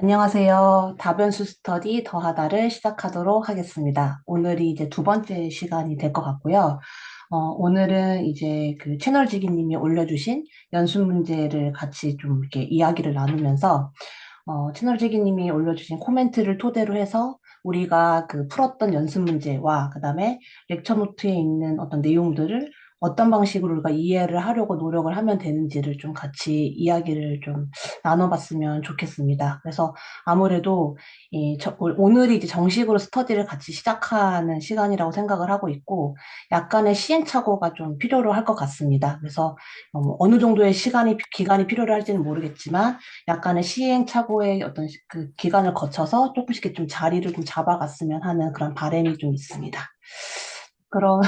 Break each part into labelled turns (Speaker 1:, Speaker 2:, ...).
Speaker 1: 안녕하세요. 다변수 스터디 더하다를 시작하도록 하겠습니다. 오늘이 이제 두 번째 시간이 될 것 같고요. 오늘은 이제 그 채널지기님이 올려주신 연습 문제를 같이 좀 이렇게 이야기를 나누면서 채널지기님이 올려주신 코멘트를 토대로 해서 우리가 그 풀었던 연습 문제와 그다음에 렉처 노트에 있는 어떤 내용들을 어떤 방식으로 우리가 이해를 하려고 노력을 하면 되는지를 좀 같이 이야기를 좀 나눠봤으면 좋겠습니다. 그래서 아무래도 오늘이 이제 정식으로 스터디를 같이 시작하는 시간이라고 생각을 하고 있고 약간의 시행착오가 좀 필요로 할 것 같습니다. 그래서 어느 정도의 기간이 필요로 할지는 모르겠지만 약간의 시행착오의 어떤 그 기간을 거쳐서 조금씩 이렇게 좀 자리를 좀 잡아갔으면 하는 그런 바람이 좀 있습니다. 그럼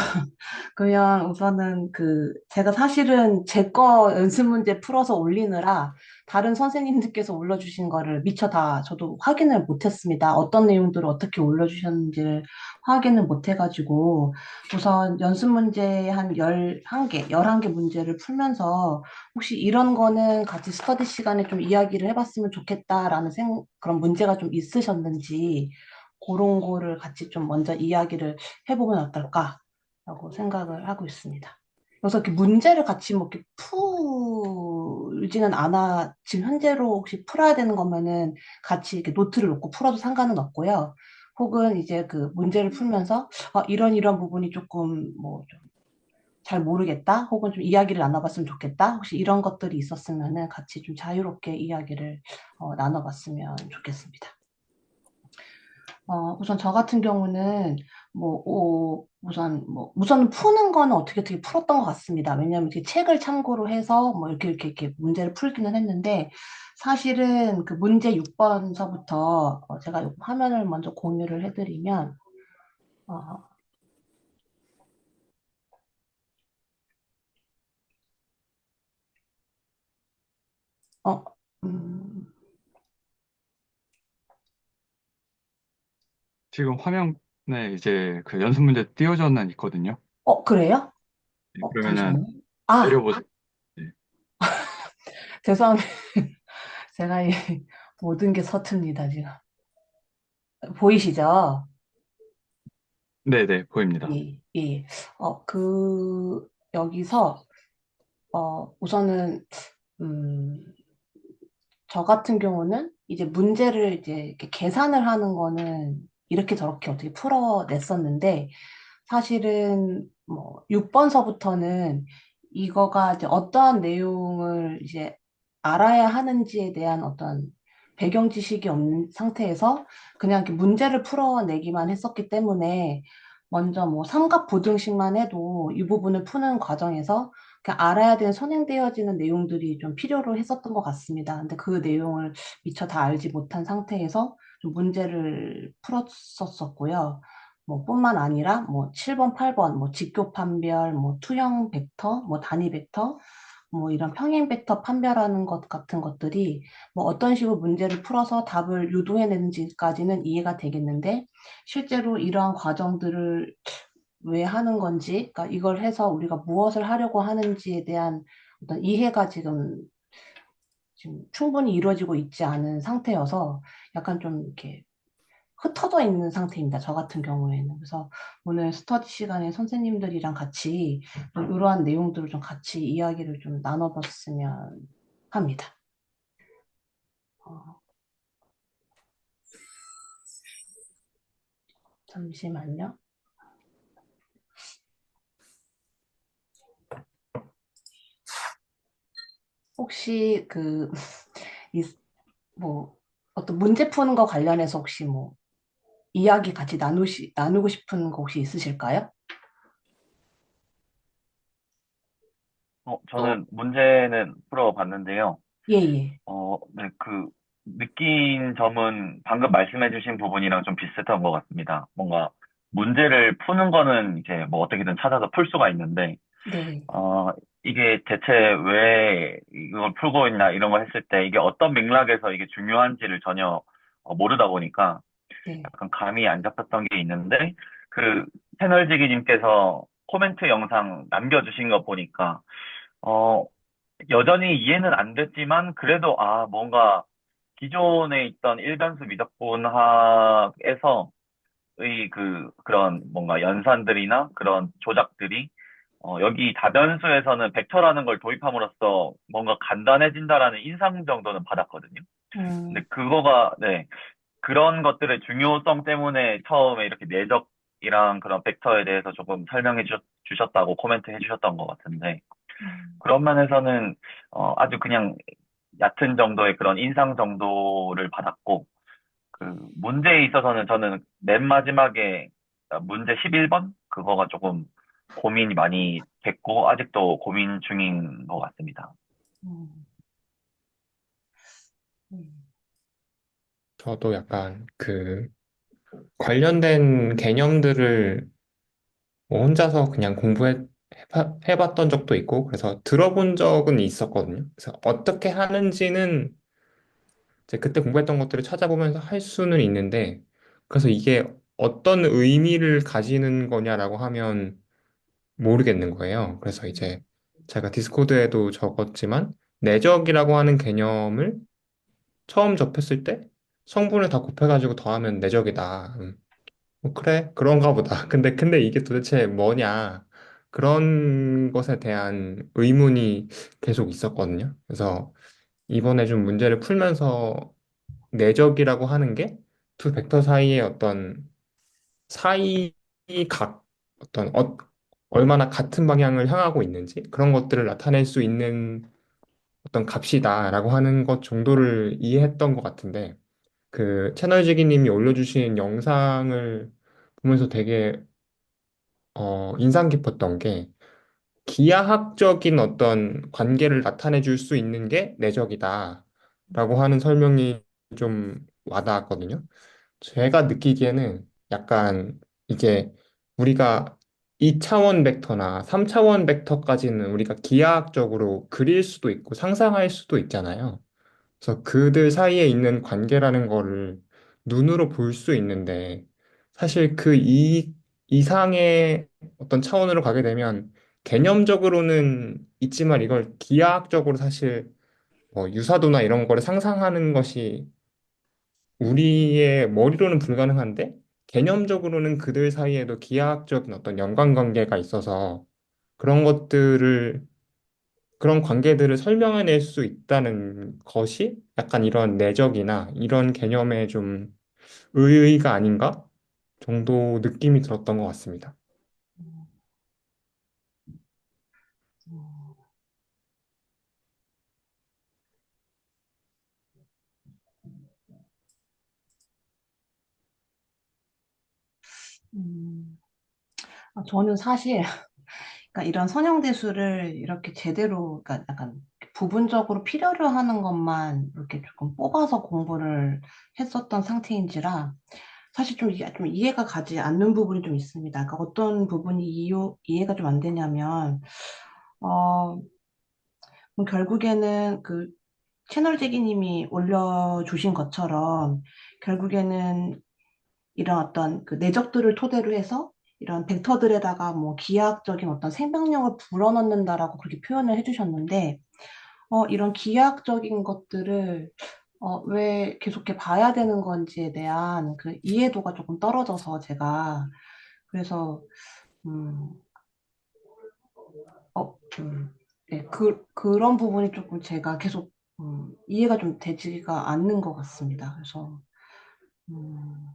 Speaker 1: 그냥 우선은 제가 사실은 제 거 연습 문제 풀어서 올리느라 다른 선생님들께서 올려주신 거를 미처 다 저도 확인을 못했습니다. 어떤 내용들을 어떻게 올려주셨는지를 확인을 못해가지고 우선 연습 문제 한 11개, 11개 문제를 풀면서 혹시 이런 거는 같이 스터디 시간에 좀 이야기를 해봤으면 좋겠다라는 그런 문제가 좀 있으셨는지 그런 거를 같이 좀 먼저 이야기를 해보면 어떨까라고 생각을 하고 있습니다. 그래서 이렇게 문제를 같이 뭐 이렇게 풀지는 않아, 지금 현재로 혹시 풀어야 되는 거면은 같이 이렇게 노트를 놓고 풀어도 상관은 없고요. 혹은 이제 그 문제를 풀면서 이런 이런 부분이 조금 뭐 좀 잘 모르겠다, 혹은 좀 이야기를 나눠봤으면 좋겠다, 혹시 이런 것들이 있었으면은 같이 좀 자유롭게 이야기를 나눠봤으면 좋겠습니다. 우선 저 같은 경우는 우선 푸는 거는 어떻게 풀었던 것 같습니다. 왜냐하면 이렇게 책을 참고로 해서 뭐 이렇게 문제를 풀기는 했는데 사실은 그 문제 6번서부터 제가 화면을 먼저 공유를 해드리면 어, 어, 음,
Speaker 2: 지금 화면에 이제 그 연습 문제 띄워져는 있거든요.
Speaker 1: 그래요?
Speaker 2: 네,
Speaker 1: 잠시만요.
Speaker 2: 그러면은
Speaker 1: 아,
Speaker 2: 내려보세요. 네.
Speaker 1: 죄송합니다. 제가 이 모든 게 서툽니다, 지금. 보이시죠?
Speaker 2: 네네, 보입니다.
Speaker 1: 예, 예. 여기서 우선은, 음, 저 같은 경우는 이제 문제를 이제 이렇게 계산을 하는 거는 이렇게 저렇게 어떻게 풀어냈었는데, 사실은 뭐 6번서부터는 이거가 이제 어떠한 내용을 이제 알아야 하는지에 대한 어떤 배경 지식이 없는 상태에서 그냥 이렇게 문제를 풀어내기만 했었기 때문에 먼저 뭐 삼각부등식만 해도 이 부분을 푸는 과정에서 그냥 알아야 되는 선행되어지는 내용들이 좀 필요로 했었던 것 같습니다. 근데 그 내용을 미처 다 알지 못한 상태에서 좀 문제를 풀었었고요. 뭐 뿐만 아니라 뭐 7번, 8번, 뭐 직교 판별, 뭐 투영 벡터, 뭐 단위 벡터, 뭐 이런 평행 벡터 판별하는 것 같은 것들이 뭐 어떤 식으로 문제를 풀어서 답을 유도해내는지까지는 이해가 되겠는데 실제로 이러한 과정들을 왜 하는 건지, 그러니까 이걸 해서 우리가 무엇을 하려고 하는지에 대한 어떤 이해가 지금 충분히 이루어지고 있지 않은 상태여서 약간 좀 이렇게 흩어져 있는 상태입니다. 저 같은 경우에는. 그래서 오늘 스터디 시간에 선생님들이랑 같이 좀 이러한 내용들을 좀 같이 이야기를 좀 나눠봤으면 합니다. 어, 잠시만요. 혹시 이, 뭐, 어떤 문제 푸는 거 관련해서 혹시 뭐, 이야기 같이 나누고 싶은 거 혹시 있으실까요?
Speaker 3: 저는 문제는 풀어봤는데요.
Speaker 1: 예, 예.
Speaker 3: 네, 느낀 점은 방금 말씀해주신 부분이랑 좀 비슷했던 것 같습니다. 뭔가 문제를 푸는 거는 이제 뭐 어떻게든 찾아서 풀 수가 있는데,
Speaker 1: 네,
Speaker 3: 어, 이게 대체 왜 이걸 풀고 있나 이런 걸 했을 때 이게 어떤 맥락에서 이게 중요한지를 전혀 모르다 보니까
Speaker 1: 네.
Speaker 3: 약간 감이 안 잡혔던 게 있는데, 그 채널지기님께서 코멘트 영상 남겨주신 거 보니까, 어, 여전히 이해는 안 됐지만, 그래도, 뭔가, 기존에 있던 일변수 미적분학에서 그런 뭔가 연산들이나 그런 조작들이 여기 다변수에서는 벡터라는 걸 도입함으로써 뭔가 간단해진다라는 인상 정도는 받았거든요. 근데
Speaker 1: 음,
Speaker 3: 네, 그런 것들의 중요성 때문에 처음에 이렇게 내적이랑 그런 벡터에 대해서 조금 주셨다고 코멘트 해주셨던 것 같은데,
Speaker 1: 음,
Speaker 3: 그런 면에서는 아주 그냥 얕은 정도의 그런 인상 정도를 받았고, 문제에 있어서는 저는 맨 마지막에 문제 11번? 그거가 조금 고민이 많이 됐고, 아직도 고민 중인 것 같습니다.
Speaker 1: 음, 음,
Speaker 4: 저도 약간 관련된 개념들을 뭐 혼자서 그냥 해봤던 적도 있고, 그래서 들어본 적은 있었거든요. 그래서 어떻게 하는지는 이제 그때 공부했던 것들을 찾아보면서 할 수는 있는데, 그래서 이게 어떤 의미를 가지는 거냐라고 하면 모르겠는 거예요. 그래서 이제 제가 디스코드에도 적었지만, 내적이라고 하는 개념을 처음 접했을 때 성분을 다 곱해가지고 더하면 내적이다. 그래, 그런가 보다. 근데 이게 도대체 뭐냐. 그런 것에 대한 의문이 계속 있었거든요. 그래서 이번에 좀 문제를 풀면서 내적이라고 하는 게 두 벡터 사이의 어떤 사이각, 얼마나 같은 방향을 향하고 있는지 그런 것들을 나타낼 수 있는 어떤 값이다라고 하는 것 정도를 이해했던 것 같은데, 채널지기님이 올려주신 영상을 보면서 되게 인상 깊었던 게, 기하학적인 어떤 관계를 나타내 줄 수 있는 게 내적이다 라고 하는 설명이 좀 와닿았거든요. 제가 느끼기에는 약간 이게 우리가 2차원 벡터나 3차원 벡터까지는 우리가 기하학적으로 그릴 수도 있고 상상할 수도 있잖아요. 그래서 그들 사이에 있는 관계라는 거를 눈으로 볼 수 있는데, 사실 이상의 어떤 차원으로 가게 되면 개념적으로는 있지만 이걸 기하학적으로 사실 뭐 유사도나 이런 거를 상상하는 것이 우리의 머리로는 불가능한데, 개념적으로는 그들 사이에도 기하학적인 어떤 연관관계가 있어서 그런 것들을 그런 관계들을 설명해낼 수 있다는 것이 약간 이런 내적이나 이런 개념의 좀 의의가 아닌가 정도 느낌이 들었던 것 같습니다.
Speaker 1: 음, 음. 저는 사실 그러니까 이런 선형대수를 이렇게 제대로, 그러니까 약간 부분적으로 필요로 하는 것만 이렇게 조금 뽑아서 공부를 했었던 상태인지라 사실 좀 이해가 가지 않는 부분이 좀 있습니다. 그러니까 어떤 부분이 이해가 좀 안 되냐면, 어, 그럼 결국에는 그 채널제기님이 올려주신 것처럼 결국에는 이런 어떤 그 내적들을 토대로 해서 이런 벡터들에다가 뭐 기하학적인 어떤 생명력을 불어넣는다라고 그렇게 표현을 해주셨는데, 이런 기하학적인 것들을 왜 계속 이렇게 봐야 되는 건지에 대한 그 이해도가 조금 떨어져서 제가 그래서 음, 네, 그런 부분이 조금 제가 계속 이해가 좀 되지가 않는 것 같습니다. 그래서 음,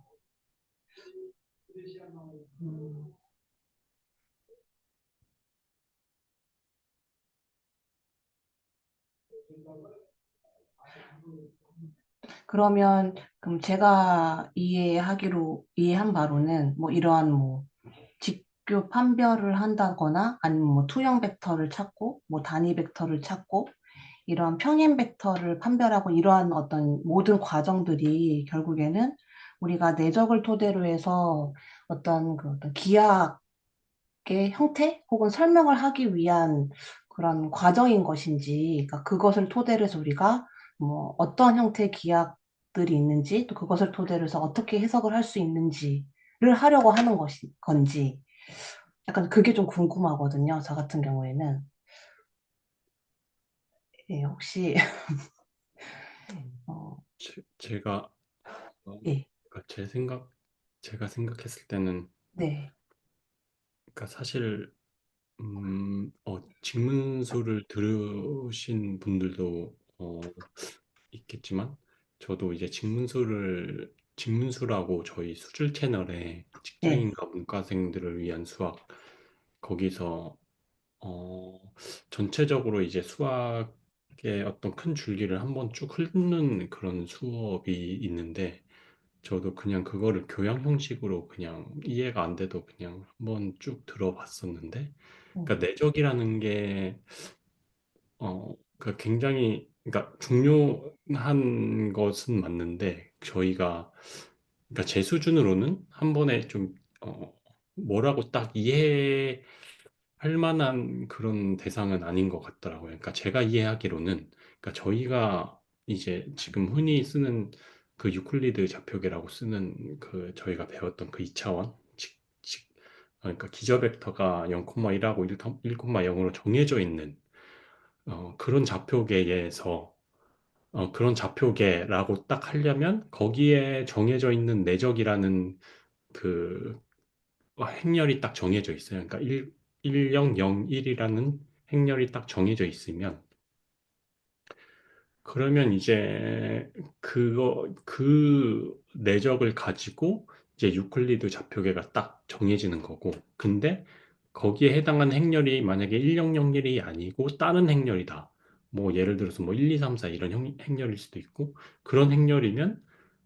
Speaker 1: 음, 그럼 제가 이해한 바로는 뭐 이러한 뭐 직교 판별을 한다거나 아니면 뭐 투영 벡터를 찾고 뭐 단위 벡터를 찾고 이런 평행 벡터를 판별하고 이러한 어떤 모든 과정들이 결국에는 우리가 내적을 토대로 해서 어떤 기하학의 형태 혹은 설명을 하기 위한 그런 과정인 것인지, 그러니까 그것을 토대로 해서 우리가 뭐 어떤 형태의 기하학들이 있는지 또 그것을 토대로 해서 어떻게 해석을 할 수 있는지를 하려고 하는 건지 약간 그게 좀 궁금하거든요. 저 같은 경우에는. 혹시 어,
Speaker 5: 제가
Speaker 1: 예,
Speaker 5: 그러니까 제가 생각했을 때는
Speaker 1: 네,
Speaker 5: 그러니까 사실 직문수를 들으신 분들도 있겠지만 저도 이제 직문수라고 저희 수질 채널에
Speaker 1: 네,
Speaker 5: 직장인과 문과생들을 위한 수학 거기서 어, 전체적으로 이제 수학의 어떤 큰 줄기를 한번 쭉 훑는 그런 수업이 있는데 저도 그냥 그거를 교양 형식으로 그냥 이해가 안 돼도 그냥 한번 쭉 들어봤었는데
Speaker 1: 음,
Speaker 5: 그러니까 내적이라는 게 그 굉장히 그러니까 중요한 것은 맞는데 저희가 그러니까 제 수준으로는 한 번에 좀 뭐라고 딱 이해할 만한 그런 대상은 아닌 것 같더라고요. 그러니까 제가 이해하기로는 그러니까 저희가 이제 지금 흔히 쓰는 그 유클리드 좌표계라고 쓰는 그 저희가 배웠던 그 2차원 그러니까 기저 벡터가 0,1하고 1,0으로 정해져 있는 그런 좌표계에서 그런 좌표계라고 딱 하려면 거기에 정해져 있는 내적이라는 그 행렬이 딱 정해져 있어요. 그러니까 1001이라는 행렬이 딱 정해져 있으면 그러면 이제 그 내적을 가지고 이제 유클리드 좌표계가 딱 정해지는 거고 근데 거기에 해당하는 행렬이 만약에 1001이 아니고 다른 행렬이다. 뭐 예를 들어서 뭐 1, 2, 3, 4 이런 행렬일 수도 있고 그런 행렬이면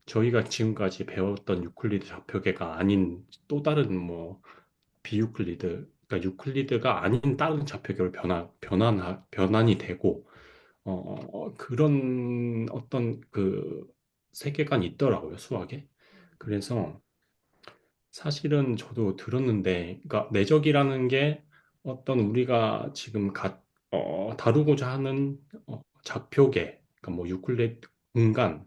Speaker 5: 저희가 지금까지 배웠던 유클리드 좌표계가 아닌 또 다른 뭐 비유클리드 그러니까 유클리드가 아닌 다른 좌표계로 변환이 되고 그런 어떤 그 세계관이 있더라고요, 수학에. 그래서 사실은 저도 들었는데, 그러니까 내적이라는 게 어떤 우리가 지금 다루고자 하는 좌표계, 그러니까 뭐 유클리드 공간,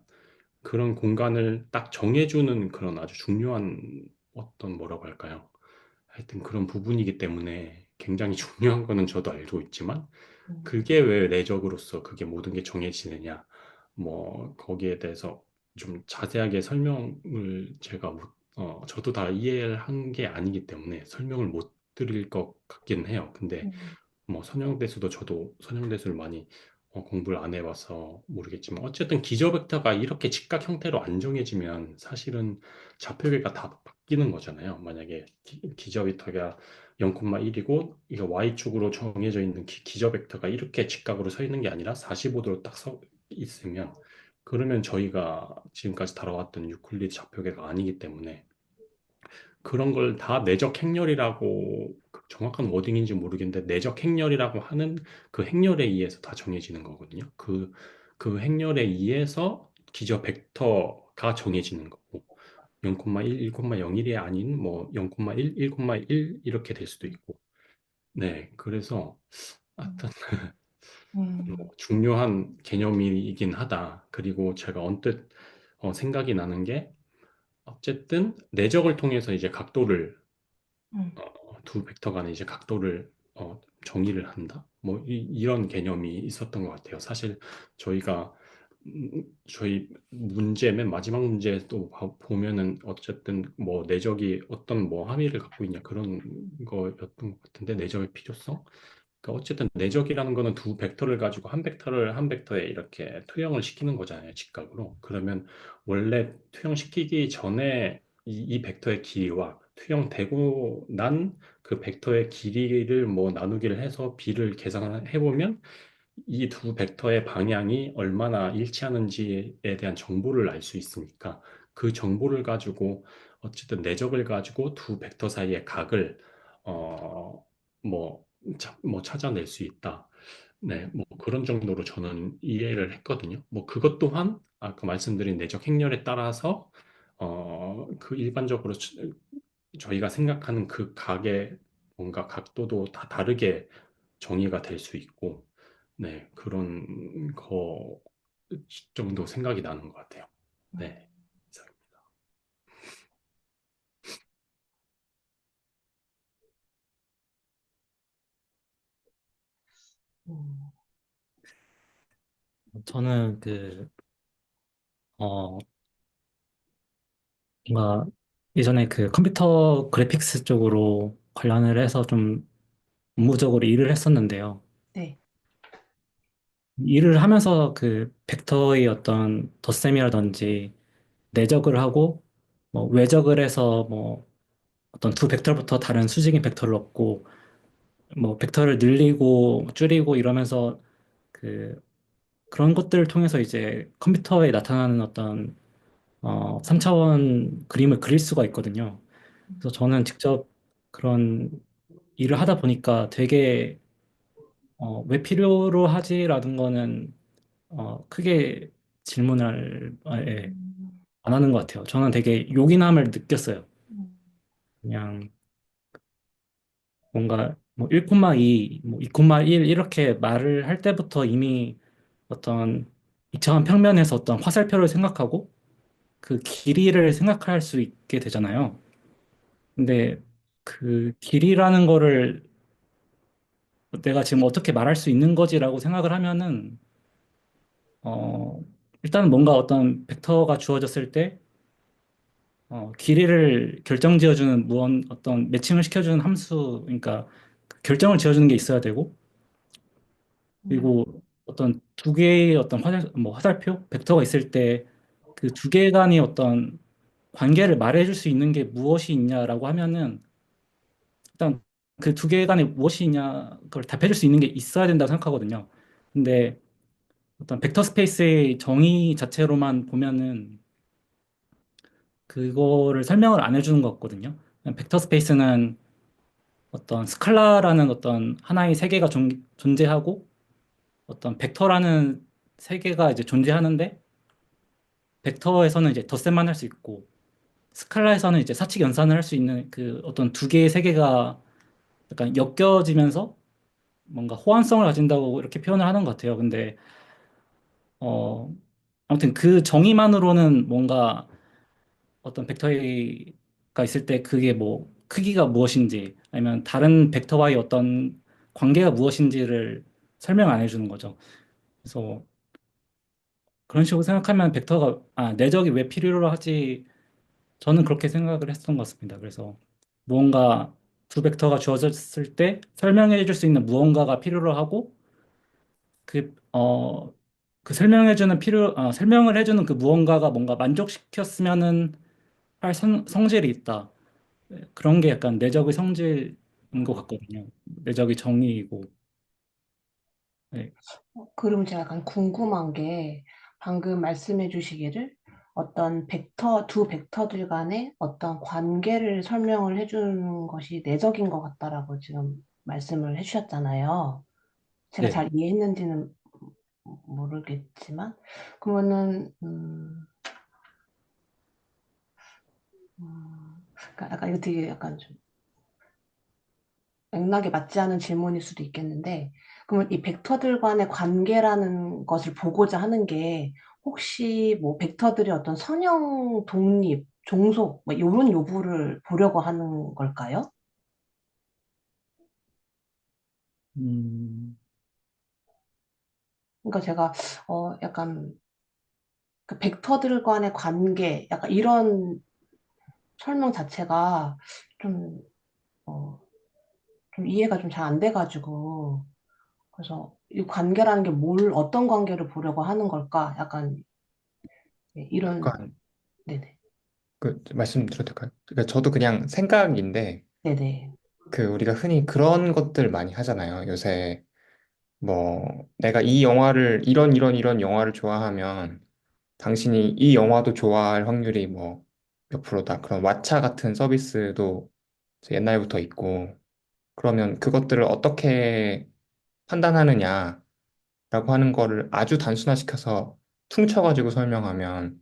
Speaker 5: 그런 공간을 딱 정해주는 그런 아주 중요한 어떤 뭐라고 할까요? 하여튼 그런 부분이기 때문에 굉장히 중요한 거는 저도 알고 있지만,
Speaker 1: 음,
Speaker 5: 그게 왜 내적으로서 그게 모든 게 정해지느냐, 뭐, 거기에 대해서 좀 자세하게 설명을 제가 저도 다 이해를 한 게 아니기 때문에 설명을 못 드릴 것 같긴 해요. 근데
Speaker 1: 음,
Speaker 5: 뭐 선형대수도 저도 선형대수를 많이 공부를 안 해봐서 모르겠지만 어쨌든 기저 벡터가 이렇게 직각 형태로 안 정해지면 사실은 좌표계가 다 바뀌는 거잖아요. 만약에 기저 벡터가 0,1이고 이게 y축으로 정해져 있는 기저 벡터가 이렇게 직각으로 서 있는 게 아니라 45도로 딱 서 있으면 그러면 저희가 지금까지 다뤄왔던 유클리드 좌표계가 아니기 때문에 그런 걸 다 내적 행렬이라고 그 정확한 워딩인지 모르겠는데 내적 행렬이라고 하는 그 행렬에 의해서 다 정해지는 거거든요. 그 행렬에 의해서 기저 벡터가 정해지는 거고 0,1, 1,01이 아닌 뭐 0,1, 1,1 이렇게 될 수도 있고 네 그래서
Speaker 1: 음,
Speaker 5: 하여튼
Speaker 1: 음,
Speaker 5: 중요한 개념이긴 하다. 그리고 제가 언뜻 생각이 나는 게 어쨌든 내적을 통해서 이제 각도를
Speaker 1: 음,
Speaker 5: 두 벡터 간의 이제 각도를 정의를 한다. 뭐 런 개념이 있었던 것 같아요. 사실 저희가 저희 문제 맨 마지막 문제 또 보면은 어쨌든 뭐 내적이 어떤 뭐 함의를 갖고 있냐 그런 거였던 것 같은데 내적의 필요성. 그러니까 어쨌든 내적이라는 거는 두 벡터를 가지고 한 벡터를 한 벡터에 이렇게 투영을 시키는 거잖아요, 직각으로. 그러면 원래 투영시키기 전에 이 벡터의 길이와 투영되고 난 그 벡터의 길이를 뭐 나누기를 해서 b를 계산해 보면 이 두 벡터의 방향이 얼마나 일치하는지에 대한 정보를 알 수 있으니까 그 정보를 가지고 어쨌든 내적을 가지고 두 벡터 사이의 각을 어, 뭐, 뭐 찾아낼 수 있다. 네, 뭐 그런 정도로 저는 이해를 했거든요. 뭐 그것 또한 아까 말씀드린 내적 행렬에 따라서 그 일반적으로 저희가 생각하는 그 각의 뭔가 각도도 다 다르게 정의가 될 수 있고, 네, 그런 거 정도 생각이 나는 것 같아요. 네. 이상입니다.
Speaker 1: 음,
Speaker 6: 저는 어, 뭔가 예전에 그 컴퓨터 그래픽스 쪽으로 관련을 해서 좀 업무적으로 일을 했었는데요.
Speaker 1: 네.
Speaker 6: 일을 하면서 그 벡터의 어떤 덧셈이라든지 내적을 하고 뭐 외적을 해서 뭐 어떤 두 벡터부터 다른 수직인 벡터를 얻고 뭐 벡터를 늘리고 줄이고 이러면서 그 그런 것들을 통해서 이제 컴퓨터에 나타나는 어떤 3차원 그림을 그릴 수가 있거든요. 그래서 저는 직접 그런 일을 하다 보니까 되게 왜 필요로 하지라는 거는 크게 질문을
Speaker 1: 음,
Speaker 6: 안 하는 것 같아요. 저는 되게 요긴함을 느꼈어요.
Speaker 1: 음,
Speaker 6: 그냥 뭔가 뭐 1,2, 뭐 2,1 이렇게 말을 할 때부터 이미 어떤 이차원 평면에서 어떤 화살표를 생각하고 그 길이를 생각할 수 있게 되잖아요. 근데 그 길이라는 거를 내가 지금 어떻게 말할 수 있는 거지라고 생각을 하면은 어 일단은 뭔가 어떤 벡터가 주어졌을 때 길이를 결정지어주는 무언 어떤 매칭을 시켜주는 함수 그러니까 그 결정을 지어주는 게 있어야 되고
Speaker 1: 음,
Speaker 6: 그리고 어떤 두 개의 어떤 화살표 벡터가 있을 때 그 두 개 간의 어떤 관계를 말해줄 수 있는 게 무엇이 있냐라고 하면은 일단 그 두 개 간에 무엇이 있냐 그걸 답해줄 수 있는 게 있어야 된다고 생각하거든요. 근데 어떤 벡터 스페이스의 정의 자체로만 보면은 그거를 설명을 안 해주는 것 같거든요. 그냥 벡터 스페이스는 어떤 스칼라라는 어떤 하나의 세계가 존재하고 어떤 벡터라는 세계가 이제 존재하는데 벡터에서는 이제 덧셈만 할 수 있고 스칼라에서는 이제 사칙 연산을 할 수 있는 그 어떤 두 개의 세계가 약간 엮여지면서 뭔가 호환성을 가진다고 이렇게 표현을 하는 것 같아요. 근데 어 아무튼 그 정의만으로는 뭔가 어떤 벡터가 있을 때 그게 뭐 크기가 무엇인지 아니면 다른 벡터와의 어떤 관계가 무엇인지를 설명 안 해주는 거죠. 그래서 그런 식으로 생각하면 내적이 왜 필요로 하지? 저는 그렇게 생각을 했던 것 같습니다. 그래서 무언가 두 벡터가 주어졌을 때 설명해 줄 수 있는 무언가가 필요로 하고 그, 그 설명을 해주는 그 무언가가 뭔가 만족시켰으면은 할 성질이 있다. 네, 그런 게 약간 내적의 성질인 것 같거든요. 내적의 정의이고. 네.
Speaker 1: 그럼 제가 약간 궁금한 게 방금 말씀해 주시기를 어떤 두 벡터들 간의 어떤 관계를 설명을 해주는 것이 내적인 것 같다라고 지금 말씀을 해주셨잖아요. 제가
Speaker 6: 네.
Speaker 1: 잘 이해했는지는 모르겠지만, 그러면은, 그러니까 약간 이거 되게 약간 좀 맥락에 맞지 않은 질문일 수도 있겠는데, 그러면 이 벡터들 간의 관계라는 것을 보고자 하는 게 혹시 뭐 벡터들의 어떤 선형, 독립, 종속, 뭐 이런 요구를 보려고 하는 걸까요?
Speaker 6: 음,
Speaker 1: 그러니까 제가 약간 그 벡터들 간의 관계, 약간 이런 설명 자체가 좀, 어, 좀 이해가 좀 잘 안 돼가지고, 그래서 이 관계라는 게 어떤 관계를 보려고 하는 걸까? 약간 네, 이런,
Speaker 4: 약간
Speaker 1: 네네,
Speaker 4: 그 말씀드려도 될까요? 그러니까 저도 그냥 생각인데
Speaker 1: 네네,
Speaker 4: 그 우리가 흔히 그런 것들 많이 하잖아요. 요새 뭐 내가 이 영화를 이런 영화를 좋아하면 당신이 이 영화도 좋아할 확률이 뭐 몇 프로다. 그런 왓챠 같은 서비스도 이제 옛날부터 있고 그러면 그것들을 어떻게 판단하느냐라고 하는 거를 아주 단순화시켜서 퉁쳐가지고 설명하면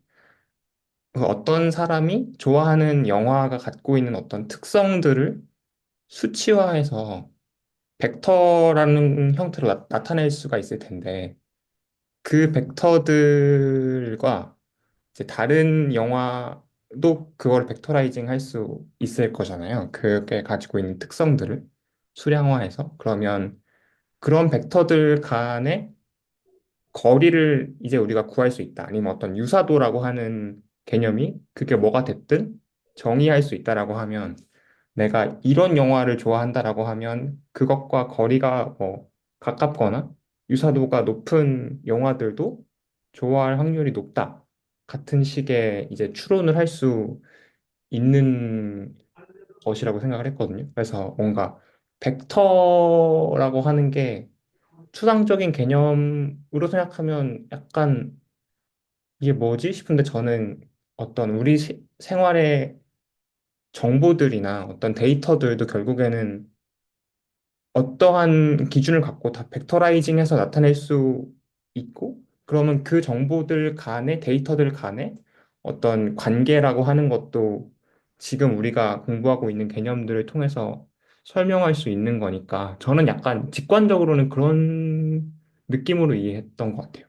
Speaker 4: 그 어떤 사람이 좋아하는 영화가 갖고 있는 어떤 특성들을 수치화해서 벡터라는 형태로 나타낼 수가 있을 텐데 그 벡터들과 이제 다른 영화도 그걸 벡터라이징 할 수 있을 거잖아요. 그게 가지고 있는 특성들을 수량화해서 그러면 그런 벡터들 간의 거리를 이제 우리가 구할 수 있다. 아니면 어떤 유사도라고 하는 개념이 그게 뭐가 됐든 정의할 수 있다라고 하면 내가 이런 영화를 좋아한다라고 하면 그것과 거리가 뭐 가깝거나 유사도가 높은 영화들도 좋아할 확률이 높다. 같은 식의 이제 추론을 할 수 있는 것이라고 생각을 했거든요. 그래서 뭔가 벡터라고 하는 게 추상적인 개념으로 생각하면 약간 이게 뭐지 싶은데 저는 어떤 우리 생활의 정보들이나 어떤 데이터들도 결국에는 어떠한 기준을 갖고 다 벡터라이징해서 나타낼 수 있고, 그러면 그 정보들 간의 데이터들 간의 어떤 관계라고 하는 것도 지금 우리가 공부하고 있는 개념들을 통해서 설명할 수 있는 거니까 저는 약간 직관적으로는 그런 느낌으로 이해했던 것 같아요.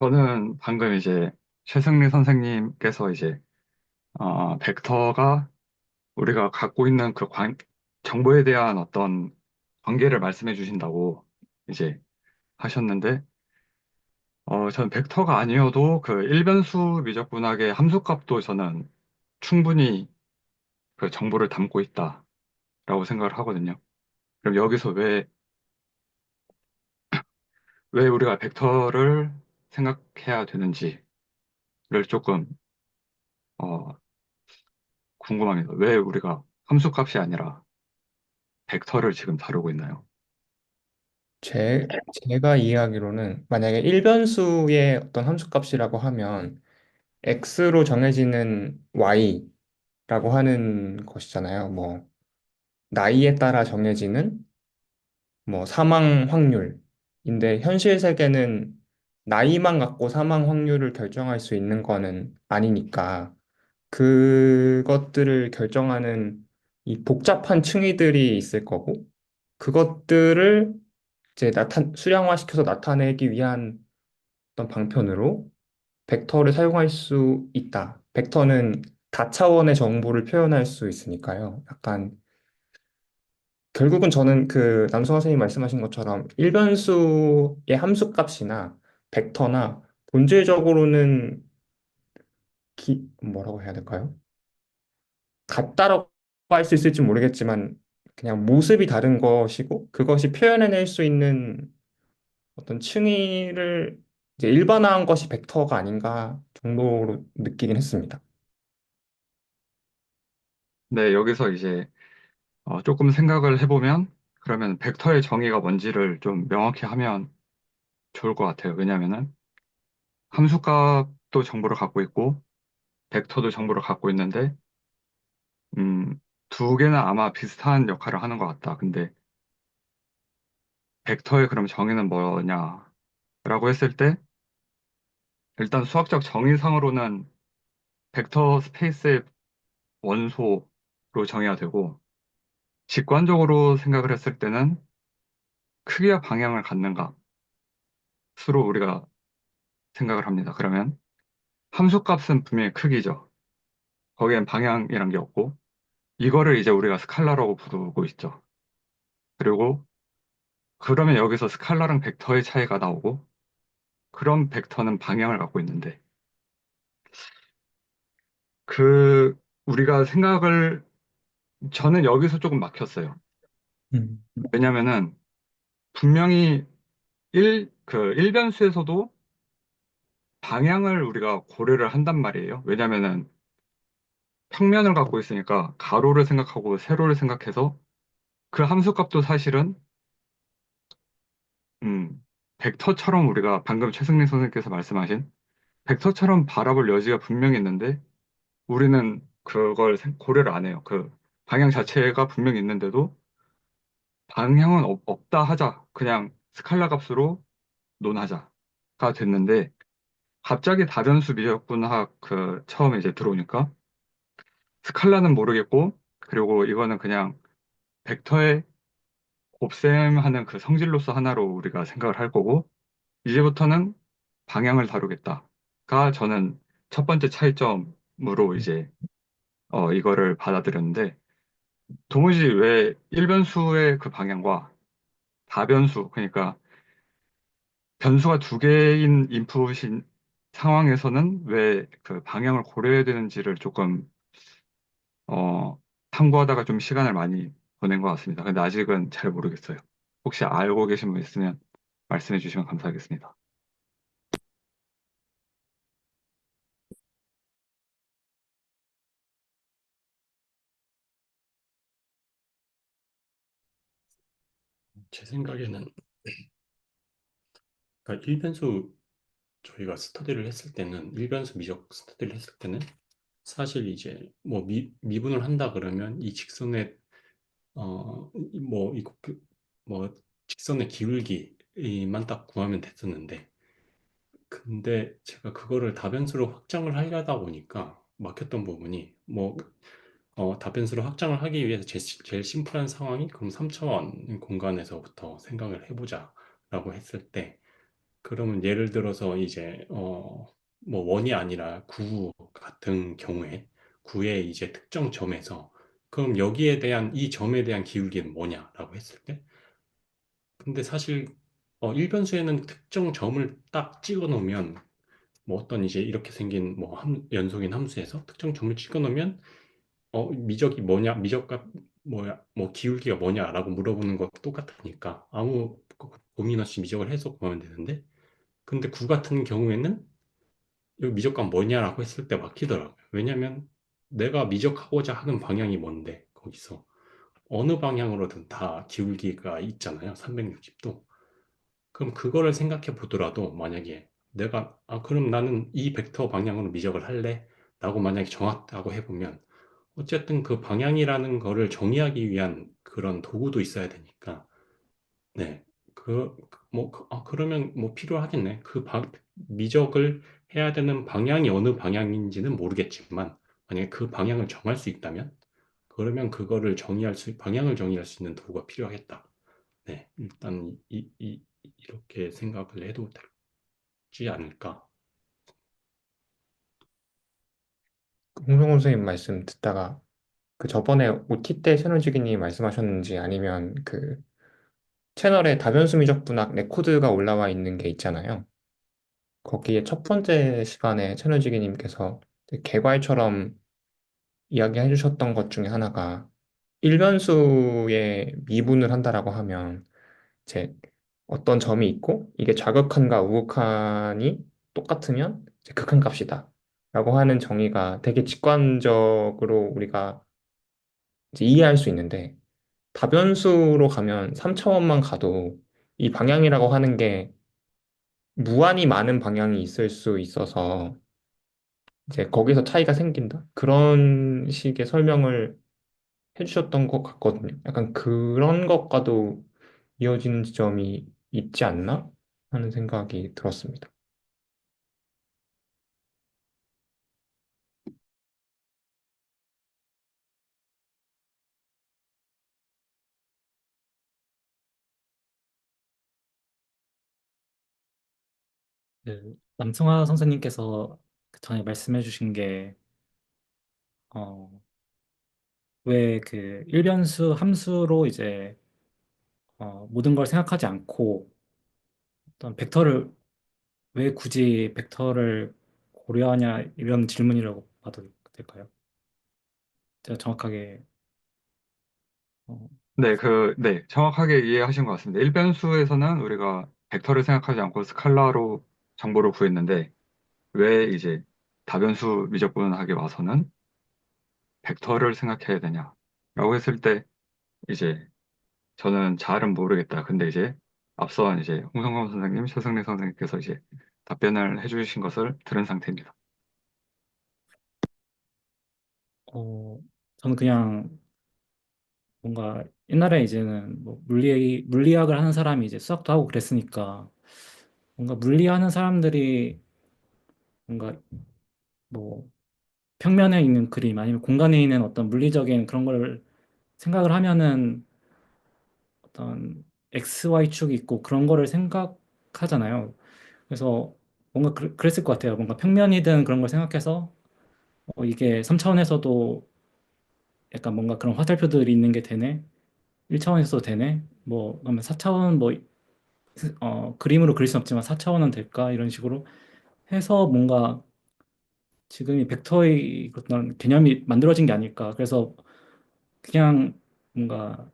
Speaker 2: 저는 방금 이제 최승리 선생님께서 이제 벡터가 우리가 갖고 있는 정보에 대한 어떤 관계를 말씀해 주신다고 이제 하셨는데, 저는 벡터가 아니어도 그 일변수 미적분학의 함수값도 저는 충분히 그 정보를 담고 있다라고 생각을 하거든요. 그럼 여기서 왜 우리가 벡터를 생각해야 되는지를 조금, 어, 궁금합니다. 왜 우리가 함수값이 아니라 벡터를 지금 다루고 있나요?
Speaker 4: 제가 이해하기로는 만약에 일변수의 어떤 함수값이라고 하면 x로 정해지는 y라고 하는 것이잖아요. 뭐 나이에 따라 정해지는 뭐 사망 확률인데 현실 세계는 나이만 갖고 사망 확률을 결정할 수 있는 거는 아니니까 그것들을 결정하는 이 복잡한 층위들이 있을 거고 그것들을 이제 수량화시켜서 나타내기 위한 어떤 방편으로 벡터를 사용할 수 있다. 벡터는 다차원의 정보를 표현할 수 있으니까요. 약간 결국은 저는 그 남성 선생님 말씀하신 것처럼 일변수의 함수값이나 벡터나 본질적으로는 뭐라고 해야 될까요? 같다라고 할 수 있을지 모르겠지만 그냥 모습이 다른 것이고 그것이 표현해낼 수 있는 어떤 층위를 이제 일반화한 것이 벡터가 아닌가 정도로 느끼긴 했습니다.
Speaker 2: 네, 여기서 이제 조금 생각을 해보면, 그러면 벡터의 정의가 뭔지를 좀 명확히 하면 좋을 것 같아요. 왜냐면은 함수값도 정보를 갖고 있고 벡터도 정보를 갖고 있는데, 음, 두 개는 아마 비슷한 역할을 하는 것 같다. 근데 벡터의 그럼 정의는 뭐냐라고 했을 때, 일단 수학적 정의상으로는 벡터 스페이스의 원소로 정의가 되고, 직관적으로 생각을 했을 때는 크기와 방향을 갖는가 수로 우리가 생각을 합니다. 그러면 함수값은 분명히 크기죠. 거기엔 방향이란 게 없고, 이거를 이제 우리가 스칼라라고 부르고 있죠. 그리고 그러면 여기서 스칼라랑 벡터의 차이가 나오고, 그럼 벡터는 방향을 갖고 있는데, 그 우리가 생각을 저는 여기서 조금 막혔어요.
Speaker 4: 음.
Speaker 2: 왜냐면은 분명히 그 일변수에서도 방향을 우리가 고려를 한단 말이에요. 왜냐면은 평면을 갖고 있으니까 가로를 생각하고 세로를 생각해서 그 함수값도 사실은 음, 벡터처럼 우리가 방금 최승민 선생님께서 말씀하신 벡터처럼 바라볼 여지가 분명히 있는데 우리는 그걸 고려를 안 해요. 그 방향 자체가 분명히 있는데도 방향은 없다 하자. 그냥 스칼라 값으로 논하자가 됐는데 갑자기 다변수 미적분학 그 처음에 이제 들어오니까 스칼라는 모르겠고 그리고 이거는 그냥 벡터의 곱셈하는 그 성질로서 하나로 우리가 생각을 할 거고 이제부터는 방향을 다루겠다가 저는 첫 번째 차이점으로 이제 이거를 받아들였는데 도무지 왜 일변수의 그 방향과 다변수 그러니까 변수가 두 개인 인풋인 상황에서는 왜 그 방향을 고려해야 되는지를 조금 탐구하다가 좀 시간을 많이 보낸 것 같습니다. 근데 아직은 잘 모르겠어요. 혹시 알고 계신 분 있으면 말씀해 주시면 감사하겠습니다.
Speaker 5: 제 생각에는 그러니까 일변수 저희가 스터디를 했을 때는 일변수 미적 스터디를 했을 때는 사실 이제 뭐 미분을 한다 그러면 이 직선의 뭐 직선의 기울기만 딱 구하면 됐었는데 근데 제가 그거를 다변수로 확장을 하려다 보니까 막혔던 부분이 다변수로 확장을 하기 위해서 제일 심플한 상황이 그럼 3차원 공간에서부터 생각을 해보자 라고 했을 때 그러면 예를 들어서 이제 뭐 원이 아니라 구 같은 경우에 구의 이제 특정 점에서 그럼 여기에 대한 이 점에 대한 기울기는 뭐냐라고 했을 때 근데 사실 일변수에는 특정 점을 딱 찍어 놓으면 뭐 어떤 이제 이렇게 생긴 뭐 연속인 함수에서 특정 점을 찍어 놓으면 미적이 뭐냐 미적값 뭐야 뭐 기울기가 뭐냐라고 물어보는 거 똑같으니까 아무 고민 없이 미적을 해서 구하면 되는데 근데 구 같은 경우에는 여기 미적값 뭐냐라고 했을 때 막히더라고요. 왜냐면 내가 미적하고자 하는 방향이 뭔데 거기서 어느 방향으로든 다 기울기가 있잖아요. 360도. 그럼 그거를 생각해 보더라도 만약에 그럼 나는 이 벡터 방향으로 미적을 할래? 라고 만약에 정하다고 해보면 어쨌든 그 방향이라는 거를 정의하기 위한 그런 도구도 있어야 되니까 네. 그러면 뭐 필요하겠네. 미적을 해야 되는 방향이 어느 방향인지는 모르겠지만, 만약에 그 방향을 정할 수 있다면, 그러면 방향을 정의할 수 있는 도구가 필요하겠다. 네. 일단, 이렇게 생각을 해도 되지 않을까.
Speaker 4: 홍성훈 선생님 말씀 듣다가 그 저번에 OT 때 최노지기님이 말씀하셨는지 아니면 그 채널에 다변수 미적 분학 레코드가 올라와 있는 게 있잖아요. 거기에 첫 번째 시간에 채널지기님께서 개괄처럼 이야기해 주셨던 것 중에 하나가 일변수에 미분을 한다라고 하면 이제 어떤 점이 있고 이게 좌극한과 우극한이 똑같으면 이제 극한값이다 라고 하는 정의가 되게 직관적으로 우리가 이제 이해할 수 있는데 다변수로 가면 3차원만 가도 이 방향이라고 하는 게 무한히 많은 방향이 있을 수 있어서 이제 거기서 차이가 생긴다. 그런 식의 설명을 해주셨던 것 같거든요. 약간 그런 것과도 이어지는 지점이 있지 않나 하는 생각이 들었습니다.
Speaker 6: 남승화 선생님께서 그 전에 말씀해 주신 게, 어, 왜 그 일변수 함수로 이제, 모든 걸 생각하지 않고 어떤 왜 굳이 벡터를 고려하냐 이런 질문이라고 봐도 될까요? 제가 정확하게, 어,
Speaker 2: 네, 정확하게 이해하신 것 같습니다. 일변수에서는 우리가 벡터를 생각하지 않고 스칼라로 정보를 구했는데, 왜 이제 다변수 미적분하게 와서는 벡터를 생각해야 되냐? 라고 했을 때, 이제 저는 잘은 모르겠다. 근데 이제 앞선 이제 홍성범 선생님, 최승래 선생님께서 이제 답변을 해주신 것을 들은 상태입니다.
Speaker 6: 어, 저는 그냥 뭔가 옛날에 이제는 뭐 물리학을 하는 사람이 이제 수학도 하고 그랬으니까 뭔가 물리하는 사람들이 뭔가 뭐 평면에 있는 그림 아니면 공간에 있는 어떤 물리적인 그런 걸 생각을 하면은 어떤 XY축이 있고 그런 거를 생각하잖아요. 그래서 뭔가 그랬을 것 같아요. 뭔가 평면이든 그런 걸 생각해서 이게 3차원에서도 약간 뭔가 그런 화살표들이 있는 게 되네. 1차원에서도 되네. 뭐 그러면 4차원 뭐 그림으로 그릴 순 없지만 4차원은 될까? 이런 식으로 해서 뭔가 지금 이 벡터의 어떤 개념이 만들어진 게 아닐까. 그래서 그냥 뭔가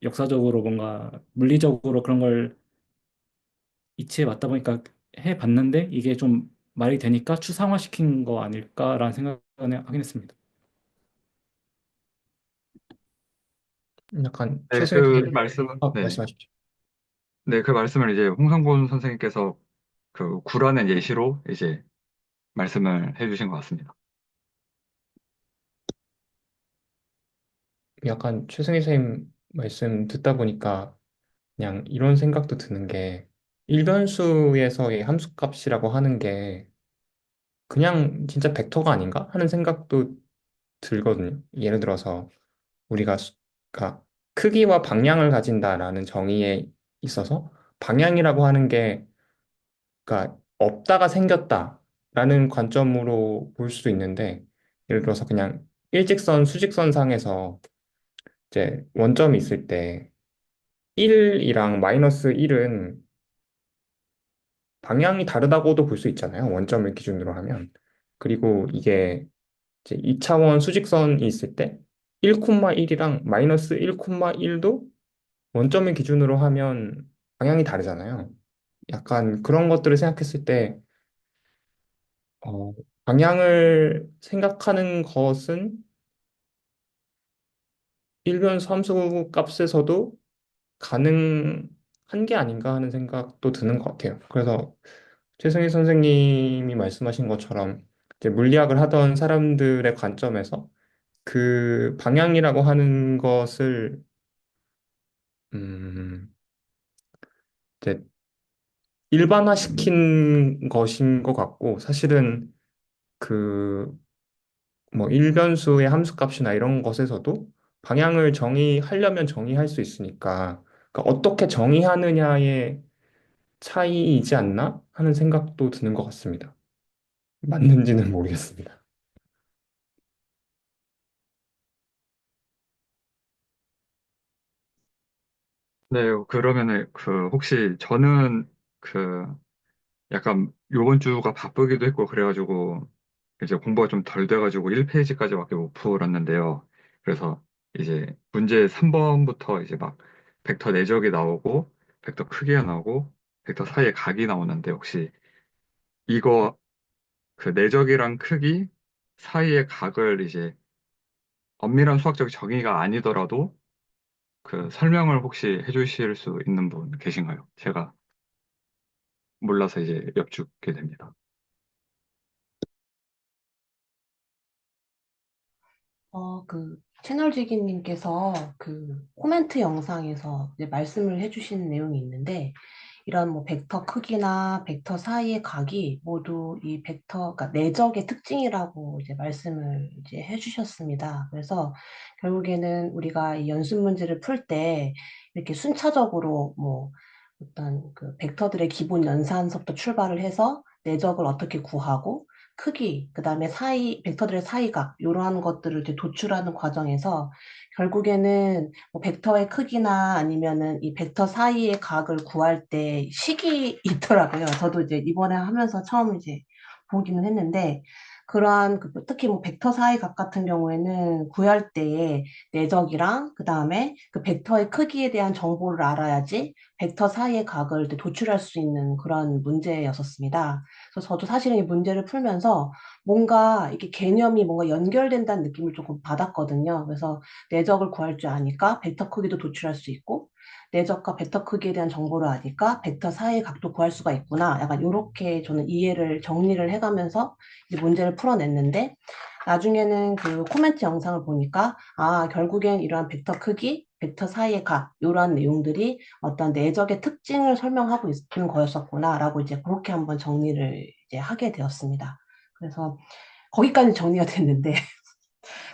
Speaker 6: 역사적으로 뭔가 물리적으로 그런 걸 이치해 왔다 보니까 해 봤는데 이게 좀 말이 되니까 추상화시킨 거 아닐까라는 생각을 하긴 했습니다.
Speaker 4: 약간
Speaker 2: 네,
Speaker 4: 최승희
Speaker 2: 그
Speaker 4: 선생님,
Speaker 2: 말씀은, 네.
Speaker 4: 말씀하십시오.
Speaker 2: 네, 그 말씀을 이제 홍성곤 선생님께서 그 구라는 예시로 이제 말씀을 해주신 것 같습니다.
Speaker 4: 약간 최승희 선생님 말씀 듣다 보니까 그냥 이런 생각도 드는 게 일변수에서의 함수값이라고 하는 게 그냥 진짜 벡터가 아닌가 하는 생각도 들거든요. 예를 들어서 우리가 그러니까 크기와 방향을 가진다라는 정의에 있어서 방향이라고 하는 게 그러니까 없다가 생겼다라는 관점으로 볼 수도 있는데 예를 들어서 그냥 일직선, 수직선 상에서 이제 원점이 있을 때 1이랑 마이너스 1은 방향이 다르다고도 볼 수 있잖아요. 원점을 기준으로 하면. 그리고 이게 이제 2차원 수직선이 있을 때 1,1이랑 마이너스 1,1도 원점을 기준으로 하면 방향이 다르잖아요. 약간 그런 것들을 생각했을 때 어, 방향을 생각하는 것은 일변수 함수 값에서도 가능한 게 아닌가 하는 생각도 드는 것 같아요. 그래서 최승희 선생님이 말씀하신 것처럼 이제 물리학을 하던 사람들의 관점에서 그 방향이라고 하는 것을 음, 이제 일반화시킨 것인 것 같고 사실은 그 뭐 일변수의 함수값이나 이런 것에서도 방향을 정의하려면 정의할 수 있으니까 그러니까 어떻게 정의하느냐의 차이이지 않나 하는 생각도 드는 것 같습니다. 맞는지는 모르겠습니다.
Speaker 2: 네, 그러면은 그 혹시 저는 그 약간 요번 주가 바쁘기도 했고 그래가지고 이제 공부가 좀 덜 돼가지고 1페이지까지밖에 못 풀었는데요. 그래서 이제 문제 3번부터 이제 막 벡터 내적이 나오고 벡터 크기가 나오고 벡터 사이에 각이 나오는데 혹시 이거 그 내적이랑 크기 사이의 각을 이제 엄밀한 수학적 정의가 아니더라도 그 설명을 혹시 해주실 수 있는 분 계신가요? 제가 몰라서 이제 여쭙게 됩니다.
Speaker 1: 채널지기님께서 그 코멘트 영상에서 이제 말씀을 해주신 내용이 있는데, 이런 뭐 벡터 크기나 벡터 사이의 각이 모두 이 벡터, 그러니까 내적의 특징이라고 이제 말씀을 이제 해주셨습니다. 그래서 결국에는 우리가 이 연습 문제를 풀 때 이렇게 순차적으로 뭐 어떤 그 벡터들의 기본 연산서부터 출발을 해서 내적을 어떻게 구하고 크기, 그 다음에 사이, 벡터들의 사이각, 이러한 것들을 이제 도출하는 과정에서 결국에는 뭐 벡터의 크기나 아니면은 이 벡터 사이의 각을 구할 때 식이 있더라고요. 저도 이제 이번에 하면서 처음 이제 보기는 했는데, 그러한 특히 뭐 벡터 사이 각 같은 경우에는 구할 때에 내적이랑 그 다음에 그 벡터의 크기에 대한 정보를 알아야지 벡터 사이의 각을 이제 도출할 수 있는 그런 문제였었습니다. 그래서 저도 사실은 이 문제를 풀면서 뭔가 이렇게 개념이 뭔가 연결된다는 느낌을 조금 받았거든요. 그래서 내적을 구할 줄 아니까 벡터 크기도 도출할 수 있고, 내적과 벡터 크기에 대한 정보를 아니까 벡터 사이의 각도 구할 수가 있구나. 약간 이렇게 저는 이해를 정리를 해가면서 이제 문제를 풀어냈는데, 나중에는 그 코멘트 영상을 보니까 아, 결국엔 이러한 벡터 크기, 벡터 사이의 각 이러한 내용들이 어떤 내적의 특징을 설명하고 있는 거였었구나라고 이제 그렇게 한번 정리를 이제 하게 되었습니다. 그래서 거기까지 정리가 됐는데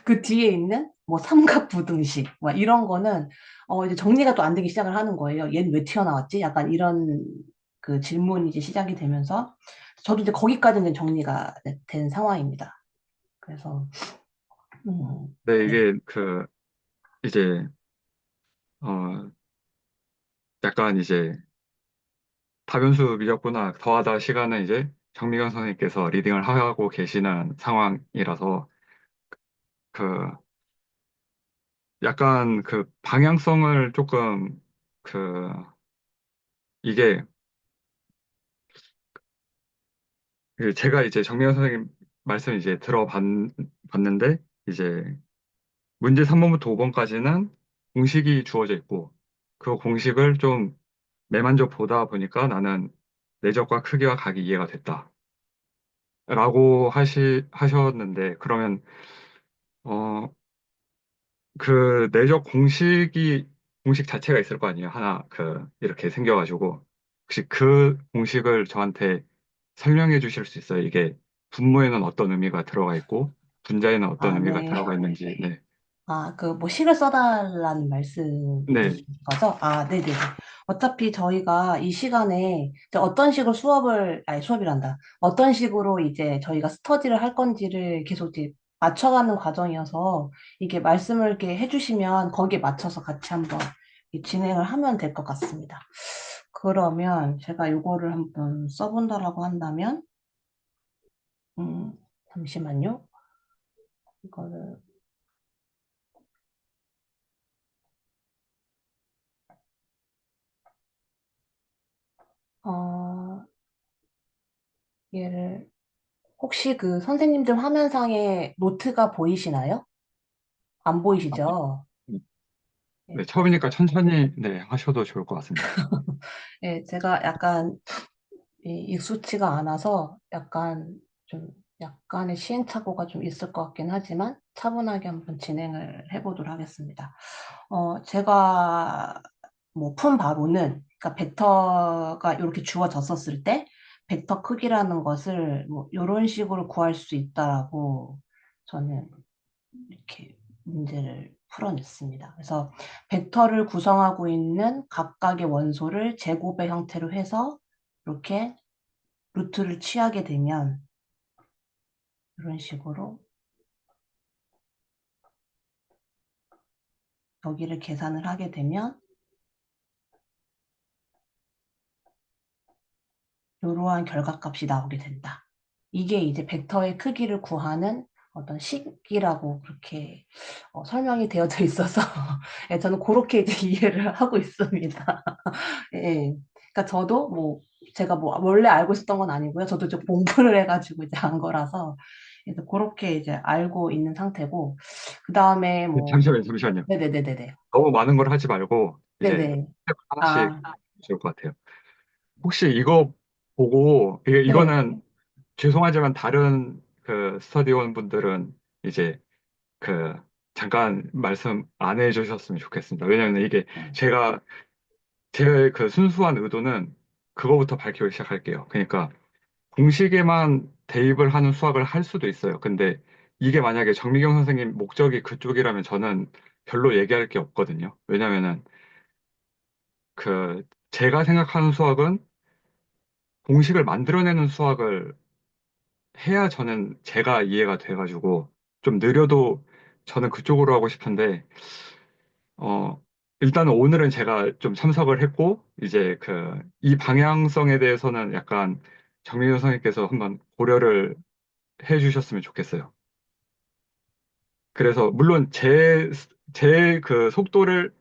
Speaker 1: 그 뒤에 있는 뭐 삼각부등식 뭐 이런 거는 이제 정리가 또 안 되기 시작을 하는 거예요. 얘는 왜 튀어나왔지? 약간 이런 그 질문이 이제 시작이 되면서 저도 이제 거기까지는 정리가 된 상황입니다. 그래서
Speaker 2: 네,
Speaker 1: 네.
Speaker 2: 이게 그 이제 어 약간 이제 다변수 미적분학 더하다 시간은 이제 정미경 선생님께서 리딩을 하고 계시는 상황이라서 그 약간 그 방향성을 조금 그 이게 그 제가 이제 정미경 선생님 말씀 이제 들어봤는데 이제 문제 3번부터 5번까지는 공식이 주어져 있고 그 공식을 좀 매만져 보다 보니까 나는 내적과 크기와 각이 이해가 됐다. 라고 하셨는데 그러면 어 그 내적 공식 자체가 있을 거 아니에요. 하나 이렇게 생겨가지고 혹시 그 공식을 저한테 설명해 주실 수 있어요? 이게 분모에는 어떤 의미가 들어가 있고 분자에는 어떤
Speaker 1: 아,
Speaker 2: 의미가
Speaker 1: 네.
Speaker 2: 들어가 있는지. 네.
Speaker 1: 아, 그, 뭐, 식을 써달라는 말씀이신
Speaker 2: 네.
Speaker 1: 거죠? 아, 네네네. 어차피 저희가 이 시간에 이제 어떤 식으로 아니, 수업이란다. 어떤 식으로 이제 저희가 스터디를 할 건지를 계속 이제 맞춰가는 과정이어서 이게 말씀을 이렇게 해주시면 거기에 맞춰서 같이 한번 이 진행을 하면 될 것 같습니다. 그러면 제가 요거를 한번 써본다라고 한다면, 음, 잠시만요. 이거를, 어, 얘를 혹시 그 선생님들 화면상에 노트가 보이시나요? 안 보이시죠?
Speaker 2: 네,
Speaker 1: 네,
Speaker 2: 처음이니까 천천히 네, 하셔도 좋을 것 같습니다.
Speaker 1: 네, 제가 약간 익숙치가 않아서 약간 좀 약간의 시행착오가 좀 있을 것 같긴 하지만 차분하게 한번 진행을 해보도록 하겠습니다. 제가 뭐 푼 바로는 그러니까 벡터가 이렇게 주어졌었을 때 벡터 크기라는 것을 뭐 이런 식으로 구할 수 있다라고 저는 이렇게 문제를 풀어냈습니다. 그래서 벡터를 구성하고 있는 각각의 원소를 제곱의 형태로 해서 이렇게 루트를 취하게 되면 이런 식으로 여기를 계산을 하게 되면 이러한 결과값이 나오게 된다. 이게 이제 벡터의 크기를 구하는 어떤 식이라고 그렇게 설명이 되어져 있어서 예, 저는 그렇게 이제 이해를 하고 있습니다. 예. 그러니까 저도 뭐 제가 뭐 원래 알고 있었던 건 아니고요. 저도 좀 공부를 해가지고 이제 안 거라서 그래서 그렇게 이제 알고 있는 상태고 그 다음에
Speaker 2: 네,
Speaker 1: 뭐
Speaker 2: 잠시만요.
Speaker 1: 네네네네네
Speaker 2: 너무 많은 걸 하지 말고 이제
Speaker 1: 네네
Speaker 2: 스텝 하나씩
Speaker 1: 아
Speaker 2: 좋을 것 같아요. 혹시 이거 보고
Speaker 1: 네.
Speaker 2: 이거는 죄송하지만 다른 그 스터디원 분들은 이제 그 잠깐 말씀 안 해주셨으면 좋겠습니다. 왜냐하면 이게 제가 제 그 순수한 의도는 그거부터 밝히고 시작할게요. 그러니까 공식에만 대입을 하는 수학을 할 수도 있어요. 근데 이게 만약에 정미경 선생님 목적이 그쪽이라면 저는 별로 얘기할 게 없거든요. 왜냐면은 그 제가 생각하는 수학은 공식을 만들어내는 수학을 해야 저는 제가 이해가 돼가지고 좀 느려도 저는 그쪽으로 하고 싶은데 어 일단은 오늘은 제가 좀 참석을 했고 이제 이 방향성에 대해서는 약간 정민호 선생님께서 한번 고려를 해주셨으면 좋겠어요. 그래서 물론 제 그 속도를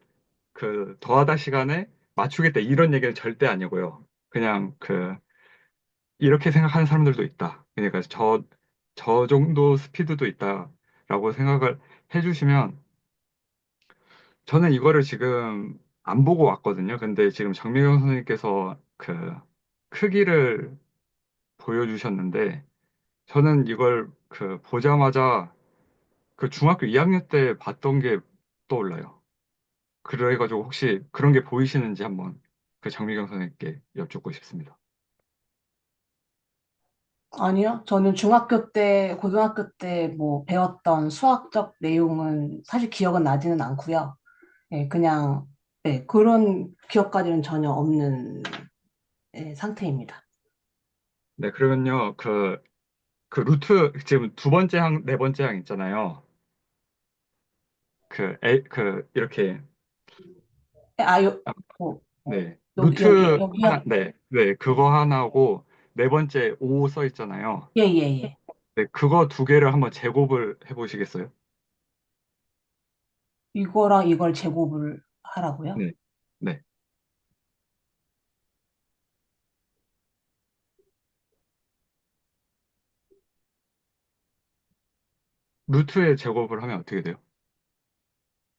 Speaker 2: 더하다 시간에 맞추겠다 이런 얘기는 절대 아니고요. 그냥 이렇게 생각하는 사람들도 있다. 그러니까 저 정도 스피드도 있다라고 생각을 해주시면 저는 이거를 지금 안 보고 왔거든요. 근데 지금 정미경 선생님께서 크기를 보여주셨는데 저는 이걸 보자마자 중학교 2학년 때 봤던 게 떠올라요. 그래가지고 혹시 그런 게 보이시는지 한번 정미경 선생님께 여쭙고 싶습니다.
Speaker 1: 아니요. 저는 중학교 때, 고등학교 때 뭐 배웠던 수학적 내용은 사실 기억은 나지는 않고요. 예, 그냥 예, 그런 기억까지는 전혀 없는 예, 상태입니다.
Speaker 2: 네, 그러면요. 루트 지금 두 번째 항, 네 번째 항 있잖아요. 이렇게
Speaker 1: 예, 아,
Speaker 2: 아,
Speaker 1: 뭐,
Speaker 2: 네.
Speaker 1: 여기요?
Speaker 2: 네, 그거 하나하고 네 번째 O 써 있잖아요.
Speaker 1: 예, 예, 예.
Speaker 2: 네, 그거 두 개를 한번 제곱을 해보시겠어요?
Speaker 1: 이거랑 이걸 제곱을 하라고요?
Speaker 2: 네, 네. 루트의 제곱을 하면 어떻게 돼요?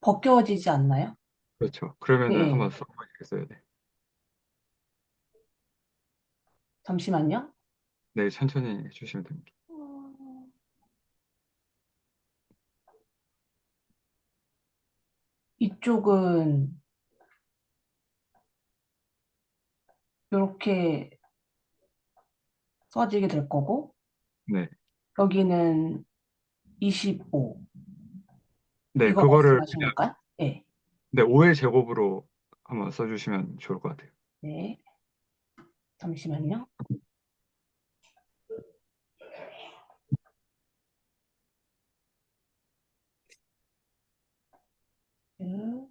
Speaker 1: 벗겨지지 않나요?
Speaker 2: 그렇죠.
Speaker 1: 예,
Speaker 2: 그러면은
Speaker 1: 예.
Speaker 2: 한번 써보시겠어요? 네.
Speaker 1: 잠시만요.
Speaker 2: 네, 천천히 해주시면 됩니다.
Speaker 1: 이쪽은 이렇게 써지게 될 거고,
Speaker 2: 네.
Speaker 1: 여기는 25.
Speaker 2: 네,
Speaker 1: 이거
Speaker 2: 그거를
Speaker 1: 말씀하신 걸까요? 예.
Speaker 2: 네, 5의 제곱으로 한번 써주시면 좋을 것 같아요.
Speaker 1: 네. 잠시만요. 네.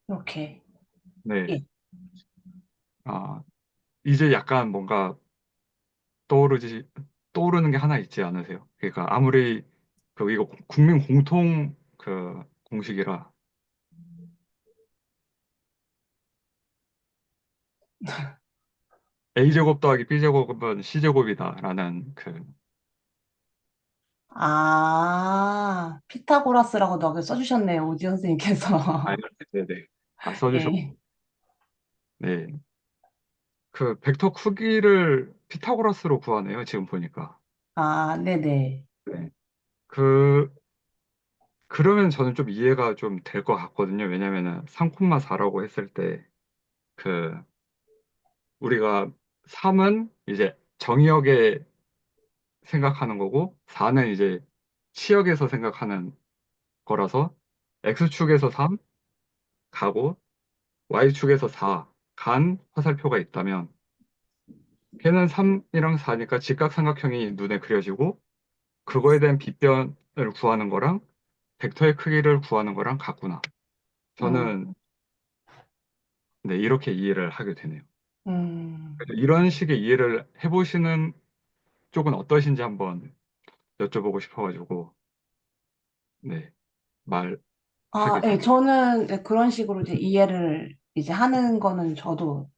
Speaker 1: 이렇게.
Speaker 2: 네.
Speaker 1: 예.
Speaker 2: 아, 이제 약간 뭔가 떠오르지, 떠오르는 게 하나 있지 않으세요? 그러니까 아무리 이거 국민 공통 공식이라 A제곱 더하기 B제곱은 C제곱이다라는
Speaker 1: 피타고라스라고 여기 써주셨네요. 오지 선생님께서.
Speaker 2: 네네. 아, 써주셨고.
Speaker 1: 예.
Speaker 2: 네. 벡터 크기를 피타고라스로 구하네요. 지금 보니까.
Speaker 1: 네네.
Speaker 2: 네. 그, 그러면 저는 좀 이해가 좀 될 것 같거든요. 왜냐면은 3,4라고 했을 때, 그, 우리가 3은 이제 정의역에 생각하는 거고, 4는 이제 치역에서 생각하는 거라서, X축에서 3 가고, Y축에서 4 간 화살표가 있다면, 걔는 3이랑 4니까 직각삼각형이 눈에 그려지고, 그거에 대한 빗변을 구하는 거랑, 벡터의 크기를 구하는 거랑 같구나. 저는,
Speaker 1: 음,
Speaker 2: 네, 이렇게 이해를 하게 되네요.
Speaker 1: 음.
Speaker 2: 그래서 이런 식의 이해를 해보시는 쪽은 어떠신지 한번 여쭤보고 싶어가지고, 네, 말하게
Speaker 1: 예,
Speaker 2: 됩니다.
Speaker 1: 저는 네, 그런 식으로 이제 이해를 이제 하는 거는 저도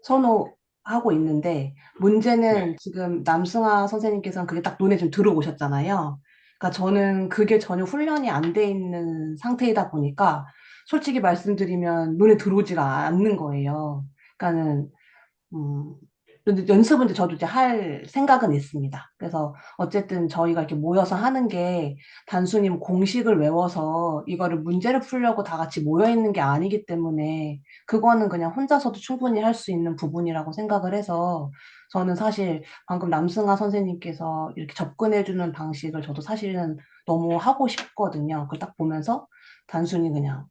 Speaker 1: 선호하고 있는데,
Speaker 2: 네,
Speaker 1: 문제는 지금 남승아 선생님께서는 그게 딱 눈에 좀 들어오셨잖아요. 그러니까 저는 그게 전혀 훈련이 안 돼 있는 상태이다 보니까, 솔직히 말씀드리면 눈에 들어오지가 않는 거예요. 그러니까는 음, 근데 연습은 이제 저도 이제 할 생각은 있습니다. 그래서 어쨌든 저희가 이렇게 모여서 하는 게 단순히 뭐 공식을 외워서 이거를 문제를 풀려고 다 같이 모여 있는 게 아니기 때문에 그거는 그냥 혼자서도 충분히 할 수 있는 부분이라고 생각을 해서 저는 사실 방금 남승아 선생님께서 이렇게 접근해주는 방식을 저도 사실은 너무 하고 싶거든요. 그걸 딱 보면서 단순히 그냥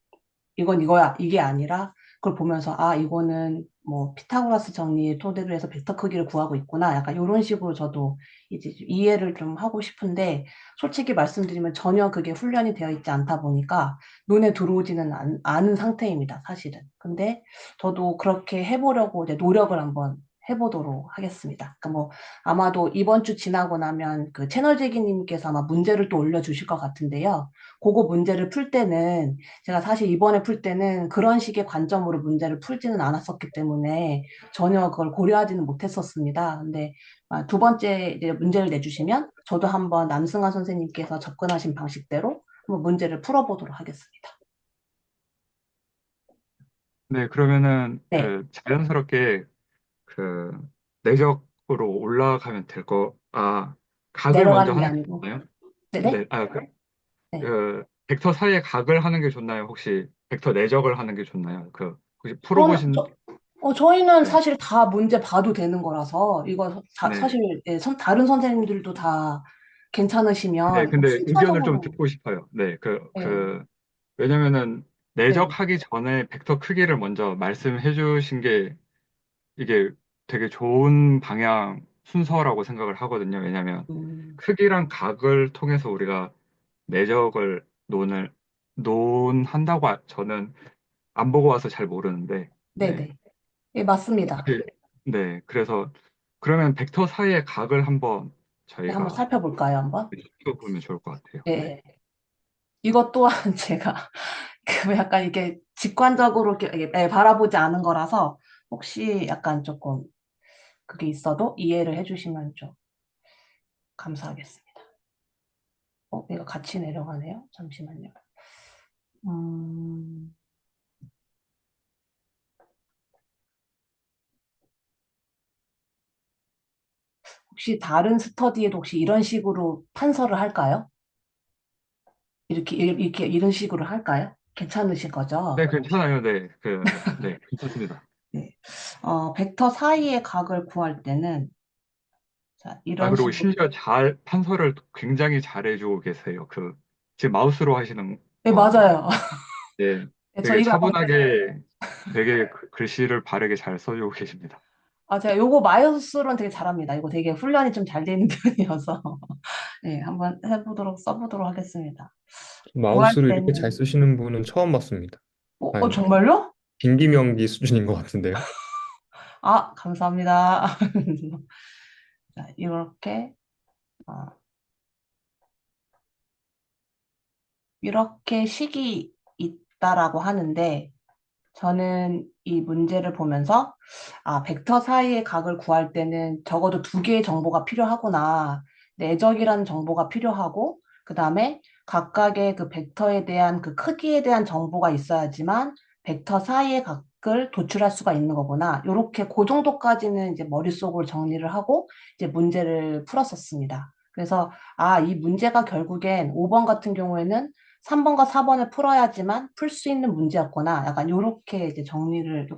Speaker 1: 이건 이거야. 이게 아니라 그걸 보면서 이거는 뭐 피타고라스 정리의 토대로 해서 벡터 크기를 구하고 있구나. 약간 이런 식으로 저도 이제 좀 이해를 좀 하고 싶은데 솔직히 말씀드리면 전혀 그게 훈련이 되어 있지 않다 보니까 눈에 들어오지는 않은 상태입니다. 사실은. 근데 저도 그렇게 해보려고 이제 노력을 한번 해보도록 하겠습니다. 그러니까 뭐 아마도 이번 주 지나고 나면 그 채널제기님께서 아마 문제를 또 올려주실 것 같은데요. 그거 문제를 풀 때는 제가 사실 이번에 풀 때는 그런 식의 관점으로 문제를 풀지는 않았었기 때문에 전혀 그걸 고려하지는 못했었습니다. 근데 두 번째 이제 문제를 내주시면 저도 한번 남승아 선생님께서 접근하신 방식대로 한번 문제를 풀어보도록 하겠습니다.
Speaker 2: 네, 그러면은
Speaker 1: 네,
Speaker 2: 자연스럽게 그 내적으로 올라가면 각을 먼저
Speaker 1: 내려가는 게
Speaker 2: 하는 게
Speaker 1: 아니고.
Speaker 2: 좋나요?
Speaker 1: 네네?
Speaker 2: 네,
Speaker 1: 네.
Speaker 2: 벡터 사이에 각을 하는 게 좋나요? 혹시 벡터 내적을 하는 게 좋나요? 혹시
Speaker 1: 저는,
Speaker 2: 풀어보신,
Speaker 1: 저희는
Speaker 2: 네,
Speaker 1: 사실 다 문제 봐도 되는 거라서 이거
Speaker 2: 네,
Speaker 1: 사실 다른 선생님들도 다
Speaker 2: 네,
Speaker 1: 괜찮으시면
Speaker 2: 근데 의견을 좀
Speaker 1: 순차적으로
Speaker 2: 듣고 싶어요. 네,
Speaker 1: 네,
Speaker 2: 왜냐면은
Speaker 1: 네.
Speaker 2: 내적하기 전에 벡터 크기를 먼저 말씀해 주신 게 이게 되게 좋은 방향, 순서라고 생각을 하거든요. 왜냐하면
Speaker 1: 음,
Speaker 2: 크기랑 각을 통해서 우리가 내적을 논한다고 저는 안 보고 와서 잘 모르는데, 네.
Speaker 1: 네네. 예, 맞습니다.
Speaker 2: 혹시, 네. 그래서 그러면 벡터 사이의 각을 한번
Speaker 1: 네, 한번
Speaker 2: 저희가
Speaker 1: 살펴볼까요, 한번?
Speaker 2: 보면 좋을 것 같아요.
Speaker 1: 예.
Speaker 2: 네.
Speaker 1: 예. 이것 또한 제가 그 약간 이게 직관적으로 이렇게 바라보지 않은 거라서 혹시 약간 조금 그게 있어도 이해를 해주시면 좀 감사하겠습니다. 이거 같이 내려가네요. 잠시만요. 음, 혹시 다른 스터디에도 혹시 이런 식으로 판서를 할까요? 이렇게 이런 식으로 할까요? 괜찮으신
Speaker 2: 네,
Speaker 1: 거죠?
Speaker 2: 괜찮아요. 네. 네, 괜찮습니다.
Speaker 1: 네. 벡터 사이의 각을 구할 때는 자,
Speaker 2: 아,
Speaker 1: 이런
Speaker 2: 그리고
Speaker 1: 식으로.
Speaker 2: 심지어 판서를 굉장히 잘해주고 계세요. 지금 마우스로 하시는
Speaker 1: 네,
Speaker 2: 거,
Speaker 1: 맞아요.
Speaker 2: 네,
Speaker 1: 네, 저
Speaker 2: 되게
Speaker 1: 이거 약간
Speaker 2: 차분하게 되게 글씨를 바르게 잘 써주고 계십니다.
Speaker 1: 제가 요거 마이너스로는 되게 잘합니다. 이거 되게 훈련이 좀 잘 되는 편이어서. 네, 한번 써보도록 하겠습니다. 구할
Speaker 4: 마우스를 이렇게 잘
Speaker 1: 때는,
Speaker 4: 쓰시는 분은 처음 봤습니다. 한
Speaker 1: 정말요?
Speaker 4: 김기명기 수준인 것 같은데요.
Speaker 1: 아, 감사합니다. 자, 어, 이렇게 식이 있다라고 하는데, 저는 이 문제를 보면서, 벡터 사이의 각을 구할 때는 적어도 두 개의 정보가 필요하구나. 내적이라는 정보가 필요하고, 그 다음에 각각의 그 벡터에 대한 그 크기에 대한 정보가 있어야지만 벡터 사이의 각을 도출할 수가 있는 거구나. 요렇게 그 정도까지는 이제 머릿속으로 정리를 하고 이제 문제를 풀었었습니다. 그래서, 이 문제가 결국엔 5번 같은 경우에는 3번과 4번을 풀어야지만 풀 수 있는 문제였구나. 약간 요렇게 이제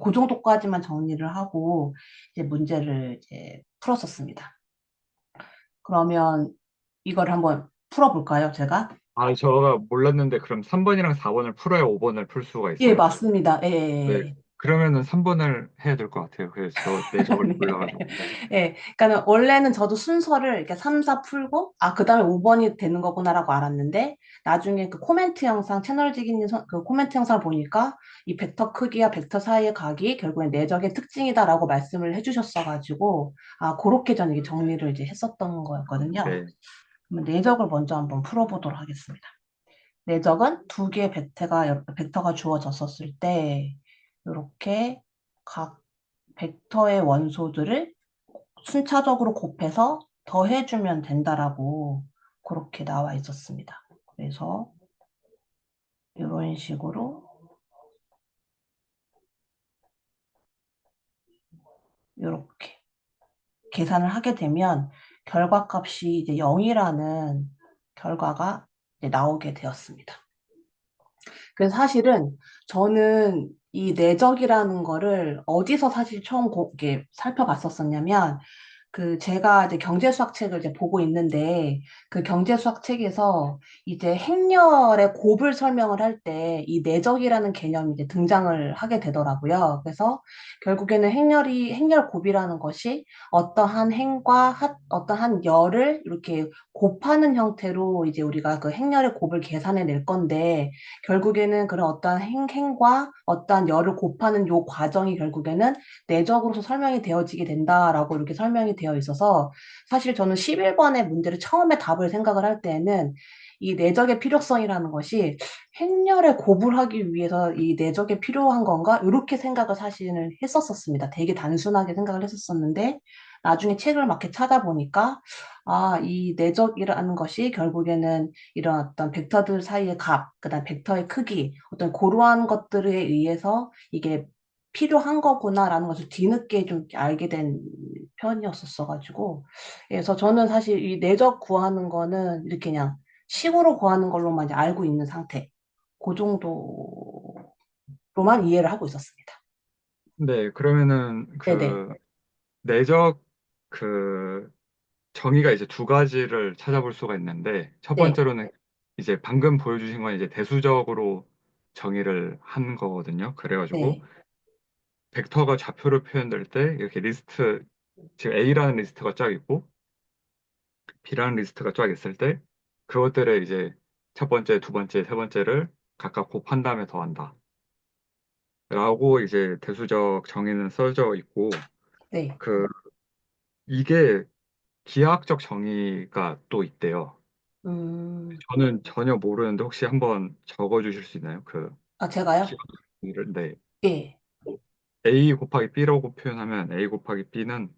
Speaker 1: 그 정도까지만 정리를 하고 이제 문제를 이제 풀었었습니다. 그러면 이걸 한번 풀어볼까요, 제가?
Speaker 2: 아, 제가 몰랐는데 그럼 3번이랑 4번을 풀어야 5번을 풀 수가
Speaker 1: 예,
Speaker 2: 있어요?
Speaker 1: 맞습니다. 예,
Speaker 2: 네.
Speaker 1: 예,
Speaker 2: 그러면은 3번을 해야 될 것 같아요. 그래서 저 내적을
Speaker 1: 예.
Speaker 2: 몰라가지고. 네.
Speaker 1: 예, 그러니까는 원래는 저도 순서를 이렇게 3, 4 풀고, 그 다음에 5번이 되는 거구나라고 알았는데, 나중에 그 코멘트 영상, 채널지기님 그 코멘트 영상을 보니까, 이 벡터 크기와 벡터 사이의 각이 결국엔 내적의 특징이다라고 말씀을 해주셨어가지고, 그렇게 저는 이게 정리를 이제 했었던 거였거든요.
Speaker 2: 네.
Speaker 1: 그러면 내적을 먼저 한번 풀어보도록 하겠습니다. 내적은 두 개의 벡터가 주어졌었을 때, 이렇게 각 벡터의 원소들을 순차적으로 곱해서 더해주면 된다라고 그렇게 나와 있었습니다. 그래서 이런 식으로 이렇게 계산을 하게 되면 결과값이 이제 0이라는 결과가 이제 나오게 되었습니다. 그래서 사실은 저는 이 내적이라는 거를 어디서 사실 처음 이렇게 살펴봤었었냐면 제가 이제 경제수학 책을 이제 보고 있는데, 그 경제수학 책에서 이제 행렬의 곱을 설명을 할 때 이 내적이라는 개념이 이제 등장을 하게 되더라고요. 그래서 결국에는 행렬 곱이라는 것이 어떠한 행과 어떠한 열을 이렇게 곱하는 형태로 이제 우리가 그 행렬의 곱을 계산해 낼 건데, 결국에는 그런 어떠한 행과 어떠한 열을 곱하는 요 과정이 결국에는 내적으로서 설명이 되어지게 된다라고 이렇게 설명이 되어 있어서 사실 저는 11번의 문제를 처음에 답을 생각을 할 때에는 이 내적의 필요성이라는 것이 행렬에 고불하기 위해서 이 내적이 필요한 건가? 이렇게 생각을 사실은 했었습니다. 되게 단순하게 생각을 했었었는데 나중에 책을 막 이렇게 찾아보니까 이 내적이라는 것이 결국에는 이런 어떤 벡터들 사이의 값, 그다음 벡터의 크기, 어떤 고러한 것들에 의해서 이게 필요한 거구나라는 것을 뒤늦게 좀 알게 된 편이었었어가지고, 그래서 저는 사실 이 내적 구하는 거는 이렇게 그냥 식으로 구하는 걸로만 이제 알고 있는 상태, 그 정도로만 이해를 하고 있었습니다.
Speaker 2: 네, 그러면은
Speaker 1: 네네,
Speaker 2: 내적 그 정의가 이제 두 가지를 찾아볼 수가 있는데, 첫
Speaker 1: 네,
Speaker 2: 번째로는 이제 방금 보여주신 건 이제 대수적으로 정의를 한 거거든요. 그래가지고
Speaker 1: 네,
Speaker 2: 벡터가 좌표로 표현될 때 이렇게 리스트 지금 A라는 리스트가 쫙 있고 B라는 리스트가 쫙 있을 때 그것들을 이제 첫 번째, 두 번째, 세 번째를 각각 곱한 다음에 더한다. 라고 이제 대수적 정의는 써져 있고
Speaker 1: 네.
Speaker 2: 그 이게 기하학적 정의가 또 있대요.
Speaker 1: 음,
Speaker 2: 저는 전혀 모르는데 혹시 한번 적어 주실 수 있나요? 그
Speaker 1: 아, 제가요?
Speaker 2: 기하학적 정의를. 네.
Speaker 1: 예.
Speaker 2: A 곱하기 B라고 표현하면 A 곱하기 B는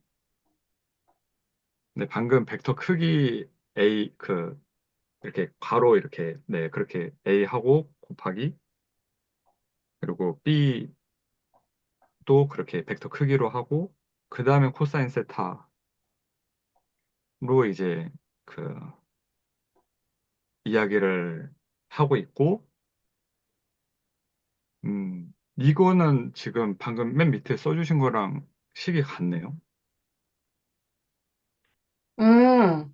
Speaker 2: 네, 방금 벡터 크기 A 이렇게 괄호 이렇게 네, 그렇게 A 하고 곱하기 그리고 B도 그렇게 벡터 크기로 하고 그 다음에 코사인 세타로 이제 그 이야기를 하고 있고 이거는 지금 방금 맨 밑에 써주신 거랑 식이 같네요.
Speaker 1: 음,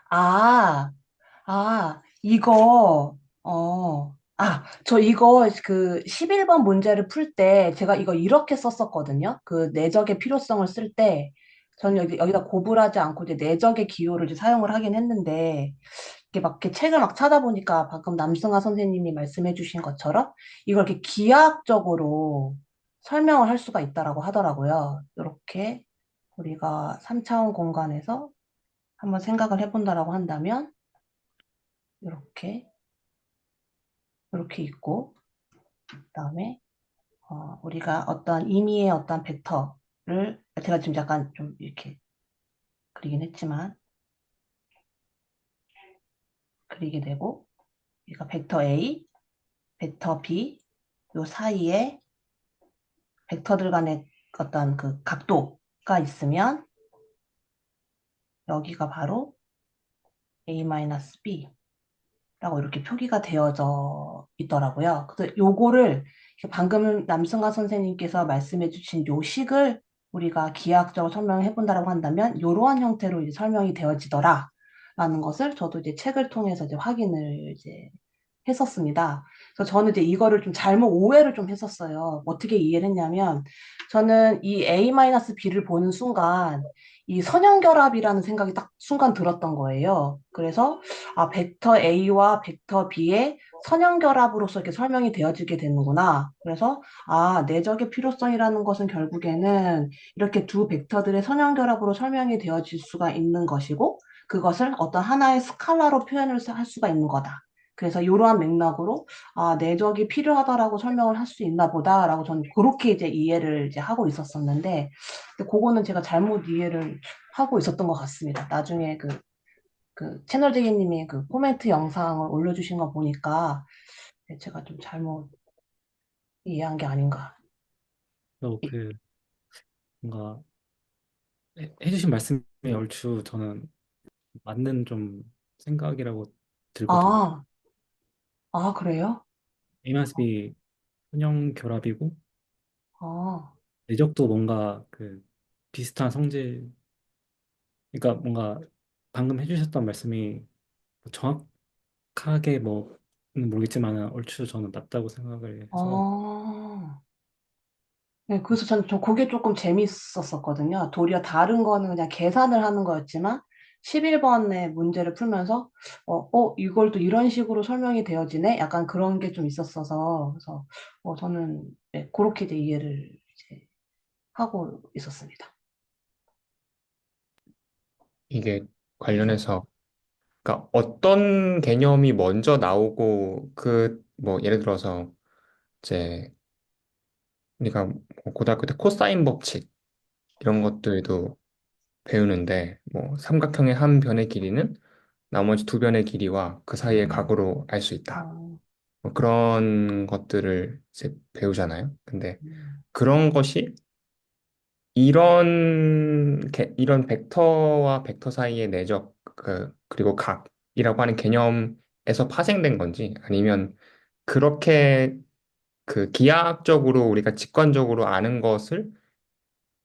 Speaker 1: 아, 이거, 저 이거 그 11번 문제를 풀 때 제가 이거 이렇게 썼었거든요. 그 내적의 필요성을 쓸 때 저는 여기다 고불하지 않고 이제 내적의 기호를 이제 사용을 하긴 했는데 이게 막 이렇게 책을 막 찾아보니까 방금 남승아 선생님이 말씀해 주신 것처럼 이걸 이렇게 기하학적으로 설명을 할 수가 있다라고 하더라고요. 이렇게 우리가 3차원 공간에서 한번 생각을 해본다라고 한다면 이렇게 있고 그다음에 우리가 어떤 임의의 어떤 벡터를 제가 지금 약간 좀 이렇게 그리긴 했지만 그리게 되고 그러니까 벡터 A, 벡터 B 요 사이에 벡터들 간의 어떤 그 각도가 있으면 여기가 바로 A-B 라고 이렇게 표기가 되어져 있더라고요. 그래서 요거를 방금 남승아 선생님께서 말씀해 주신 요 식을 우리가 기하학적으로 설명해 본다라고 한다면 이러한 형태로 이제 설명이 되어지더라. 라는 것을 저도 이제 책을 통해서 이제 확인을 이제 했었습니다. 그래서 저는 이제 이거를 좀 잘못 오해를 좀 했었어요. 어떻게 이해를 했냐면 저는 이 A-B를 보는 순간 이 선형결합이라는 생각이 딱 순간 들었던 거예요. 그래서 벡터 A와 벡터 B의 선형결합으로서 이렇게 설명이 되어지게 되는구나. 그래서 내적의 필요성이라는 것은 결국에는 이렇게 두 벡터들의 선형결합으로 설명이 되어질 수가 있는 것이고 그것을 어떤 하나의 스칼라로 표현을 할 수가 있는 거다. 그래서 이러한 맥락으로 내적이 필요하다라고 설명을 할 수 있나 보다라고 저는 그렇게 이제 이해를 이제 하고 있었었는데 근데 그거는 제가 잘못 이해를 하고 있었던 것 같습니다. 나중에 그 채널지기님이 그 코멘트 영상을 올려주신 거 보니까 제가 좀 잘못 이해한 게 아닌가.
Speaker 6: 또 뭔가 해주신 말씀이 얼추 저는 맞는 좀 생각이라고 들거든요.
Speaker 1: 아, 그래요?
Speaker 6: A-B 선형 결합이고
Speaker 1: 아,
Speaker 6: 내적도 뭔가 비슷한 성질, 그러니까 뭔가 방금 해주셨던 말씀이 뭐 정확하게 뭐는 모르겠지만 얼추 저는 맞다고 생각을 해서.
Speaker 1: 아. 네, 그래서 저 그게 조금 재밌었었거든요. 도리어 다른 거는 그냥 계산을 하는 거였지만, 11번의 문제를 풀면서, 이걸 또 이런 식으로 설명이 되어지네? 약간 그런 게 좀 있었어서, 그래서, 저는, 네, 그렇게 이제 이해를 이제 하고 있었습니다.
Speaker 4: 이게 관련해서 그러니까 어떤 개념이 먼저 나오고 그 뭐 예를 들어서 이제 우리가 뭐 고등학교 때 코사인 법칙 이런 것들도 배우는데 뭐 삼각형의 한 변의 길이는 나머지 두 변의 길이와 그 사이의 각으로 알 수 있다.
Speaker 1: 어,
Speaker 4: 뭐 그런 것들을 이제 배우잖아요. 근데
Speaker 1: 음,
Speaker 4: 그런 것이 이런 벡터와 벡터 사이의 내적 그리고 각이라고 하는 개념에서 파생된 건지 아니면 그렇게 그 기하학적으로 우리가 직관적으로 아는 것을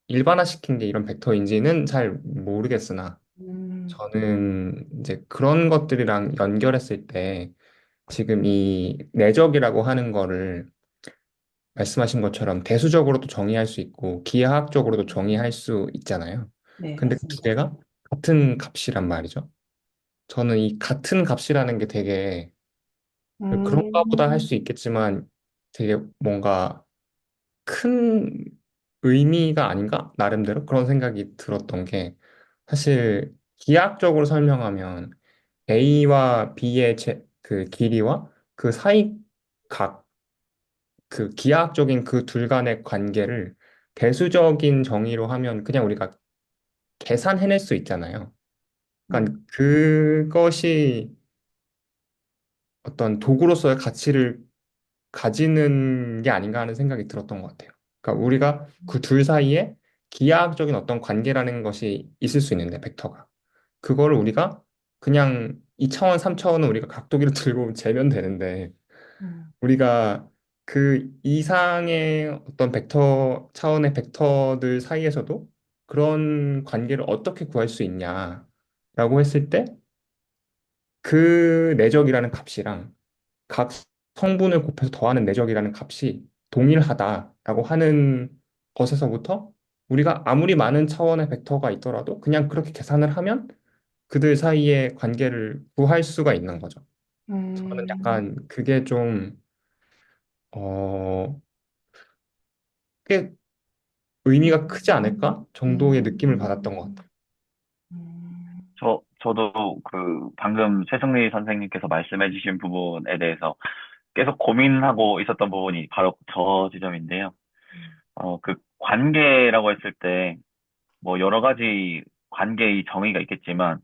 Speaker 4: 일반화시킨 게 이런 벡터인지는 잘 모르겠으나
Speaker 1: 음,
Speaker 4: 저는 이제 그런 것들이랑 연결했을 때 지금 이 내적이라고 하는 거를 말씀하신 것처럼 대수적으로도 정의할 수 있고 기하학적으로도 정의할 수 있잖아요.
Speaker 1: 네,
Speaker 4: 근데 그 두
Speaker 1: 맞습니다.
Speaker 4: 개가 같은 값이란 말이죠. 저는 이 같은 값이라는 게 되게 그런가 보다 할
Speaker 1: 음,
Speaker 4: 수 있겠지만 되게 뭔가 큰 의미가 아닌가? 나름대로 그런 생각이 들었던 게 사실 기하학적으로 설명하면 A와 B의 그 길이와 그 사이 각 그 기하학적인 그 둘 간의 관계를 대수적인 정의로 하면 그냥 우리가 계산해낼 수 있잖아요. 그러니까
Speaker 1: 음,
Speaker 4: 그것이 어떤 도구로서의 가치를 가지는 게 아닌가 하는 생각이 들었던 것 같아요. 그러니까 우리가 그 둘 사이에 기하학적인 어떤 관계라는 것이 있을 수 있는데 벡터가 그거를 우리가 그냥 2차원, 3차원은 우리가 각도기를 들고 재면 되는데
Speaker 1: 음,
Speaker 4: 우리가 그 이상의 어떤 벡터 차원의 벡터들 사이에서도 그런 관계를 어떻게 구할 수 있냐라고 했을 때 그 내적이라는 값이랑 각 성분을 곱해서 더하는 내적이라는 값이 동일하다라고 하는 것에서부터 우리가 아무리 많은 차원의 벡터가 있더라도 그냥 그렇게 계산을 하면 그들 사이의 관계를 구할 수가 있는 거죠. 저는
Speaker 1: 음,
Speaker 4: 약간 그게 좀, 어, 꽤 의미가 크지 않을까 정도의 느낌을 받았던 것
Speaker 1: 음,
Speaker 4: 같아요.
Speaker 1: 음,
Speaker 3: 저도 그 방금 최승리 선생님께서 말씀해주신 부분에 대해서 계속 고민하고 있었던 부분이 바로 저 지점인데요. 그 관계라고 했을 때 뭐 여러 가지 관계의 정의가 있겠지만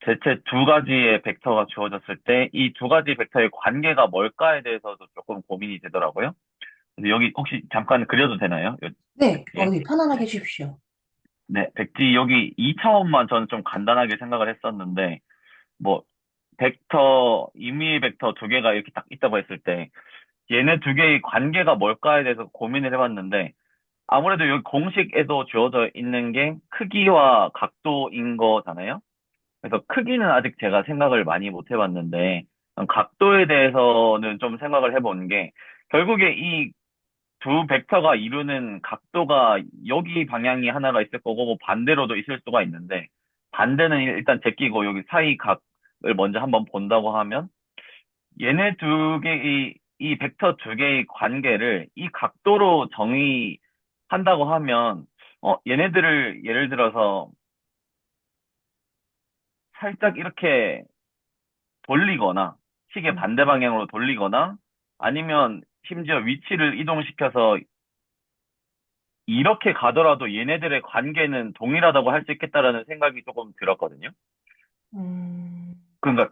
Speaker 3: 대체 두 가지의 벡터가 주어졌을 때 이 두 가지 벡터의 관계가 뭘까에 대해서도 조금 고민이 되더라고요. 근데 여기 혹시 잠깐 그려도 되나요? 요
Speaker 1: 네,
Speaker 3: 백지에?
Speaker 1: 편안하게 해주십시오.
Speaker 3: 네, 백지 여기 2차원만 저는 좀 간단하게 생각을 했었는데 뭐 벡터, 임의 벡터 두 개가 이렇게 딱 있다고 했을 때 얘네 두 개의 관계가 뭘까에 대해서 고민을 해봤는데 아무래도 여기 공식에도 주어져 있는 게 크기와 각도인 거잖아요. 그래서 크기는 아직 제가 생각을 많이 못 해봤는데 각도에 대해서는 좀 생각을 해본 게 결국에 이 두 벡터가 이루는 각도가 여기 방향이 하나가 있을 거고 뭐 반대로도 있을 수가 있는데 반대는 일단 제끼고 여기 사이 각을 먼저 한번 본다고 하면 얘네 두 개의 이 벡터 두 개의 관계를 이 각도로 정의한다고 하면 얘네들을 예를 들어서 살짝 이렇게 돌리거나 시계
Speaker 1: 음,
Speaker 3: 반대 방향으로 돌리거나 아니면 심지어 위치를 이동시켜서 이렇게 가더라도 얘네들의 관계는 동일하다고 할 수 있겠다라는 생각이 조금 들었거든요.
Speaker 1: 음,
Speaker 3: 그러니까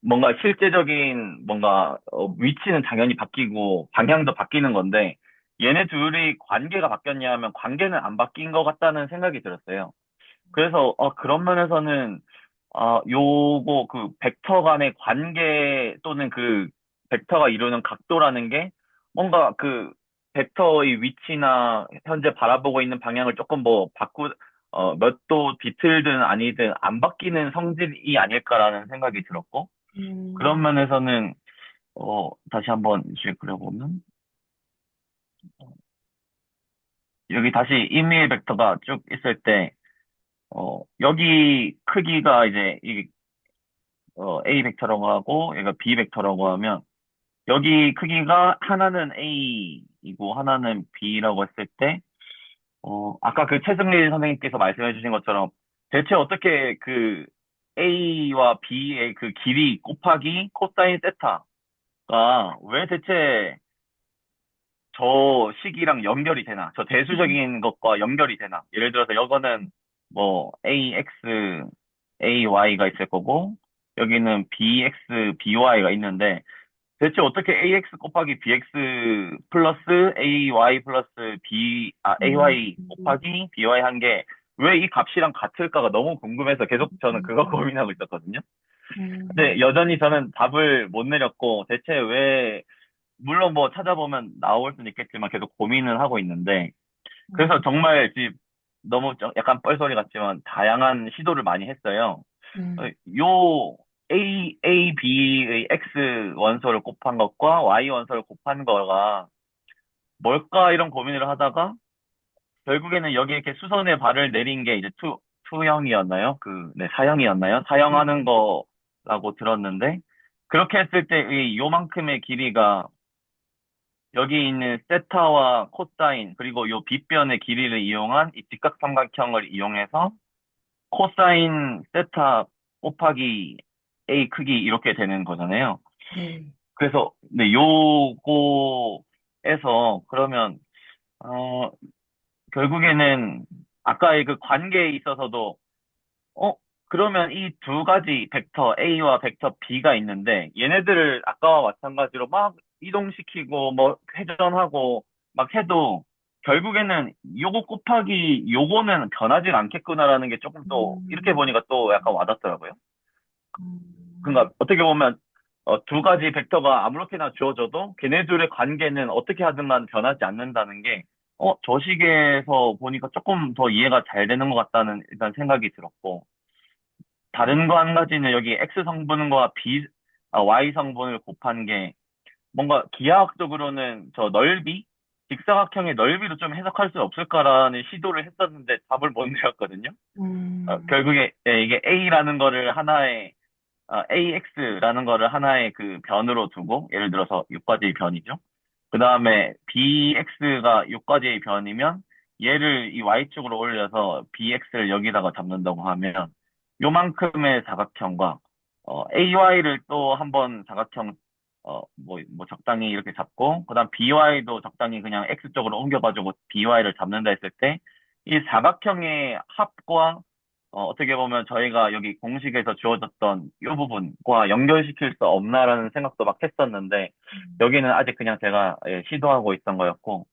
Speaker 3: 뭔가 실제적인 뭔가 위치는 당연히 바뀌고 방향도 바뀌는 건데 얘네 둘이 관계가 바뀌었냐 하면 관계는 안 바뀐 것 같다는 생각이 들었어요. 그래서 그런 면에서는 요거 그 벡터 간의 관계 또는 그 벡터가 이루는 각도라는 게 뭔가 그 벡터의 위치나 현재 바라보고 있는 방향을 조금 뭐 몇 도 뒤틀든 아니든 안 바뀌는 성질이 아닐까라는 생각이 들었고 그런
Speaker 1: 음,
Speaker 3: 면에서는 다시 한번 이제 그려보면 여기 다시 임의 벡터가 쭉 있을 때 여기 크기가 이제 A 벡터라고 하고 얘가 B 벡터라고 하면 여기 크기가 하나는 A이고 하나는 B라고 했을 때 아까 그 최승리 선생님께서 말씀해 주신 것처럼 대체 어떻게 그 A와 B의 그 길이 곱하기 코사인 세타가 왜 대체 저 식이랑 연결이 되나? 저 대수적인 것과 연결이 되나? 예를 들어서 이거는 뭐 AX, AY가 있을 거고 여기는 BX, BY가 있는데 대체 어떻게 AX 곱하기 BX 플러스 AY 플러스
Speaker 1: 음,
Speaker 3: AY 곱하기 BY 한 게 왜 이 값이랑 같을까가 너무 궁금해서 계속 저는 그거 고민하고 있었거든요. 근데
Speaker 1: 음,
Speaker 3: 여전히 저는 답을 못 내렸고 대체 왜 물론 뭐 찾아보면 나올 수는 있겠지만 계속 고민을 하고 있는데 그래서
Speaker 1: 음,
Speaker 3: 정말 지금 너무 약간 뻘소리 같지만 다양한 시도를 많이 했어요.
Speaker 1: 음,
Speaker 3: 요 A, B의 X 원소를 곱한 것과 Y 원소를 곱한 거가 뭘까 이런 고민을 하다가 결국에는 여기 이렇게 수선의 발을 내린 게 이제 투형이었나요? 네, 사형이었나요? 사형하는 거라고 들었는데, 그렇게 했을 때 이 요만큼의 길이가 여기 있는 세타와 코사인, 그리고 요 빗변의 길이를 이용한 이 직각삼각형을 이용해서 코사인 세타 곱하기 A 크기 이렇게 되는 거잖아요.
Speaker 1: 네.
Speaker 3: 그래서, 네, 요거에서 그러면, 어, 결국에는 아까의 그 관계에 있어서도 어, 그러면 이 두 가지 벡터 A와 벡터 B가 있는데 얘네들을 아까와 마찬가지로 막 이동시키고 뭐 회전하고 막 해도 결국에는 요거 곱하기 요거는 변하진 않겠구나라는 게 조금 또 이렇게
Speaker 1: 음,
Speaker 3: 보니까 또 약간 와닿더라고요.
Speaker 1: 음,
Speaker 3: 그러니까 어떻게 보면 두 가지 벡터가 아무렇게나 주어져도 걔네들의 관계는 어떻게 하든만 변하지 않는다는 게 저 식에서 보니까 조금 더 이해가 잘 되는 것 같다는 일단 생각이 들었고 다른 거 한 가지는 여기 X 성분과 Y 성분을 곱한 게 뭔가 기하학적으로는 저 넓이, 직사각형의 넓이도 좀 해석할 수 없을까라는 시도를 했었는데 답을 못 내었거든요. 결국에 이게 A라는 거를 하나의 AX라는 거를 하나의 그 변으로 두고 예를 들어서 6가지의 변이죠. 그 다음에 BX가 6가지의 변이면 얘를 이 Y축으로 올려서 BX를 여기다가 잡는다고 하면 요만큼의 사각형과 AY를 또 한번 사각형 뭐 적당히 이렇게 잡고 그다음 BY도 적당히 그냥 X 쪽으로 옮겨가지고 BY를 잡는다 했을 때 이 사각형의 합과 어떻게 보면 저희가 여기 공식에서 주어졌던 이 부분과 연결시킬 수 없나라는 생각도 막 했었는데 여기는 아직 그냥 제가 시도하고 있던 거였고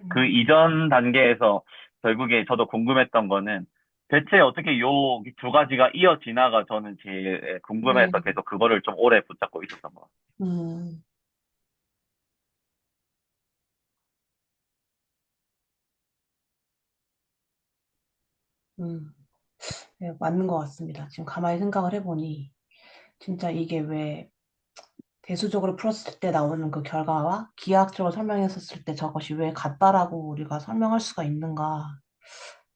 Speaker 3: 그
Speaker 1: 음,
Speaker 3: 이전 단계에서 결국에 저도 궁금했던 거는 대체 어떻게 요 두 가지가 이어지나가 저는 제일 궁금해서
Speaker 1: 음,
Speaker 3: 계속 그거를 좀 오래 붙잡고 있었던 것 같아요.
Speaker 1: 음, 음. 네, 맞는 것 같습니다. 지금 가만히 생각을 해보니, 진짜 이게 왜 대수적으로 풀었을 때 나오는 그 결과와 기하학적으로 설명했었을 때 저것이 왜 같다라고 우리가 설명할 수가 있는가.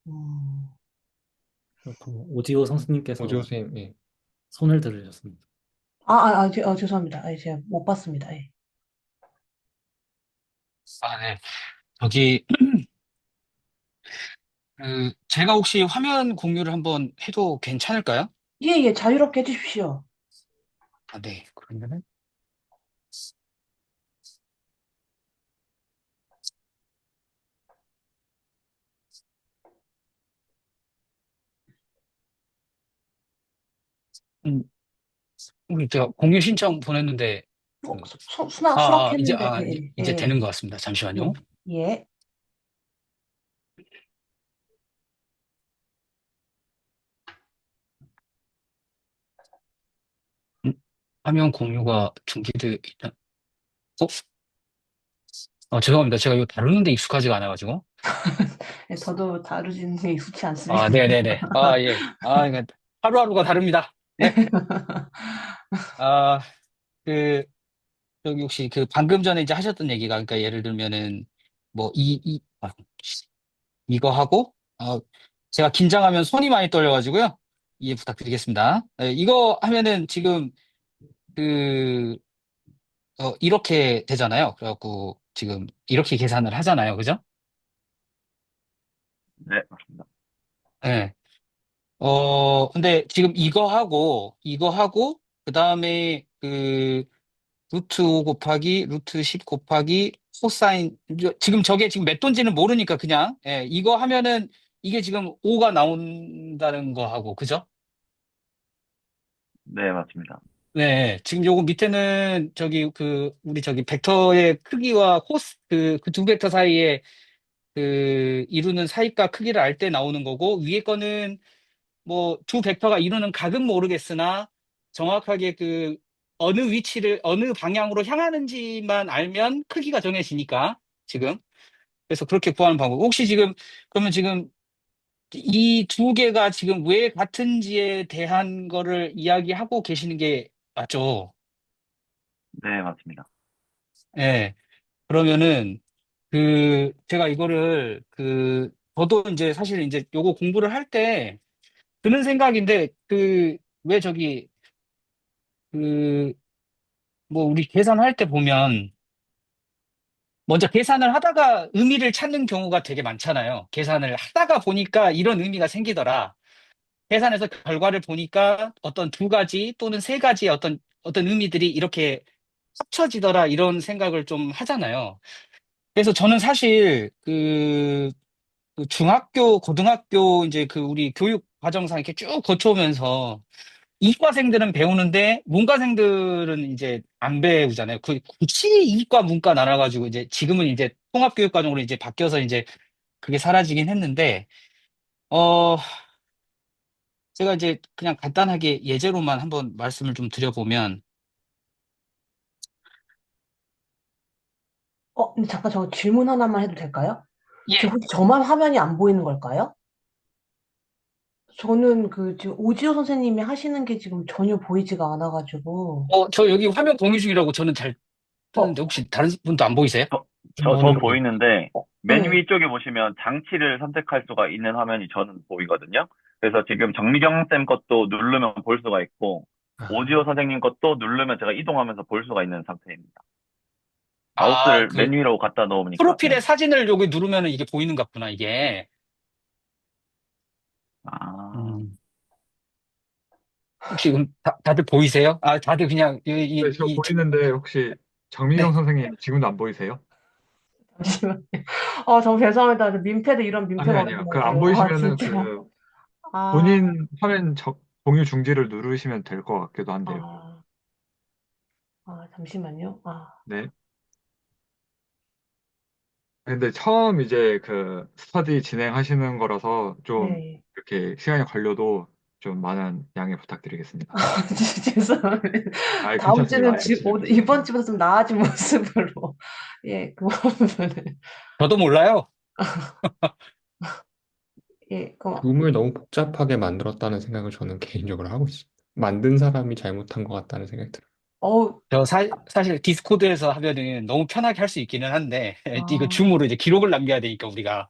Speaker 1: 음,
Speaker 6: 그렇고 오디오
Speaker 4: 오디오
Speaker 6: 선생님께서
Speaker 4: 선생님, 예.
Speaker 6: 손을 들으셨습니다.
Speaker 1: 죄송합니다. 제가 못 봤습니다. 예.
Speaker 7: 아, 네. 저기, 제가 혹시 화면 공유를 한번 해도 괜찮을까요?
Speaker 1: 예, 예, 자유롭게 해주십시오.
Speaker 7: 아, 네. 그러면은, 음, 우리 제가 공유 신청 보냈는데, 그,
Speaker 1: 수락했는데, 예,
Speaker 7: 이제
Speaker 1: 예,
Speaker 7: 되는 것 같습니다. 잠시만요.
Speaker 1: 예, 예.
Speaker 7: 음, 화면 공유가 중지돼 있나? 어? 죄송합니다. 제가 이거 다루는데 익숙하지가 않아가지고.
Speaker 1: 예, 저도 다루지는 게 익숙치 않습니다.
Speaker 7: 아, 네네네. 아, 예. 아, 이거 하루하루가 다릅니다. 네. 아, 그, 여기 혹시 그 방금 전에 이제 하셨던 얘기가, 그러니까 예를 들면은, 뭐, 이거 하고, 제가 긴장하면 손이 많이 떨려가지고요. 이해 부탁드리겠습니다. 네, 이거 하면은 지금 그, 이렇게 되잖아요. 그래갖고 지금 이렇게 계산을 하잖아요. 그죠?
Speaker 3: 네, 맞습니다.
Speaker 7: 네. 근데 지금 이거 하고, 그 다음에 루트 5 곱하기, 루트 10 곱하기, 코사인, 지금 저게 지금 몇 돈지는 모르니까 그냥, 예, 이거 하면은 이게 지금 5가 나온다는 거 하고, 그죠?
Speaker 3: 네, 맞습니다.
Speaker 7: 네, 지금 요거 밑에는 우리 벡터의 크기와 그 두 벡터 사이에 이루는 사이가 크기를 알 때 나오는 거고, 위에 거는 뭐 두 벡터가 이루는 각은 모르겠으나, 정확하게 어느 방향으로 향하는지만 알면 크기가 정해지니까, 지금. 그래서 그렇게 구하는 방법. 그러면 지금 이 두 개가 지금 왜 같은지에 대한 거를 이야기하고 계시는 게 맞죠?
Speaker 3: 네, 맞습니다.
Speaker 7: 예. 그러면은 제가 이거를, 저도 이제 사실 이제 요거 공부를 할 때 드는 생각인데, 왜 그, 우리 계산할 때 보면, 먼저 계산을 하다가 의미를 찾는 경우가 되게 많잖아요. 계산을 하다가 보니까 이런 의미가 생기더라. 계산해서 결과를 보니까 어떤 두 가지 또는 세 가지의 어떤 의미들이 이렇게 합쳐지더라. 이런 생각을 좀 하잖아요. 그래서 저는 사실 그 중학교, 고등학교 이제 우리 교육 과정상 이렇게 쭉 거쳐오면서 이과생들은 배우는데 문과생들은 이제 안 배우잖아요. 굳이 이과 문과 나눠가지고 이제 지금은 이제 통합교육과정으로 이제 바뀌어서 이제 그게 사라지긴 했는데, 어, 제가 이제 그냥 간단하게 예제로만 한번 말씀을 좀 드려보면,
Speaker 1: 근데 잠깐 저 질문 하나만 해도 될까요?
Speaker 7: 예,
Speaker 1: 지금 혹시 저만 화면이 안 보이는 걸까요? 저는 지금 오지호 선생님이 하시는 게 지금 전혀 보이지가 않아가지고.
Speaker 7: 저 여기 화면 공유 중이라고 저는 잘
Speaker 1: 어,
Speaker 7: 뜨는데 혹시 다른 분도 안 보이세요?
Speaker 3: 저
Speaker 4: 저는
Speaker 3: 보이는데, 맨
Speaker 1: 네.
Speaker 3: 위쪽에 보시면 장치를 선택할 수가 있는 화면이 저는 보이거든요. 그래서 지금 정미경 쌤 것도 누르면 볼 수가 있고, 오지호 선생님 것도 누르면 제가 이동하면서 볼 수가 있는 상태입니다.
Speaker 7: 아,
Speaker 3: 마우스를 맨 위로 갖다 놓으니까,
Speaker 7: 프로필에
Speaker 3: 네.
Speaker 7: 사진을 여기 누르면 이게 보이는 것 같구나, 이게.
Speaker 3: 아,
Speaker 7: 음. 혹시 다들 보이세요? 아, 다들 그냥
Speaker 2: 네, 저 보이는데 혹시
Speaker 7: 네.
Speaker 2: 정미경 선생님 지금도 안 보이세요?
Speaker 1: 잠시만요. 저 죄송합니다. 민폐도 이런
Speaker 2: 아니,
Speaker 1: 민폐가
Speaker 2: 아니요. 그 안
Speaker 1: 없어가지고.
Speaker 2: 보이시면은
Speaker 1: 진짜. 아,
Speaker 2: 본인 화면 공유 중지를 누르시면 될 것 같기도 한데요.
Speaker 1: 아, 잠시만요.
Speaker 2: 네. 근데 처음 이제 그 스터디 진행하시는 거라서 좀
Speaker 1: 네.
Speaker 2: 이렇게 시간이 걸려도 좀 많은 양해 부탁드리겠습니다.
Speaker 1: 죄송합니다.
Speaker 2: 아,
Speaker 1: 다음
Speaker 2: 괜찮습니다.
Speaker 1: 주는
Speaker 2: 괜찮습니다.
Speaker 1: 이번
Speaker 2: 괜찮습니다.
Speaker 1: 주부터 좀 나아진 모습으로. 예, 그 부분을.
Speaker 7: 저도 몰라요.
Speaker 1: 예,
Speaker 4: 줌을 너무 복잡하게 만들었다는 생각을 저는 개인적으로 하고 있어요. 만든 사람이 잘못한 것 같다는 생각이 들어요.
Speaker 1: 어우,
Speaker 7: 사실 디스코드에서 하면은 너무 편하게 할 수 있기는 한데, 이거
Speaker 1: 아,
Speaker 7: 줌으로 이제 기록을 남겨야 되니까, 우리가.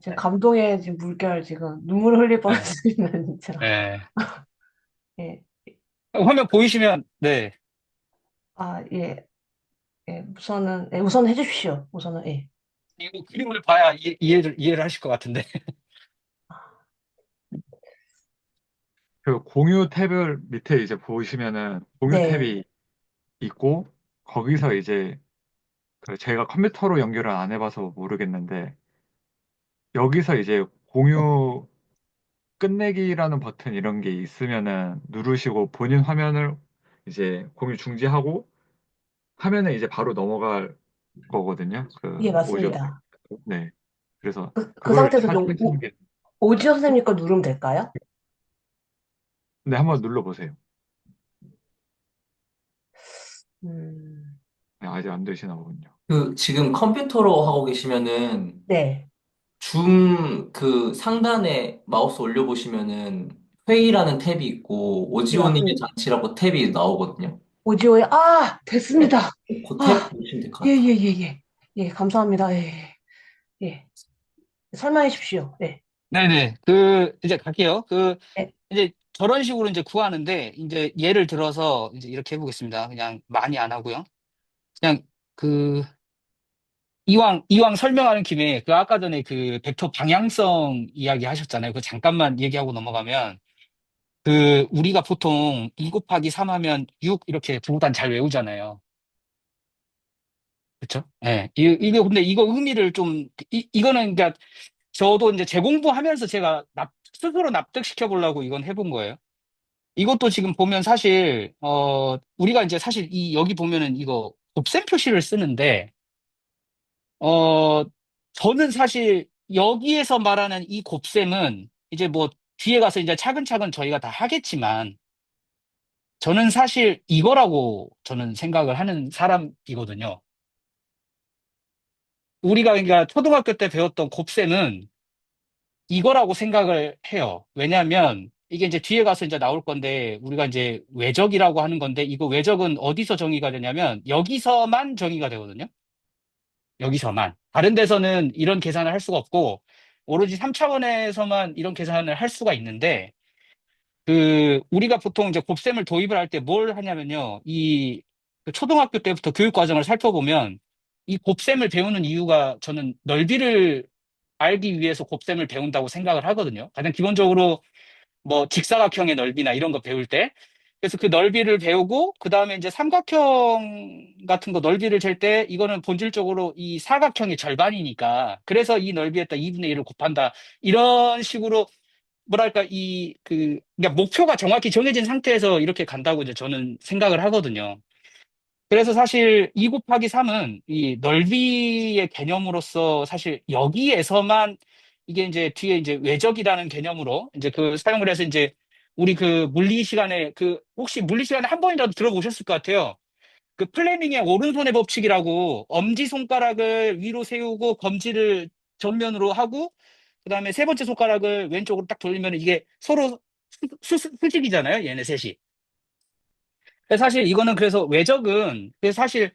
Speaker 1: 지금
Speaker 7: 네.
Speaker 1: 감동의 지금 물결 지금 눈물 흘릴
Speaker 7: 네.
Speaker 1: 뻔했습니다, 진짜.
Speaker 7: 네.
Speaker 1: 예,
Speaker 7: 화면 보이시면, 네.
Speaker 1: 예, 우선은 해주십시오. 우선은, 예.
Speaker 7: 이거 그림을 봐야 이해를 하실 것 같은데.
Speaker 2: 그 공유 탭을 밑에 이제 보시면은 공유
Speaker 1: 네,
Speaker 2: 탭이 있고 거기서 이제 그 제가 컴퓨터로 연결을 안 해봐서 모르겠는데 여기서 이제 공유 끝내기라는 버튼 이런 게 있으면은 누르시고 본인 화면을 이제 공유 중지하고 하면은 이제 바로 넘어갈 거거든요.
Speaker 1: 예,
Speaker 2: 그 오디오.
Speaker 1: 맞습니다.
Speaker 2: 네. 그래서
Speaker 1: 그
Speaker 2: 그걸
Speaker 1: 상태에서
Speaker 2: 찾으시는 게,
Speaker 1: 오지호 선생님 거 누르면 될까요?
Speaker 2: 네, 한번 눌러보세요.
Speaker 1: 음,
Speaker 2: 네, 아직 안 되시나 보군요.
Speaker 8: 지금 컴퓨터로 하고 계시면은
Speaker 1: 네.
Speaker 8: 줌 그 상단에 마우스 올려보시면은 회의라는 탭이 있고
Speaker 1: 예,
Speaker 8: 오지오님의
Speaker 1: 맞습니다.
Speaker 8: 장치라고 탭이 나오거든요.
Speaker 1: 오지호에,
Speaker 8: 네.
Speaker 1: 됐습니다.
Speaker 8: 그 탭
Speaker 1: 아,
Speaker 8: 보시면 될 것
Speaker 1: 예,
Speaker 8: 같아요.
Speaker 1: 예, 예, 예. 예, 감사합니다. 예, 예. 예. 설명해 주십시오. 네.
Speaker 7: 네네. 이제 갈게요.
Speaker 1: 네.
Speaker 7: 이제 저런 식으로 이제 구하는데, 이제 예를 들어서 이제 이렇게 해보겠습니다. 그냥 많이 안 하고요. 그냥 그, 이왕 설명하는 김에 아까 전에 벡터 방향성 이야기 하셨잖아요. 잠깐만 얘기하고 넘어가면 우리가 보통 2 곱하기 3 하면 6 이렇게 부호단 잘 외우잖아요. 그렇죠? 예. 이게 근데 이거 의미를 좀 이거는 그러니까 저도 이제 재공부하면서 제가 스스로 납득시켜 보려고 이건 해본 거예요. 이것도 지금 보면 사실 우리가 이제 사실 여기 보면은 이거 곱셈 표시를 쓰는데 어 저는 사실 여기에서 말하는 이 곱셈은 이제 뭐 뒤에 가서 이제 차근차근 저희가 다 하겠지만 저는 사실 이거라고 저는 생각을 하는 사람이거든요. 우리가 그러니까 초등학교 때 배웠던 곱셈은 이거라고 생각을 해요. 왜냐하면 이게 이제 뒤에 가서 이제 나올 건데 우리가 이제 외적이라고 하는 건데 이거 외적은 어디서 정의가 되냐면 여기서만 정의가 되거든요. 여기서만. 다른 데서는 이런 계산을 할 수가 없고, 오로지 3차원에서만 이런 계산을 할 수가 있는데, 우리가 보통 이제 곱셈을 도입을 할 때 뭘 하냐면요. 그 초등학교 때부터 교육 과정을 살펴보면, 이 곱셈을 배우는 이유가 저는 넓이를 알기 위해서 곱셈을 배운다고 생각을 하거든요. 가장 기본적으로 뭐 직사각형의 넓이나 이런 거 배울 때. 그래서 그 넓이를 배우고, 그 다음에 이제 삼각형 같은 거 넓이를 잴 때, 이거는 본질적으로 이 사각형의 절반이니까, 그래서 이 넓이에다 2분의 1을 곱한다. 이런 식으로, 뭐랄까, 그러니까 목표가 정확히 정해진 상태에서 이렇게 간다고 이제 저는 생각을 하거든요. 그래서 사실 2 곱하기 3은 이 넓이의 개념으로서 사실 여기에서만 이게 이제 뒤에 이제 외적이라는 개념으로 이제 사용을 해서 이제 우리 물리 시간에 혹시 물리 시간에 한 번이라도 들어보셨을 것 같아요. 플레밍의 오른손의 법칙이라고 엄지손가락을 위로 세우고 검지를 정면으로 하고 그다음에 세 번째 손가락을 왼쪽으로 딱 돌리면 이게 서로 수직이잖아요. 얘네 셋이. 사실 이거는 그래서 외적은 그래서 사실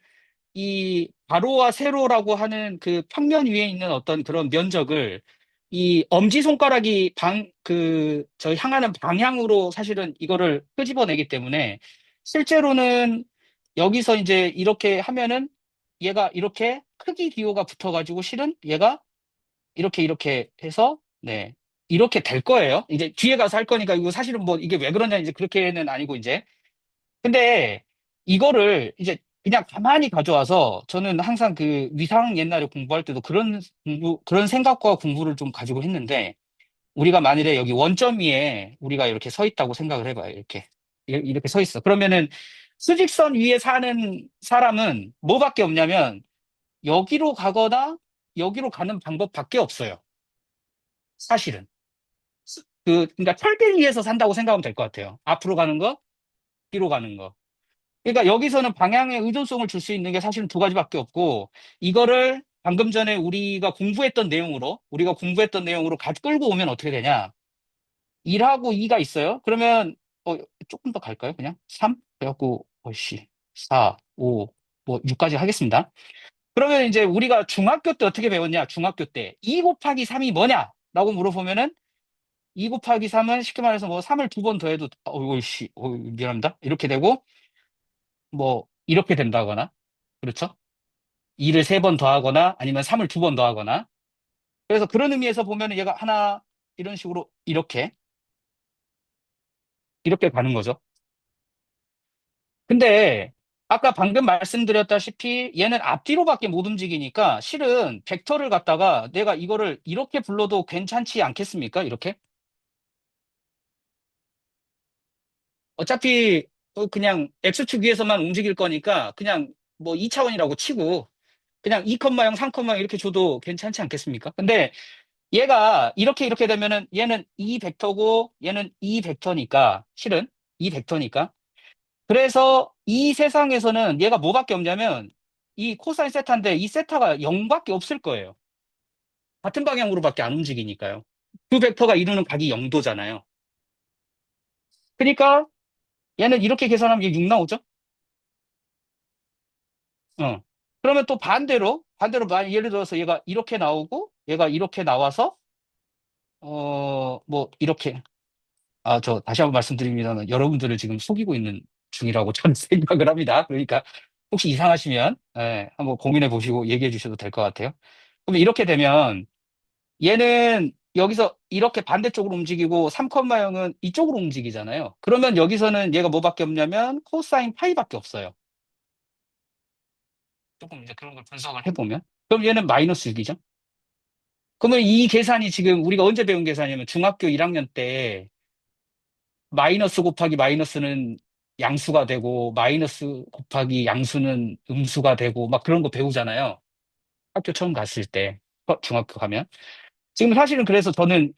Speaker 7: 이 가로와 세로라고 하는 그 평면 위에 있는 어떤 그런 면적을 이 엄지손가락이 저 향하는 방향으로 사실은 이거를 끄집어내기 때문에 실제로는 여기서 이제 이렇게 하면은 얘가 이렇게 크기 기호가 붙어가지고 실은 얘가 이렇게 해서 네. 이렇게 될 거예요. 이제 뒤에 가서 할 거니까 이거 사실은 뭐 이게 왜 그러냐 이제 그렇게는 아니고 이제 근데 이거를 이제 그냥 가만히 가져와서 저는 항상 위상 옛날에 공부할 때도 그런 생각과 공부를 좀 가지고 했는데 우리가 만일에 여기 원점 위에 우리가 이렇게 서 있다고 생각을 해봐요. 이렇게 서 있어. 그러면은 수직선 위에 사는 사람은 뭐밖에 없냐면 여기로 가거나 여기로 가는 방법밖에 없어요. 사실은. 그러니까 철길 위에서 산다고 생각하면 될 것 같아요. 앞으로 가는 거, 뒤로 가는 거. 그러니까 여기서는 방향에 의존성을 줄 수 있는 게 사실은 두 가지밖에 없고, 이거를 방금 전에 우리가 공부했던 내용으로 같이 끌고 오면 어떻게 되냐? 1하고 2가 있어요. 그러면, 조금 더 갈까요? 그냥? 3? 그래갖고, 4, 5, 뭐, 6까지 하겠습니다. 그러면 이제 우리가 중학교 때 어떻게 배웠냐? 중학교 때. 2 곱하기 3이 뭐냐? 라고 물어보면은, 2 곱하기 3은 쉽게 말해서 뭐 3을 두 번 더해도, 미안합니다. 이렇게 되고, 뭐, 이렇게 된다거나, 그렇죠? 2를 세 번 더하거나 아니면 3을 두 번 더하거나. 그래서 그런 의미에서 보면 얘가 하나, 이런 식으로 이렇게 가는 거죠. 근데 아까 방금 말씀드렸다시피 얘는 앞뒤로밖에 못 움직이니까 실은 벡터를 갖다가 내가 이거를 이렇게 불러도 괜찮지 않겠습니까? 이렇게? 어차피 그냥 X축 위에서만 움직일 거니까 그냥 뭐 2차원이라고 치고 그냥 2,0, 3,0 이렇게 줘도 괜찮지 않겠습니까? 근데 얘가 이렇게 되면은 얘는 이 벡터고 얘는 이 벡터니까 실은 이 벡터니까 그래서 이 세상에서는 얘가 뭐밖에 없냐면 이 코사인 세타인데 이 세타가 0밖에 없을 거예요. 같은 방향으로밖에 안 움직이니까요. 그 벡터가 이루는 각이 0도잖아요. 그러니까 얘는 이렇게 계산하면 이게 6 나오죠? 어. 그러면 또 반대로 만약 예를 들어서 얘가 이렇게 나오고 얘가 이렇게 나와서 뭐 이렇게 저 다시 한번 말씀드립니다만 여러분들을 지금 속이고 있는 중이라고 저는 생각을 합니다. 그러니까 혹시 이상하시면 한번 고민해 보시고 얘기해 주셔도 될 것 같아요. 그러면 이렇게 되면 얘는 여기서 이렇게 반대쪽으로 움직이고 3,0은 이쪽으로 움직이잖아요. 그러면 여기서는 얘가 뭐밖에 없냐면 코사인 파이밖에 없어요. 조금 이제 그런 걸 분석을 해보면. 그럼 얘는 마이너스 6이죠. 그러면 이 계산이 지금 우리가 언제 배운 계산이냐면 중학교 1학년 때 마이너스 곱하기 마이너스는 양수가 되고 마이너스 곱하기 양수는 음수가 되고 막 그런 거 배우잖아요. 학교 처음 갔을 때 중학교 가면 지금 사실은 그래서 저는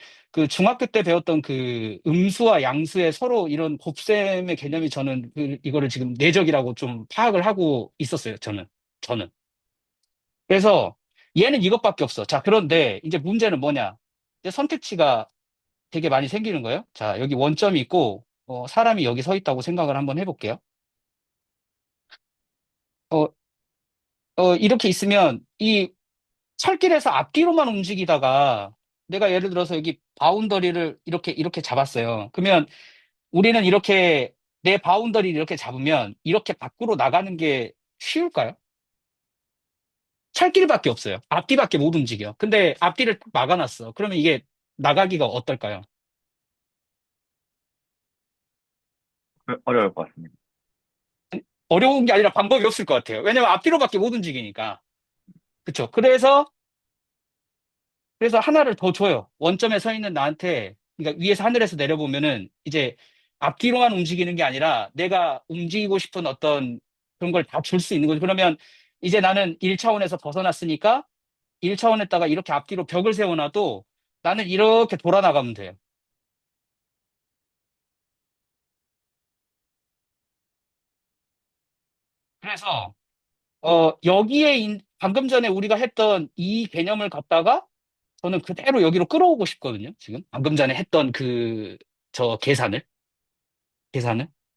Speaker 7: 중학교 때 배웠던 음수와 양수의 서로 이런 곱셈의 개념이 저는 이거를 지금 내적이라고 좀 파악을 하고 있었어요. 저는 그래서 얘는 이것밖에 없어. 자, 그런데 이제 문제는 뭐냐? 이제 선택지가 되게 많이 생기는 거예요. 자, 여기 원점이 있고, 사람이 여기 서 있다고 생각을 한번 해볼게요. 어, 이렇게 있으면 이 철길에서 앞뒤로만 움직이다가 내가 예를 들어서 여기 바운더리를 이렇게 잡았어요. 그러면 우리는 이렇게 내 바운더리를 이렇게 잡으면 이렇게 밖으로 나가는 게 쉬울까요? 철길밖에 없어요. 앞뒤밖에 못 움직여. 근데 앞뒤를 딱 막아놨어. 그러면 이게 나가기가 어떨까요?
Speaker 3: 어려울 것 같습니다.
Speaker 7: 어려운 게 아니라 방법이 없을 것 같아요. 왜냐면 앞뒤로밖에 못 움직이니까. 그쵸? 그래서 하나를 더 줘요. 원점에 서 있는 나한테, 그러니까 위에서 하늘에서 내려보면은 이제 앞뒤로만 움직이는 게 아니라 내가 움직이고 싶은 어떤 그런 걸 다 줄 수 있는 거죠. 그러면 이제 나는 1차원에서 벗어났으니까 1차원에다가 이렇게 앞뒤로 벽을 세워놔도 나는 이렇게 돌아 나가면 돼요. 그래서 방금 전에 우리가 했던 이 개념을 갖다가 저는 그대로 여기로 끌어오고 싶거든요. 지금 방금 전에 했던 저 계산을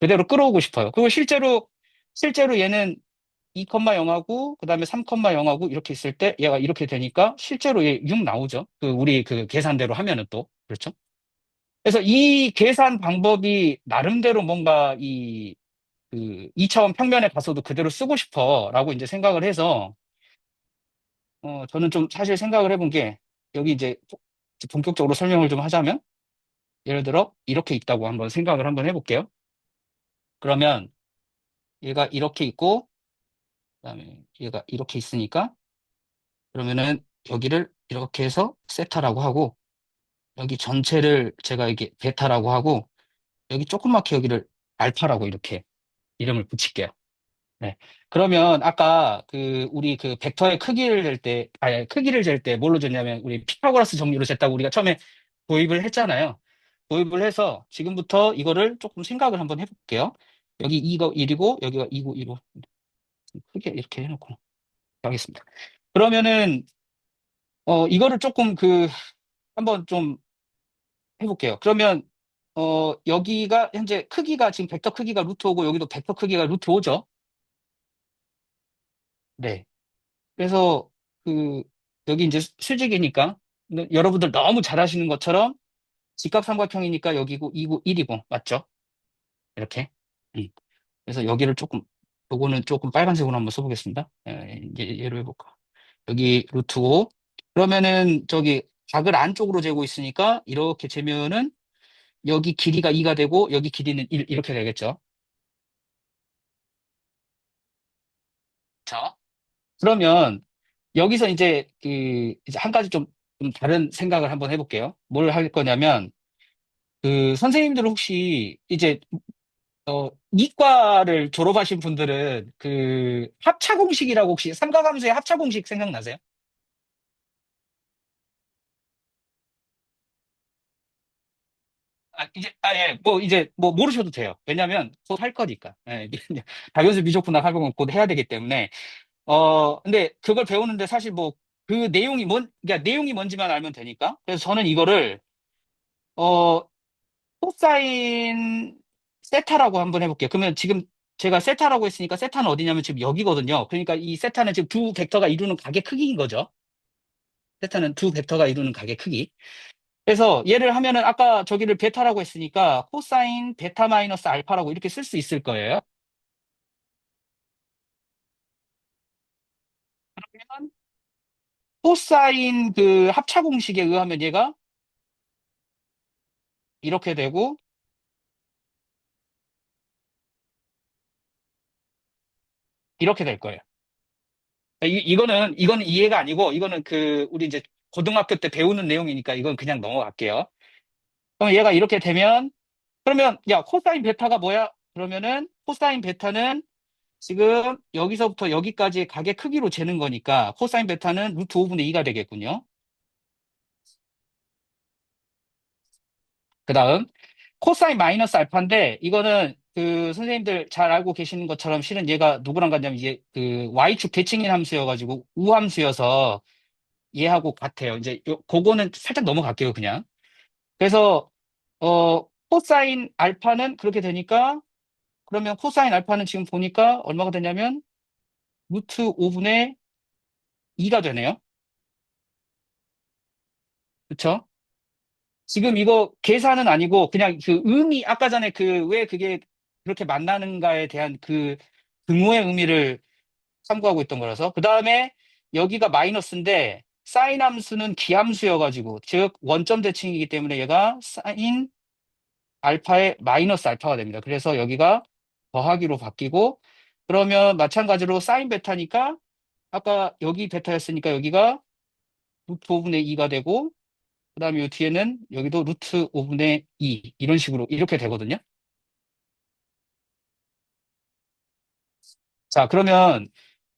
Speaker 7: 그대로 끌어오고 싶어요. 그리고 실제로 얘는 2,0하고 그다음에 3,0하고 이렇게 있을 때 얘가 이렇게 되니까 실제로 얘 6 나오죠. 우리 그 계산대로 하면은 또 그렇죠. 그래서 이 계산 방법이 나름대로 뭔가 그 2차원 평면에 가서도 그대로 쓰고 싶어라고 이제 생각을 해서 저는 좀 사실 생각을 해본 게 여기 이제 본격적으로 설명을 좀 하자면 예를 들어 이렇게 있다고 한번 생각을 한번 해볼게요. 그러면 얘가 이렇게 있고 그다음에 얘가 이렇게 있으니까 그러면은 여기를 이렇게 해서 세타라고 하고 여기 전체를 제가 이게 베타라고 하고 여기 조그맣게 여기를 알파라고 이렇게 이름을 붙일게요. 네. 그러면 아까 우리 벡터의 크기를 잴 때, 아니, 크기를 잴 때 뭘로 쟀냐면 우리 피타고라스 정리로 쟀다고 우리가 처음에 도입을 했잖아요. 도입을 해서 지금부터 이거를 조금 생각을 한번 해볼게요. 여기 이거 1이고 여기가 2고 1고 크게 이렇게 해놓고 하겠습니다. 그러면은 이거를 조금 한번 좀 해볼게요. 그러면 여기가 현재 크기가 지금 벡터 크기가 루트 5고 여기도 벡터 크기가 루트 5죠. 네. 그래서 그 여기 이제 수직이니까 여러분들 너무 잘 아시는 것처럼 직각삼각형이니까 여기고 2고 1이고 맞죠? 이렇게. 음. 그래서 여기를 요거는 조금 빨간색으로 한번 써보겠습니다. 이제 예로 해볼까. 여기 루트 5. 그러면은 저기 각을 안쪽으로 재고 있으니까 이렇게 재면은 여기 길이가 2가 되고 여기 길이는 1 이렇게 되겠죠. 자, 그러면 여기서 이제 한 가지 좀 다른 생각을 한번 해볼게요. 뭘 할 거냐면 선생님들 혹시 이제 이과를 졸업하신 분들은 합차 공식이라고 혹시 삼각함수의 합차 공식 생각나세요? 예, 이제 모르셔도 돼요. 왜냐면 곧 할 거니까. 예, 다교수 미적분학 활동은 곧 해야 되기 때문에. 근데 그걸 배우는데 사실 그 그러니까 내용이 뭔지만 알면 되니까. 그래서 저는 이거를, 어, 코사인 세타라고 한번 해볼게요. 그러면 지금 제가 세타라고 했으니까 세타는 어디냐면 지금 여기거든요. 그러니까 이 세타는 지금 두 벡터가 이루는 각의 크기인 거죠. 세타는 두 벡터가 이루는 각의 크기. 그래서 얘를 하면은 아까 저기를 베타라고 했으니까 코사인 베타 마이너스 알파라고 이렇게 쓸 수 있을 거예요. 그러면 코사인 합차 공식에 의하면 얘가 이렇게 되고 이렇게 될 거예요. 이거는 이해가 아니고 이거는 우리 이제 고등학교 때 배우는 내용이니까 이건 그냥 넘어갈게요. 그럼 얘가 이렇게 되면 그러면 야 코사인 베타가 뭐야? 그러면은 코사인 베타는 지금 여기서부터 여기까지의 각의 크기로 재는 거니까 코사인 베타는 루트 5분의 2가 되겠군요. 그 다음 코사인 마이너스 알파인데 이거는 선생님들 잘 알고 계시는 것처럼 실은 얘가 누구랑 같냐면 이게 y축 대칭인 함수여가지고 우함수여서 얘하고 같아요. 이제 그거는 살짝 넘어갈게요, 그냥. 그래서 코사인 알파는 그렇게 되니까 그러면 코사인 알파는 지금 보니까 얼마가 되냐면 루트 5분의 2가 되네요. 그쵸? 지금 이거 계산은 아니고 그냥 그 의미, 아까 전에 그 왜 그게 그렇게 만나는가에 대한 그 등호의 의미를 참고하고 있던 거라서. 그 다음에 여기가 마이너스인데 사인 함수는 기함수여가지고, 즉 원점 대칭이기 때문에 얘가 사인 알파의 마이너스 알파가 됩니다. 그래서 여기가 더하기로 바뀌고, 그러면 마찬가지로 사인 베타니까 아까 여기 베타였으니까 여기가 루트 5분의 2가 되고, 그 다음에 이 뒤에는 여기도 루트 5분의 2 이런 식으로 이렇게 되거든요. 자, 그러면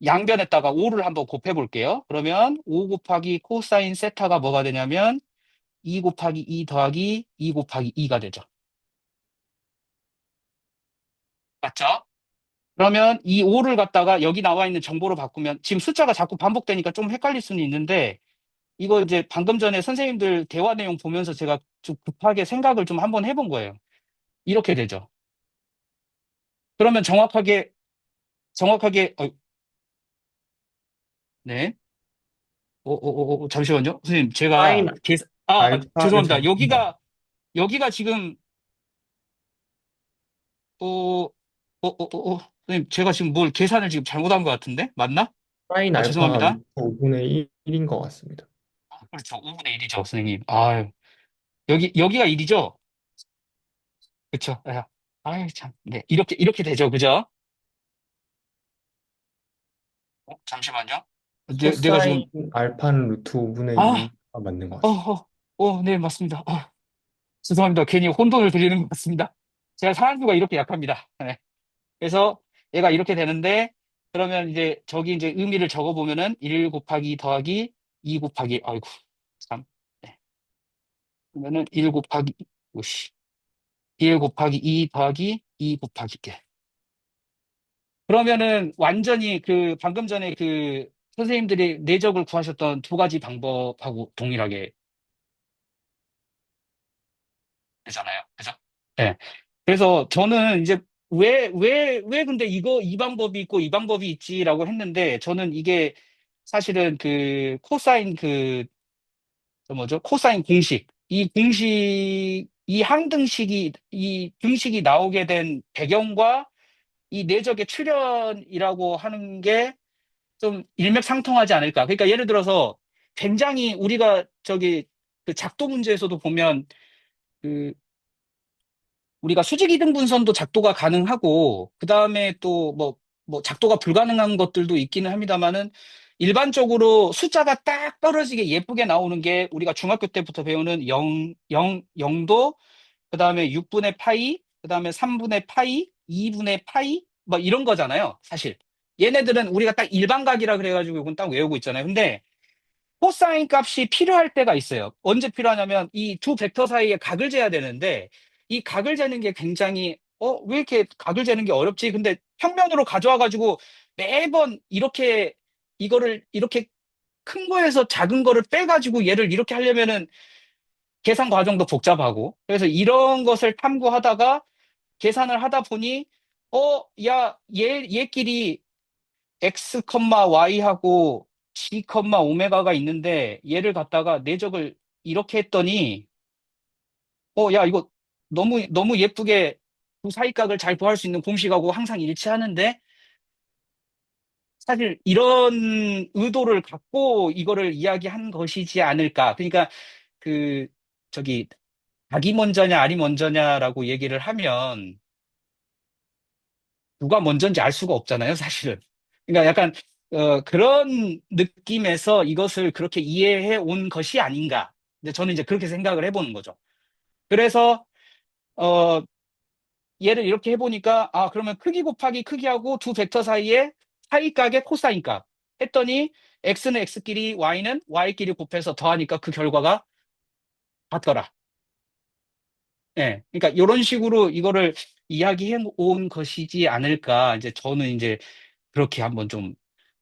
Speaker 7: 양변에다가 5를 한번 곱해 볼게요. 그러면 5 곱하기 코사인 세타가 뭐가 되냐면 2 곱하기 2 더하기 2 곱하기 2가 되죠. 맞죠? 그러면 이 5를 갖다가 여기 나와 있는 정보로 바꾸면, 지금 숫자가 자꾸 반복되니까 좀 헷갈릴 수는 있는데, 이거 이제 방금 전에 선생님들 대화 내용 보면서 제가 좀 급하게 생각을 좀 한번 해본 거예요. 이렇게 되죠. 그러면 정확하게, 네. 잠시만요. 선생님,
Speaker 4: 사인
Speaker 7: 제가
Speaker 4: 알파를
Speaker 7: 죄송합니다.
Speaker 4: 적는 거.
Speaker 7: 여기가 지금, 어, 선생님, 제가 지금 뭘 계산을 지금 잘못한 것 같은데? 맞나?
Speaker 4: 사인 알파가
Speaker 7: 죄송합니다.
Speaker 4: 루트 5분의 1인 것 같습니다.
Speaker 7: 그렇죠. 5분의 1이죠, 선생님. 아유, 여기가 1이죠? 그쵸. 아유, 참. 네. 이렇게 되죠. 그죠? 잠시만요. 내가 지금,
Speaker 4: 코사인 알파는 루트 5분의
Speaker 7: 아,
Speaker 4: 2가 맞는 것
Speaker 7: 어,
Speaker 4: 같습니다.
Speaker 7: 네, 맞습니다. 죄송합니다. 괜히 혼돈을 드리는 것 같습니다. 제가 사람수가 이렇게 약합니다. 네. 그래서 얘가 이렇게 되는데, 그러면 이제 저기 이제 의미를 적어 보면은 1 곱하기 더하기 2 곱하기, 아이고, 참. 네. 그러면은 1 곱하기, 오씨. 1 곱하기 2 더하기 2 곱하기 1. 그러면은 완전히 그 방금 전에 그 선생님들이 내적을 구하셨던 두 가지 방법하고 동일하게 되잖아요. 그죠? 네. 그래서 저는 이제 왜 근데 이 방법이 있고 이 방법이 있지라고 했는데, 저는 이게 사실은 그 코사인 저 뭐죠? 코사인 공식. 이 항등식이, 이 등식이 나오게 된 배경과 이 내적의 출현이라고 하는 게 좀 일맥상통하지 않을까. 그러니까 예를 들어서 굉장히 우리가 저기 그 작도 문제에서도 보면 그 우리가 수직이등 분선도 작도가 가능하고, 그 다음에 또 뭐 작도가 불가능한 것들도 있기는 합니다만은, 일반적으로 숫자가 딱 떨어지게 예쁘게 나오는 게 우리가 중학교 때부터 배우는 0도, 그 다음에 6분의 파이, 그 다음에 3분의 파이, 2분의 파이, 뭐 이런 거잖아요, 사실. 얘네들은 우리가 딱 일반각이라 그래가지고 이건 딱 외우고 있잖아요. 근데 코사인 값이 필요할 때가 있어요. 언제 필요하냐면 이 두 벡터 사이에 각을 재야 되는데, 이 각을 재는 게 굉장히 왜 이렇게 각을 재는 게 어렵지? 근데 평면으로 가져와 가지고 매번 이렇게 이거를 이렇게 큰 거에서 작은 거를 빼 가지고 얘를 이렇게 하려면은 계산 과정도 복잡하고, 그래서 이런 것을 탐구하다가 계산을 하다 보니 야, 얘끼리 x, y하고 g, 오메가가 있는데 얘를 갖다가 내적을 이렇게 했더니 야, 이거 너무 예쁘게 두 사이각을 잘 구할 수 있는 공식하고 항상 일치하는데, 사실 이런 의도를 갖고 이거를 이야기한 것이지 않을까. 그러니까 그 저기 닭이 먼저냐 알이 먼저냐라고 얘기를 하면 누가 먼저인지 알 수가 없잖아요, 사실은. 그러니까 약간 그런 느낌에서 이것을 그렇게 이해해 온 것이 아닌가. 이제 저는 이제 그렇게 생각을 해보는 거죠. 그래서 어, 얘를 이렇게 해보니까 그러면 크기 곱하기 크기하고 두 벡터 사이에 사이각의 코사인 값 했더니 x는 x끼리 y는 y끼리 곱해서 더하니까 그 결과가 같더라. 예. 그러니까 이런 식으로 이거를 이야기해 온 것이지 않을까. 이제 저는 이제 그렇게 한번 좀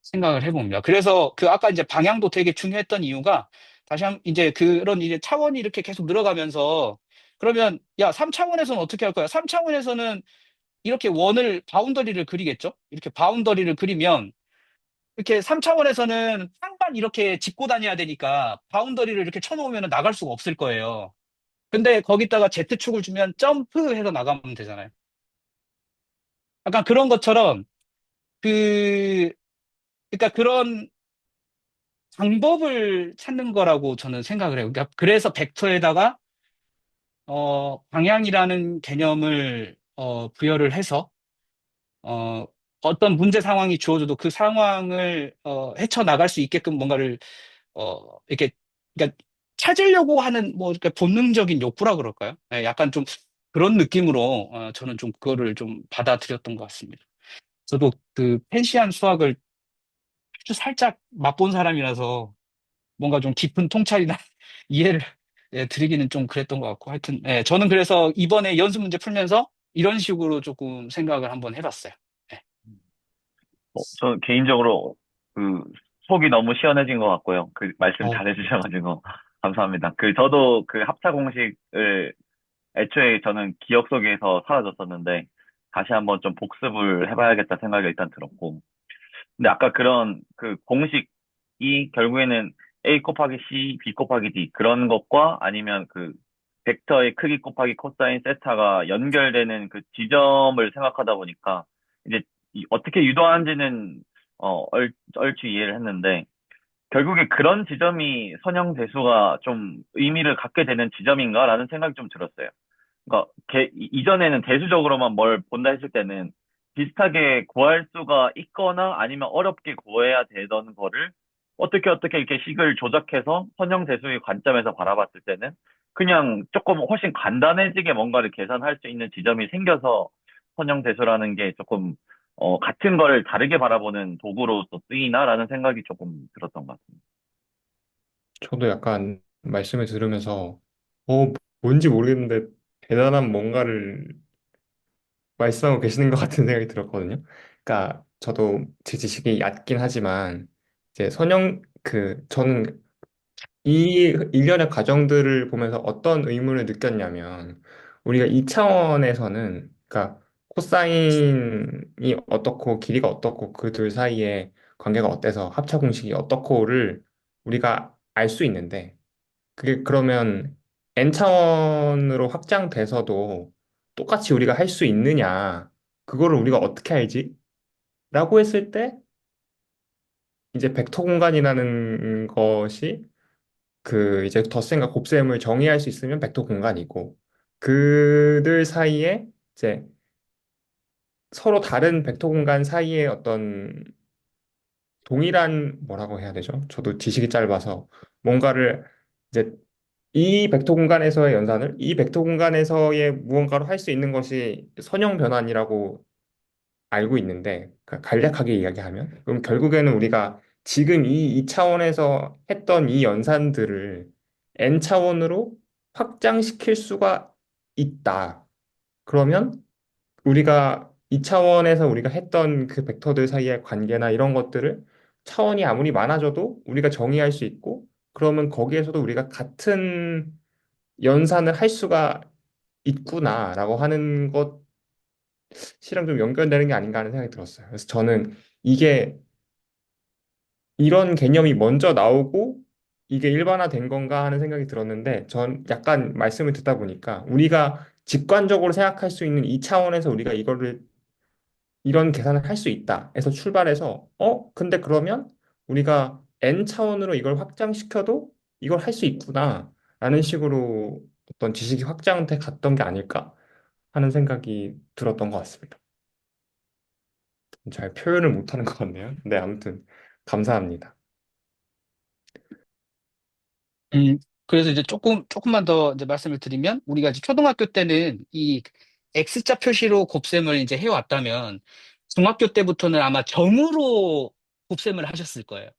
Speaker 7: 생각을 해봅니다. 그래서 그 아까 이제 방향도 되게 중요했던 이유가, 다시 한 이제 그런 이제 차원이 이렇게 계속 늘어가면서, 그러면 야, 3차원에서는 어떻게 할 거야? 3차원에서는 이렇게 원을 바운더리를 그리겠죠? 이렇게 바운더리를 그리면 이렇게 3차원에서는 항상 이렇게 짚고 다녀야 되니까 바운더리를 이렇게 쳐놓으면 나갈 수가 없을 거예요. 근데 거기다가 Z축을 주면 점프해서 나가면 되잖아요. 약간 그런 것처럼 그, 그러니까 그런 방법을 찾는 거라고 저는 생각을 해요. 그러니까 그래서 벡터에다가 방향이라는 개념을 부여를 해서 어떤 문제 상황이 주어져도 그 상황을 헤쳐나갈 수 있게끔 뭔가를 이렇게 그러니까 찾으려고 하는 뭐 이렇게 본능적인 욕구라 그럴까요? 예, 약간 좀 그런 느낌으로 저는 좀 그거를 좀 받아들였던 것 같습니다. 저도 그 펜시안 수학을 아주 살짝 맛본 사람이라서 뭔가 좀 깊은 통찰이나 이해를 드리기는 좀 그랬던 것 같고 하여튼 저는 그래서 이번에 연습 문제 풀면서 이런 식으로 조금 생각을 한번 해봤어요. 예.
Speaker 3: 저 개인적으로 그 속이 너무 시원해진 것 같고요. 그 말씀
Speaker 5: 어,
Speaker 3: 잘해주셔가지고 감사합니다. 저도 그 합차 공식을 애초에 저는 기억 속에서 사라졌었는데 다시 한번 좀 복습을 해봐야겠다 생각이 일단 들었고, 근데 아까 그런 그 공식이 결국에는 A 곱하기 C, B 곱하기 D 그런 것과 아니면 그 벡터의 크기 곱하기 코사인 세타가 연결되는 그 지점을 생각하다 보니까 이제 어떻게 유도하는지는 얼추 이해를 했는데, 결국에 그런 지점이 선형대수가 좀 의미를 갖게 되는 지점인가라는 생각이 좀 들었어요. 그러니까 이전에는 대수적으로만 뭘 본다 했을 때는 비슷하게 구할 수가 있거나 아니면 어렵게 구해야 되던 거를 어떻게 이렇게 식을 조작해서 선형대수의 관점에서 바라봤을 때는 그냥 조금 훨씬 간단해지게 뭔가를 계산할 수 있는 지점이 생겨서 선형대수라는 게 조금 같은 거를 다르게 바라보는 도구로서 쓰이나라는 생각이 조금 들었던 것 같습니다.
Speaker 4: 저도 약간 말씀을 들으면서 뭔지 모르겠는데 대단한 뭔가를 말씀하고 계시는 것 같은 생각이 들었거든요. 그러니까 저도 제 지식이 얕긴 하지만 이제 저는 이 일련의 과정들을 보면서 어떤 의문을 느꼈냐면 우리가 2차원에서는 그러니까 코사인이 어떻고 길이가 어떻고 그 둘 사이의 관계가 어때서 합차 공식이 어떻고를 우리가 알 수 있는데 그게 그러면 n차원으로 확장돼서도 똑같이 우리가 할 수 있느냐 그거를 우리가 어떻게 알지? 라고 했을 때 이제 벡터 공간이라는 것이 그 이제 덧셈과 곱셈을 정의할 수 있으면 벡터 공간이고 그들 사이에 이제 서로 다른 벡터 공간 사이에 어떤 동일한 뭐라고 해야 되죠? 저도 지식이 짧아서 뭔가를 이제 이 벡터 공간에서의 연산을 이 벡터 공간에서의 무언가로 할 수 있는 것이 선형 변환이라고 알고 있는데 그러니까 간략하게 이야기하면 그럼 결국에는 우리가 지금 이 2차원에서 했던 이 연산들을 n차원으로 확장시킬 수가 있다. 그러면 우리가 2차원에서 우리가 했던 그 벡터들 사이의 관계나 이런 것들을 차원이 아무리 많아져도 우리가 정의할 수 있고 그러면 거기에서도 우리가 같은 연산을 할 수가 있구나라고 하는 것이랑 좀 연결되는 게 아닌가 하는 생각이 들었어요. 그래서 저는 이게 이런 개념이 먼저 나오고 이게 일반화된 건가 하는 생각이 들었는데 전 약간 말씀을 듣다 보니까 우리가 직관적으로 생각할 수 있는 이 차원에서 우리가 이거를 이런 계산을 할 수 있다 해서 출발해서 근데 그러면 우리가 n 차원으로 이걸 확장시켜도 이걸 할 수 있구나 라는 식으로 어떤 지식이 확장돼 갔던 게 아닐까 하는 생각이 들었던 것 같습니다. 잘 표현을 못하는 것 같네요. 네, 아무튼 감사합니다.
Speaker 7: 음, 그래서 이제 조금만 더 이제 말씀을 드리면, 우리가 이제 초등학교 때는 이 X자 표시로 곱셈을 이제 해왔다면, 중학교 때부터는 아마 점으로 곱셈을 하셨을 거예요.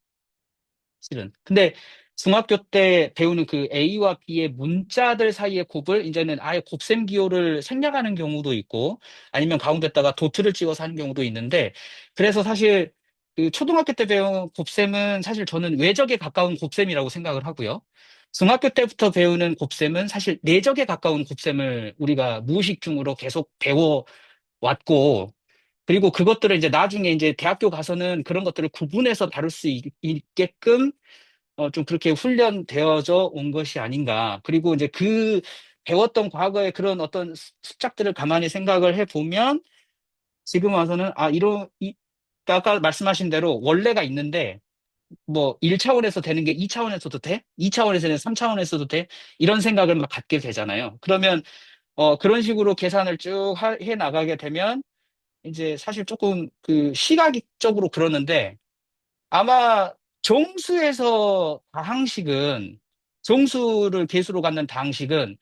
Speaker 7: 실은. 근데 중학교 때 배우는 그 A와 B의 문자들 사이의 곱을 이제는 아예 곱셈 기호를 생략하는 경우도 있고 아니면 가운데다가 도트를 찍어서 하는 경우도 있는데 그래서 사실 그 초등학교 때 배운 곱셈은 사실 저는 외적에 가까운 곱셈이라고 생각을 하고요. 중학교 때부터 배우는 곱셈은 사실 내적에 가까운 곱셈을 우리가 무의식 중으로 계속 배워왔고 그리고 그것들을 이제 나중에 이제 대학교 가서는 그런 것들을 구분해서 다룰 수 있게끔 좀 그렇게 훈련되어져 온 것이 아닌가. 그리고 이제 그 배웠던 과거의 그런 어떤 습작들을 가만히 생각을 해보면 지금 와서는 아까 말씀하신 대로 원래가 있는데 뭐 1차원에서 되는 게 2차원에서도 돼? 2차원에서는 3차원에서도 돼? 이런 생각을 막 갖게 되잖아요. 그러면 그런 식으로 계산을 쭉 해 나가게 되면 이제 사실 조금 그 시각적으로 그러는데 아마 정수에서 다항식은 정수를 계수로 갖는 다항식은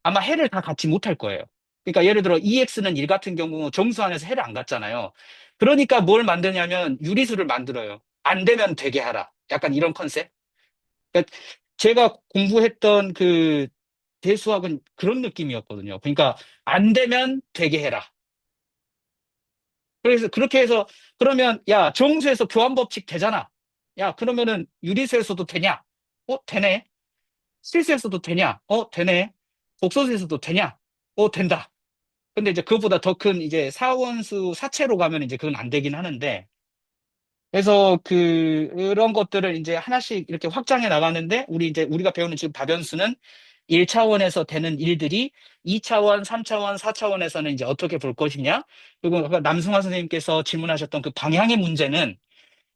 Speaker 7: 아마 해를 다 갖지 못할 거예요. 그러니까 예를 들어 EX는 1 같은 경우 정수 안에서 해를 안 갖잖아요. 그러니까 뭘 만드냐면 유리수를 만들어요. 안 되면 되게 하라. 약간 이런 컨셉. 그러니까 제가 공부했던 그 대수학은 그런 느낌이었거든요. 그러니까 안 되면 되게 해라. 그래서 그렇게 해서 그러면 야 정수에서 교환법칙 되잖아. 야 그러면은 유리수에서도 되냐? 되네. 실수에서도 되냐? 되네. 복소수에서도 되냐? 된다. 근데 이제 그것보다 더 큰 이제 사원수 사체로 가면 이제 그건 안 되긴 하는데 그래서 그런 것들을 이제 하나씩 이렇게 확장해 나가는데 우리가 배우는 지금 다변수는 1차원에서 되는 일들이 2차원, 3차원, 4차원에서는 이제 어떻게 볼 것이냐? 그리고 아까 남승화 선생님께서 질문하셨던 그 방향의 문제는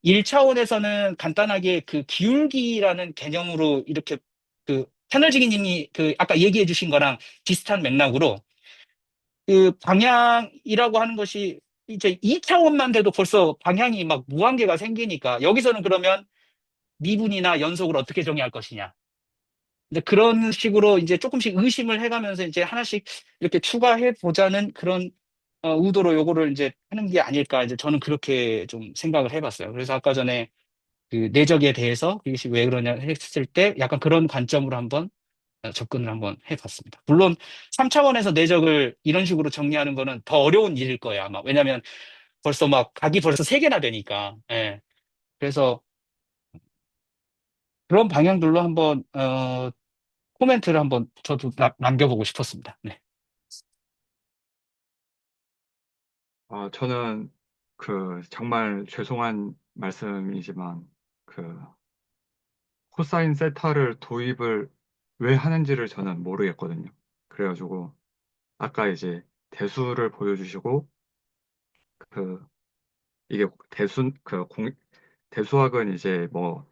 Speaker 7: 1차원에서는 간단하게 그 기울기라는 개념으로 이렇게 그 패널지기 님이 그 아까 얘기해 주신 거랑 비슷한 맥락으로 그 방향이라고 하는 것이 이제 2차원만 돼도 벌써 방향이 막 무한계가 생기니까 여기서는 그러면 미분이나 연속을 어떻게 정의할 것이냐. 이제 그런 식으로 이제 조금씩 의심을 해가면서 이제 하나씩 이렇게 추가해 보자는 그런 의도로 요거를 이제 하는 게 아닐까 이제 저는 그렇게 좀 생각을 해봤어요. 그래서 아까 전에 그 내적에 대해서 이것이 왜 그러냐 했을 때 약간 그런 관점으로 한번 접근을 한번 해봤습니다. 물론 3차원에서 내적을 이런 식으로 정리하는 거는 더 어려운 일일 거예요, 아마. 왜냐하면 벌써 막 각이 벌써 3개나 되니까. 예. 그래서 그런 방향들로 한번 코멘트를 한번 저도 남겨보고 싶었습니다. 네.
Speaker 2: 저는 정말 죄송한 말씀이지만 그 코사인 세타를 도입을 왜 하는지를 저는 모르겠거든요. 그래가지고 아까 이제 대수를 보여주시고 그 이게 대수학은 이제 뭐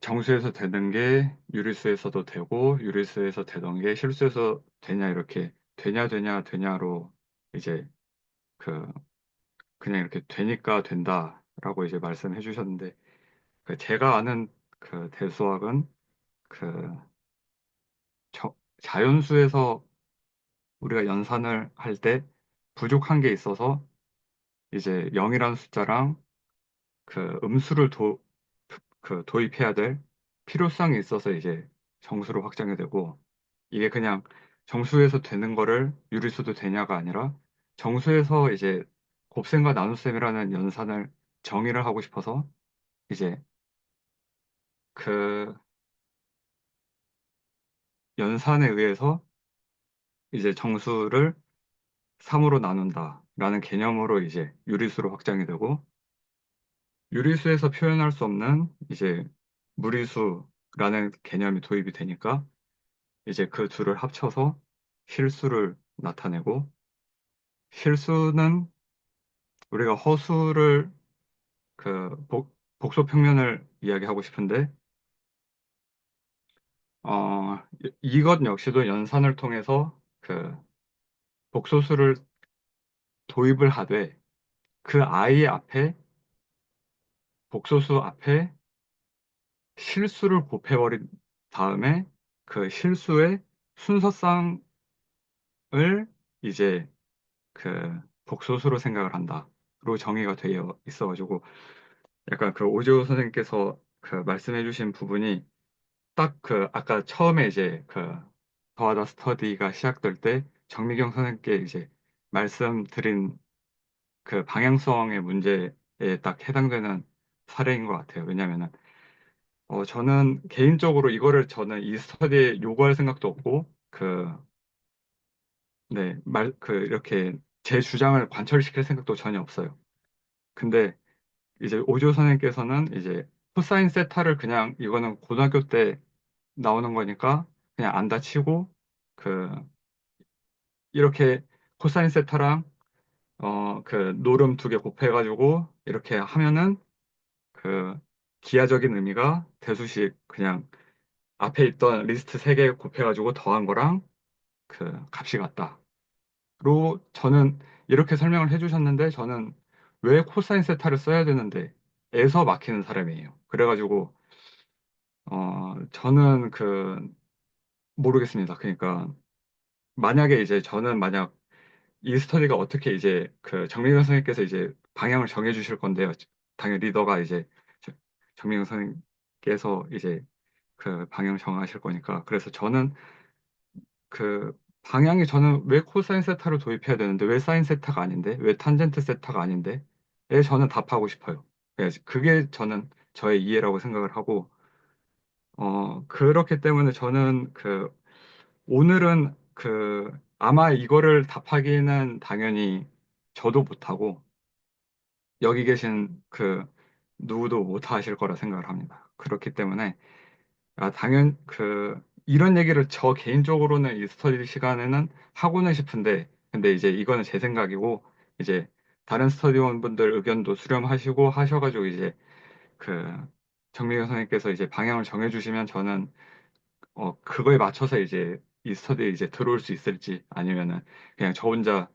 Speaker 2: 정수에서 되는 게 유리수에서도 되고 유리수에서 되던 게 실수에서 되냐 이렇게 되냐로 이제 그 그냥 이렇게 되니까 된다라고 이제 말씀해 주셨는데 제가 아는 그 대수학은 그 자연수에서 우리가 연산을 할 때 부족한 게 있어서 이제 0이라는 숫자랑 그 음수를 도입해야 될 필요성이 있어서 이제 정수로 확장이 되고 이게 그냥 정수에서 되는 거를 유리수도 되냐가 아니라 정수에서 이제 곱셈과 나눗셈이라는 연산을 정의를 하고 싶어서 이제 그 연산에 의해서 이제 정수를 3으로 나눈다라는 개념으로 이제 유리수로 확장이 되고 유리수에서 표현할 수 없는 이제 무리수라는 개념이 도입이 되니까 이제 그 둘을 합쳐서 실수를 나타내고 실수는 우리가 허수를 복소 평면을 이야기하고 싶은데 이것 역시도 연산을 통해서 복소수를 도입을 하되 그 i 앞에 복소수 앞에 실수를 곱해버린 다음에 그 실수의 순서쌍을 이제 복소수로 생각을 한다로 정의가 되어 있어가지고 약간 오지호 선생님께서 말씀해주신 부분이 딱 아까 처음에 이제 더하다 스터디가 시작될 때 정미경 선생님께 이제 말씀드린 그 방향성의 문제에 딱 해당되는 사례인 것 같아요. 왜냐면은 저는 개인적으로 이거를 저는 이 스터디에 요구할 생각도 없고 네, 이렇게 제 주장을 관철시킬 생각도 전혀 없어요. 근데 이제 오조 선생님께서는 이제 코사인 세타를 그냥 이거는 고등학교 때 나오는 거니까 그냥 안 다치고 그 이렇게 코사인 세타랑 그 노름 두 개 곱해가지고 이렇게 하면은 그 기하적인 의미가 대수식 그냥 앞에 있던 리스트 세 개 곱해가지고 더한 거랑 그 값이 같다. 로 저는 이렇게 설명을 해주셨는데 저는 왜 코사인 세타를 써야 되는데 에서 막히는 사람이에요. 그래가지고 저는 모르겠습니다. 그러니까 만약에 이제 저는 만약 이 스터디가 어떻게 이제 정민경 선생님께서 이제 방향을 정해 주실 건데요. 당연히 리더가 이제 저- 정민경 선생님께서 이제 그 방향 정하실 거니까. 그래서 저는 그 방향이 저는 왜 코사인 세타를 도입해야 되는데 왜 사인 세타가 아닌데 왜 탄젠트 세타가 아닌데 에 저는 답하고 싶어요. 그게 저는 저의 이해라고 생각을 하고 그렇기 때문에 저는 오늘은 아마 이거를 답하기는 당연히 저도 못하고 여기 계신 누구도 못하실 거라 생각을 합니다. 그렇기 때문에 이런 얘기를 저 개인적으로는 이 스터디 시간에는 하고는 싶은데 근데 이제 이거는 제 생각이고 이제 다른 스터디원 분들 의견도 수렴하시고 하셔가지고 이제 그 정미경 선생님께서 이제 방향을 정해주시면 저는 그거에 맞춰서 이제 이 스터디에 이제 들어올 수 있을지 아니면은 그냥 저 혼자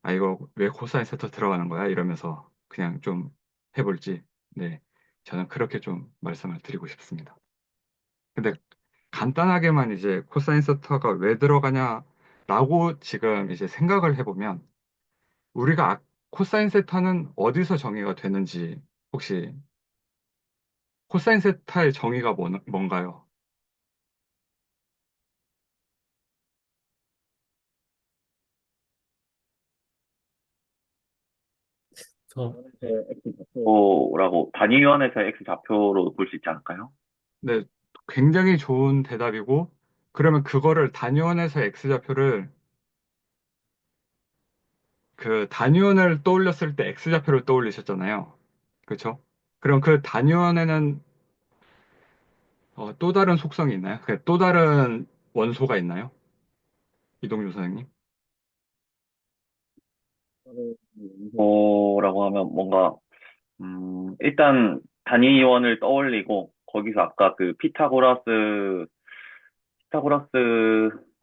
Speaker 2: 이거 왜 코사인 세터 들어가는 거야? 이러면서 그냥 좀 해볼지. 네. 저는 그렇게 좀 말씀을 드리고 싶습니다. 근데 간단하게만 이제 코사인 세터가 왜 들어가냐라고 지금 이제 생각을 해보면 우리가 코사인 세타는 어디서 정의가 되는지 혹시 코사인 세타의 정의가 뭔가요?
Speaker 6: 그래서
Speaker 3: 좌표라고 단위원에서 x 좌표로 볼 수 있지 않을까요?
Speaker 2: 네, 굉장히 좋은 대답이고, 그러면 그거를 단위원에서 X좌표를, 단위원을 떠올렸을 때 X좌표를 떠올리셨잖아요. 그렇죠? 그럼 그 단위원에는 또 다른 속성이 있나요? 또 다른 원소가 있나요? 이동준 선생님?
Speaker 3: 라고 하면 뭔가 일단 단위원을 떠올리고 거기서 아까 그 피타고라스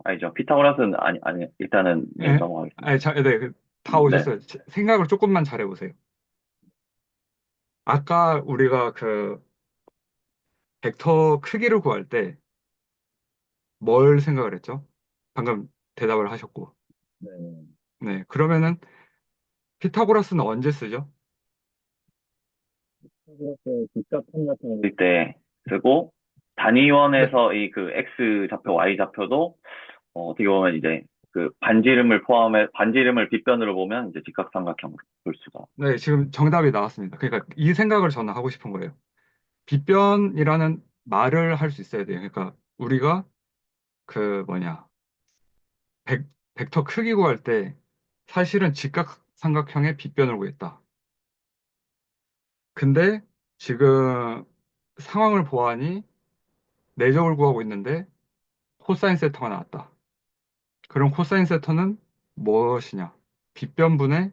Speaker 3: 아니죠. 피타고라스는 아니 일단은 네,
Speaker 2: 예?
Speaker 3: 넘어가겠습니다.
Speaker 2: 네, 다
Speaker 3: 네.
Speaker 2: 오셨어요. 생각을 조금만 잘해보세요. 아까 우리가 벡터 크기를 구할 때 뭘 생각을 했죠? 방금 대답을 하셨고.
Speaker 3: 네.
Speaker 2: 네, 그러면은 피타고라스는 언제 쓰죠?
Speaker 3: 피타고라스 직접함 같은 거 때 쓰고
Speaker 2: 네,
Speaker 3: 단위원에서 이 그 x 좌표, y 좌표도 어떻게 보면 이제 그 반지름을 빗변으로 보면 이제 직각삼각형으로 볼 수가.
Speaker 2: 네, 지금 정답이 나왔습니다. 그러니까 이 생각을 저는 하고 싶은 거예요. 빗변이라는 말을 할 수 있어야 돼요. 그러니까 우리가 그 뭐냐, 벡, 벡터 크기 구할 때 사실은 직각삼각형의 빗변을 구했다. 근데 지금 상황을 보아하니 내적을 구하고 있는데 코사인 세터가 나왔다. 그럼 코사인 세터는 무엇이냐? 빗변분의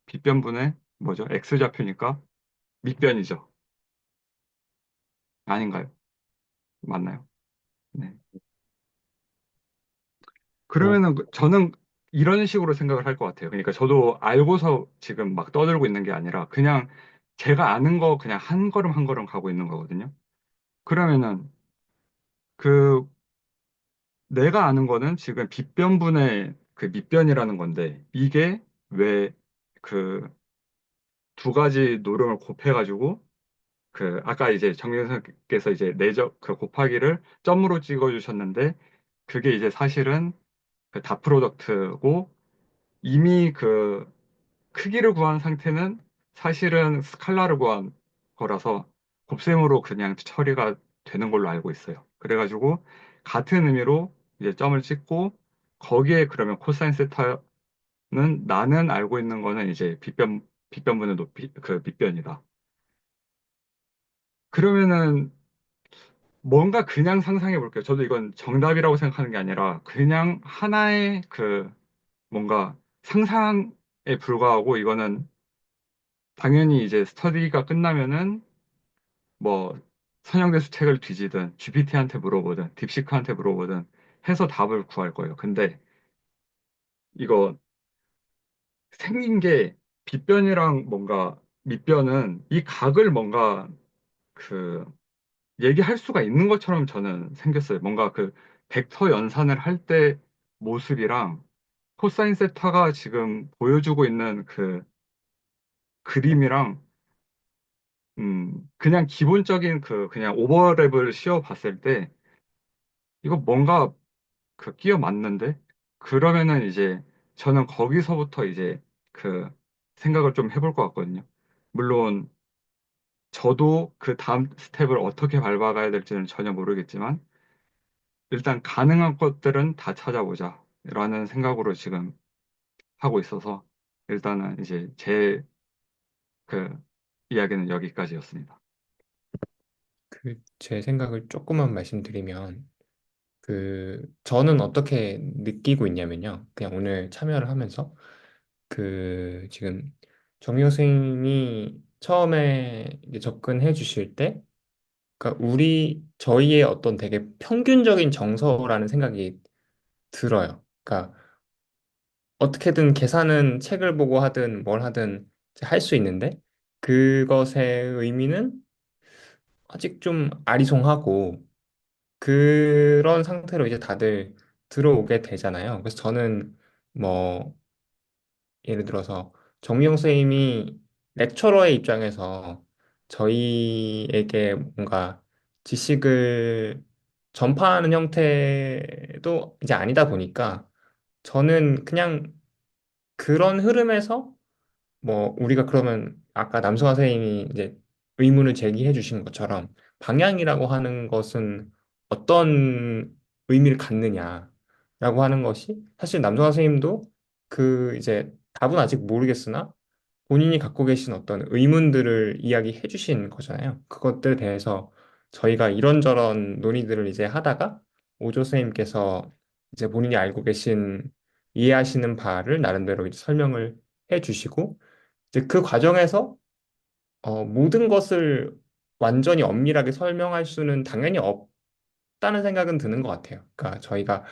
Speaker 2: 빗변분의 뭐죠? x좌표니까 밑변이죠. 아닌가요? 맞나요? 네.
Speaker 6: 어,
Speaker 2: 그러면은 저는 이런 식으로 생각을 할 것 같아요. 그러니까 저도 알고서 지금 막 떠들고 있는 게 아니라 그냥 제가 아는 거 그냥 한 걸음 한 걸음 가고 있는 거거든요. 그러면은 그 내가 아는 거는 지금 빗변분의 밑변이라는 건데 이게 왜 그 두 가지 노름을 곱해가지고 아까 이제 정윤석께서 이제 내적 곱하기를 점으로 찍어주셨는데 그게 이제 사실은 닷 프로덕트고 이미 크기를 구한 상태는 사실은 스칼라를 구한 거라서 곱셈으로 그냥 처리가 되는 걸로 알고 있어요. 그래가지고 같은 의미로 이제 점을 찍고 거기에 그러면 코사인 세타는 나는 알고 있는 거는 이제 빗변분의 높이, 그 밑변이다. 그러면은 뭔가 그냥 상상해 볼게요. 저도 이건 정답이라고 생각하는 게 아니라 그냥 하나의 그 뭔가 상상에 불과하고 이거는 당연히 이제 스터디가 끝나면은 뭐 선형대수 책을 뒤지든 GPT한테 물어보든 딥시크한테 물어보든 해서 답을 구할 거예요. 근데 이거 생긴 게 빗변이랑 뭔가 밑변은 이 각을 뭔가 그 얘기할 수가 있는 것처럼 저는 생겼어요. 뭔가 그 벡터 연산을 할 때 모습이랑 코사인 세타가 지금 보여주고 있는 그 그림이랑 그냥 기본적인 그 그냥 오버랩을 씌워 봤을 때 이거 뭔가 그 끼어 맞는데? 그러면은 이제 저는 거기서부터 이제 그 생각을 좀 해볼 것 같거든요. 물론 저도 그 다음 스텝을 어떻게 밟아가야 될지는 전혀 모르겠지만 일단 가능한 것들은 다 찾아보자 라는 생각으로 지금 하고 있어서 일단은 이제 제 그 이야기는 여기까지였습니다.
Speaker 4: 제 생각을 조금만 말씀드리면, 저는 어떻게 느끼고 있냐면요. 그냥 오늘 참여를 하면서, 지금 정유 선생님이 처음에 이제 접근해 주실 때, 그러니까 저희의 어떤 되게 평균적인 정서라는 생각이 들어요. 그러니까 어떻게든 계산은 책을 보고 하든 뭘 하든 할 수 있는데, 그것의 의미는 아직 좀 아리송하고, 그런 상태로 이제 다들 들어오게 되잖아요. 그래서 저는 뭐 예를 들어서 정미영 선생님이 렉처러의 입장에서 저희에게 뭔가 지식을 전파하는 형태도 이제 아니다 보니까 저는 그냥 그런 흐름에서 뭐 우리가 그러면 아까 남성화 선생님이 이제 의문을 제기해 주신 것처럼 방향이라고 하는 것은 어떤 의미를 갖느냐라고 하는 것이 사실 남성화 선생님도 이제 답은 아직 모르겠으나 본인이 갖고 계신 어떤 의문들을 이야기해 주신 거잖아요. 그것들에 대해서 저희가 이런저런 논의들을 이제 하다가 오조 선생님께서 이제 본인이 알고 계신 이해하시는 바를 나름대로 이제 설명을 해 주시고 이제 그 과정에서 모든 것을 완전히 엄밀하게 설명할 수는 당연히 없다는 생각은 드는 것 같아요. 그러니까 저희가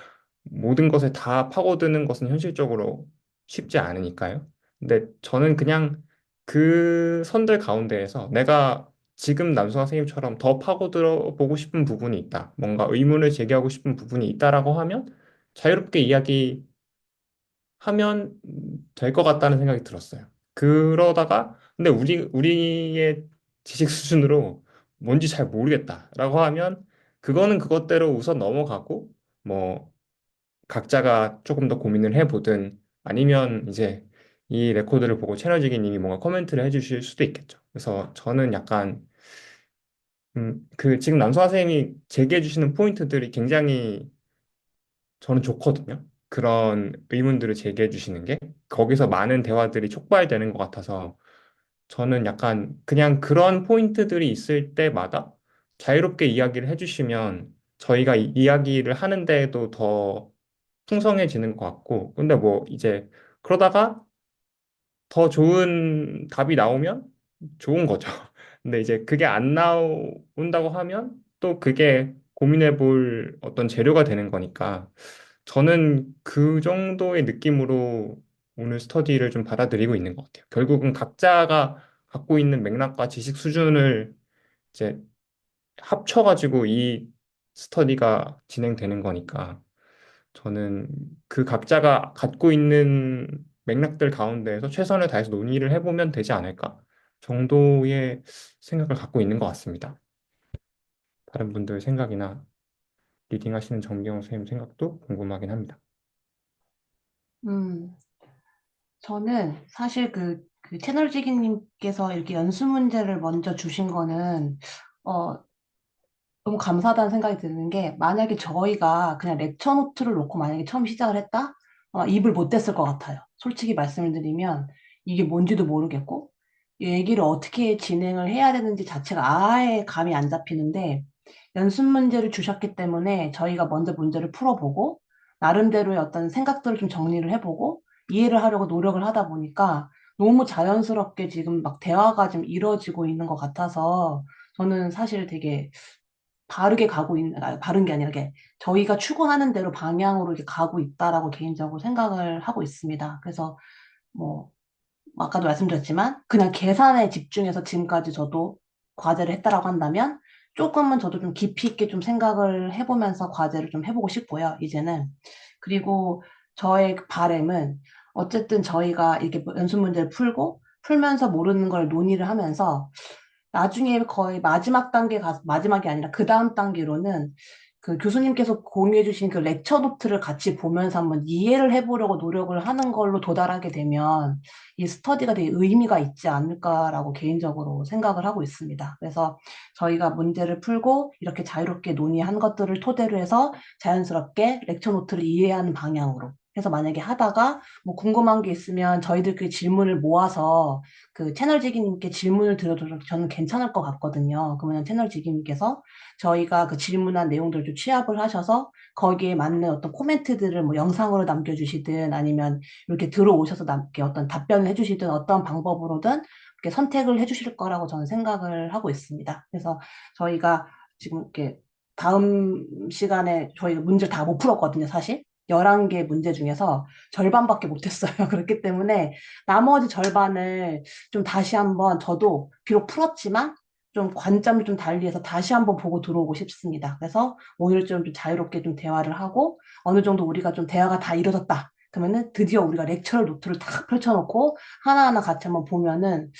Speaker 4: 모든 것에 다 파고드는 것은 현실적으로 쉽지 않으니까요. 근데 저는 그냥 그 선들 가운데에서 내가 지금 남수아 선생님처럼 더 파고들어 보고 싶은 부분이 있다. 뭔가 의문을 제기하고 싶은 부분이 있다라고 하면 자유롭게 이야기하면 될 것 같다는 생각이 들었어요. 그러다가 근데 우리의 지식 수준으로 뭔지 잘 모르겠다라고 하면 그거는 그것대로 우선 넘어가고 뭐 각자가 조금 더 고민을 해보든 아니면 이제 이 레코드를 보고 채널지기님이 뭔가 코멘트를 해주실 수도 있겠죠. 그래서 저는 약간 지금 남소아 선생님이 제기해 주시는 포인트들이 굉장히 저는 좋거든요. 그런 의문들을 제기해 주시는 게 거기서 많은 대화들이 촉발되는 것 같아서 저는 약간 그냥 그런 포인트들이 있을 때마다 자유롭게 이야기를 해주시면 저희가 이야기를 하는데도 더 풍성해지는 것 같고 근데 뭐 이제 그러다가 더 좋은 답이 나오면 좋은 거죠. 근데 이제 그게 안 나온다고 하면 또 그게 고민해 볼 어떤 재료가 되는 거니까 저는 그 정도의 느낌으로 오늘 스터디를 좀 받아들이고 있는 것 같아요. 결국은 각자가 갖고 있는 맥락과 지식 수준을 이제 합쳐가지고 이 스터디가 진행되는 거니까 저는 그 각자가 갖고 있는 맥락들 가운데에서 최선을 다해서 논의를 해보면 되지 않을까 정도의 생각을 갖고 있는 것 같습니다. 다른 분들 생각이나 리딩하시는 정기영 선생님 생각도 궁금하긴 합니다.
Speaker 1: 음, 저는 사실 그 채널지기님께서 이렇게 연수 문제를 먼저 주신 거는, 어, 너무 감사하다는 생각이 드는 게, 만약에 저희가 그냥 렉처 노트를 놓고 만약에 처음 시작을 했다? 입을 못 댔을 것 같아요. 솔직히 말씀을 드리면, 이게 뭔지도 모르겠고, 이 얘기를 어떻게 진행을 해야 되는지 자체가 아예 감이 안 잡히는데, 연습 문제를 주셨기 때문에 저희가 먼저 문제를 풀어보고, 나름대로의 어떤 생각들을 좀 정리를 해보고, 이해를 하려고 노력을 하다 보니까, 너무 자연스럽게 지금 막 대화가 좀 이루어지고 있는 것 같아서, 저는 사실 되게 바르게 가고 있는, 바른 게 아니라 이게 저희가 추구하는 대로 방향으로 이렇게 가고 있다라고 개인적으로 생각을 하고 있습니다. 그래서 뭐, 아까도 말씀드렸지만 그냥 계산에 집중해서 지금까지 저도 과제를 했다라고 한다면 조금은 저도 좀 깊이 있게 좀 생각을 해보면서 과제를 좀 해보고 싶고요, 이제는. 그리고 저의 바람은 어쨌든 저희가 이렇게 연습 문제를 풀고 풀면서 모르는 걸 논의를 하면서 나중에 거의 마지막 단계 마지막이 아니라 그 다음 단계로는 그 교수님께서 공유해 주신 그 렉처 노트를 같이 보면서 한번 이해를 해보려고 노력을 하는 걸로 도달하게 되면 이 스터디가 되게 의미가 있지 않을까라고 개인적으로 생각을 하고 있습니다. 그래서 저희가 문제를 풀고 이렇게 자유롭게 논의한 것들을 토대로 해서 자연스럽게 렉처 노트를 이해하는 방향으로 해서 만약에 하다가 뭐 궁금한 게 있으면 저희들끼리 질문을 모아서 그 채널 지기님께 질문을 드려도 저는 괜찮을 것 같거든요. 그러면 채널 지기님께서 저희가 그 질문한 내용들을 좀 취합을 하셔서 거기에 맞는 어떤 코멘트들을 뭐 영상으로 남겨주시든 아니면 이렇게 들어오셔서 이렇게 어떤 답변을 해주시든 어떤 방법으로든 이렇게 선택을 해주실 거라고 저는 생각을 하고 있습니다. 그래서 저희가 지금 이렇게 다음 시간에 저희가 문제를 다 못 풀었거든요, 사실. 11개 문제 중에서 절반밖에 못했어요. 그렇기 때문에 나머지 절반을 좀 다시 한번 저도 비록 풀었지만 좀 관점을 좀 달리해서 다시 한번 보고 들어오고 싶습니다. 그래서 오늘 좀 자유롭게 좀 대화를 하고 어느 정도 우리가 좀 대화가 다 이루어졌다. 그러면은 드디어 우리가 렉처럴 노트를 탁 펼쳐놓고 하나하나 같이 한번 보면은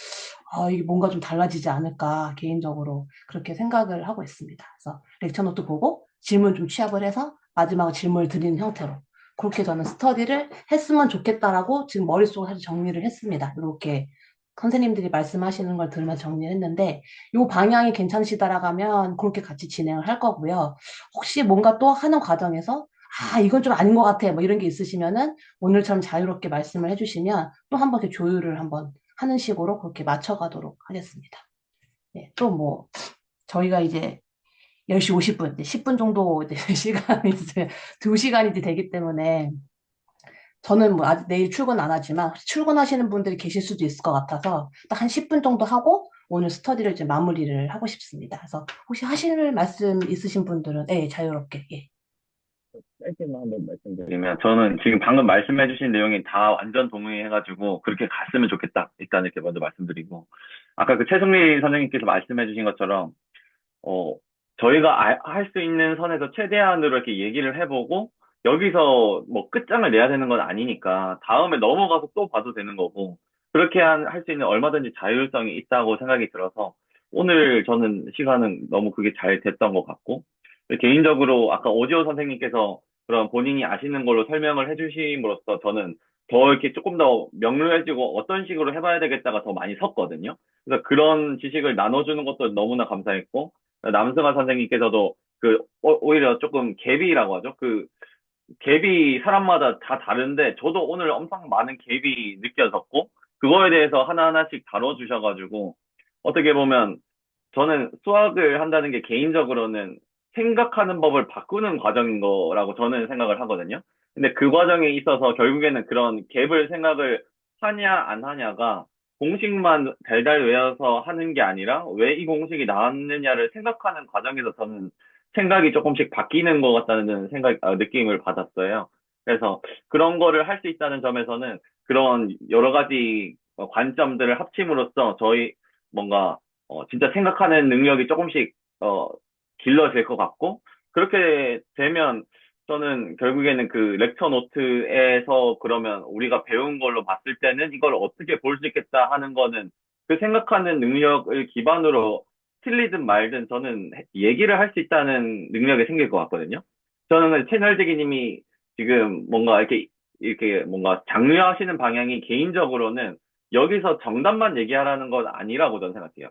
Speaker 1: 이게 뭔가 좀 달라지지 않을까 개인적으로 그렇게 생각을 하고 있습니다. 그래서 렉처 노트 보고 질문 좀 취합을 해서 마지막으로 질문을 드리는 형태로 그렇게 저는 스터디를 했으면 좋겠다라고 지금 머릿속으로 사실 정리를 했습니다. 이렇게 선생님들이 말씀하시는 걸 들으면서 정리했는데 이 방향이 괜찮으시다라고 하면 그렇게 같이 진행을 할 거고요. 혹시 뭔가 또 하는 과정에서 이건 좀 아닌 것 같아. 뭐 이런 게 있으시면은 오늘처럼 자유롭게 말씀을 해주시면 또 한 번 이렇게 조율을 한번 하는 식으로 그렇게 맞춰가도록 하겠습니다. 네, 또 뭐 저희가 이제 10시 50분, 이제 10분 정도 이제 시간이 이제 2시간이 되기 때문에 저는 뭐 아직 내일 출근 안 하지만 출근하시는 분들이 계실 수도 있을 것 같아서 딱 한 10분 정도 하고 오늘 스터디를 이제 마무리를 하고 싶습니다. 그래서 혹시 하실 말씀 있으신 분들은 자유롭게
Speaker 3: 짧게만 한번 말씀드리면, 저는 지금 방금 말씀해주신 내용이 다 완전 동의해가지고, 그렇게 갔으면 좋겠다. 일단 이렇게 먼저 말씀드리고, 아까 그 최승리 선생님께서 말씀해주신 것처럼, 어, 저희가 할 수 있는 선에서 최대한으로 이렇게 얘기를 해보고, 여기서 뭐 끝장을 내야 되는 건 아니니까, 다음에 넘어가서 또 봐도 되는 거고, 그렇게 할 수 있는 얼마든지 자율성이 있다고 생각이 들어서, 오늘 저는 시간은 너무 그게 잘 됐던 것 같고, 개인적으로 아까 오지호 선생님께서 그런 본인이 아시는 걸로 설명을 해주심으로써 저는 더 이렇게 조금 더 명료해지고 어떤 식으로 해봐야 되겠다가 더 많이 섰거든요. 그래서 그런 지식을 나눠주는 것도 너무나 감사했고, 남승아 선생님께서도 오히려 조금 갭이라고 하죠. 갭이 사람마다 다 다른데, 저도 오늘 엄청 많은 갭이 느껴졌고, 그거에 대해서 하나하나씩 다뤄주셔가지고, 어떻게 보면, 저는 수학을 한다는 게 개인적으로는 생각하는 법을 바꾸는 과정인 거라고 저는 생각을 하거든요. 근데 그 과정에 있어서 결국에는 그런 갭을 생각을 하냐, 안 하냐가 공식만 달달 외워서 하는 게 아니라 왜 이 공식이 나왔느냐를 생각하는 과정에서 저는 생각이 조금씩 바뀌는 것 같다는 느낌을 받았어요. 그래서 그런 거를 할 수 있다는 점에서는 그런 여러 가지 관점들을 합침으로써 저희 뭔가 진짜 생각하는 능력이 조금씩 길러질 것 같고, 그렇게 되면 저는 결국에는 그 렉처 노트에서 그러면 우리가 배운 걸로 봤을 때는 이걸 어떻게 볼 수 있겠다 하는 거는 그 생각하는 능력을 기반으로 틀리든 말든 저는 얘기를 할 수 있다는 능력이 생길 것 같거든요. 저는 채널지기님이 지금 뭔가 이렇게 뭔가 장려하시는 방향이 개인적으로는 여기서 정답만 얘기하라는 건 아니라고 저는 생각해요.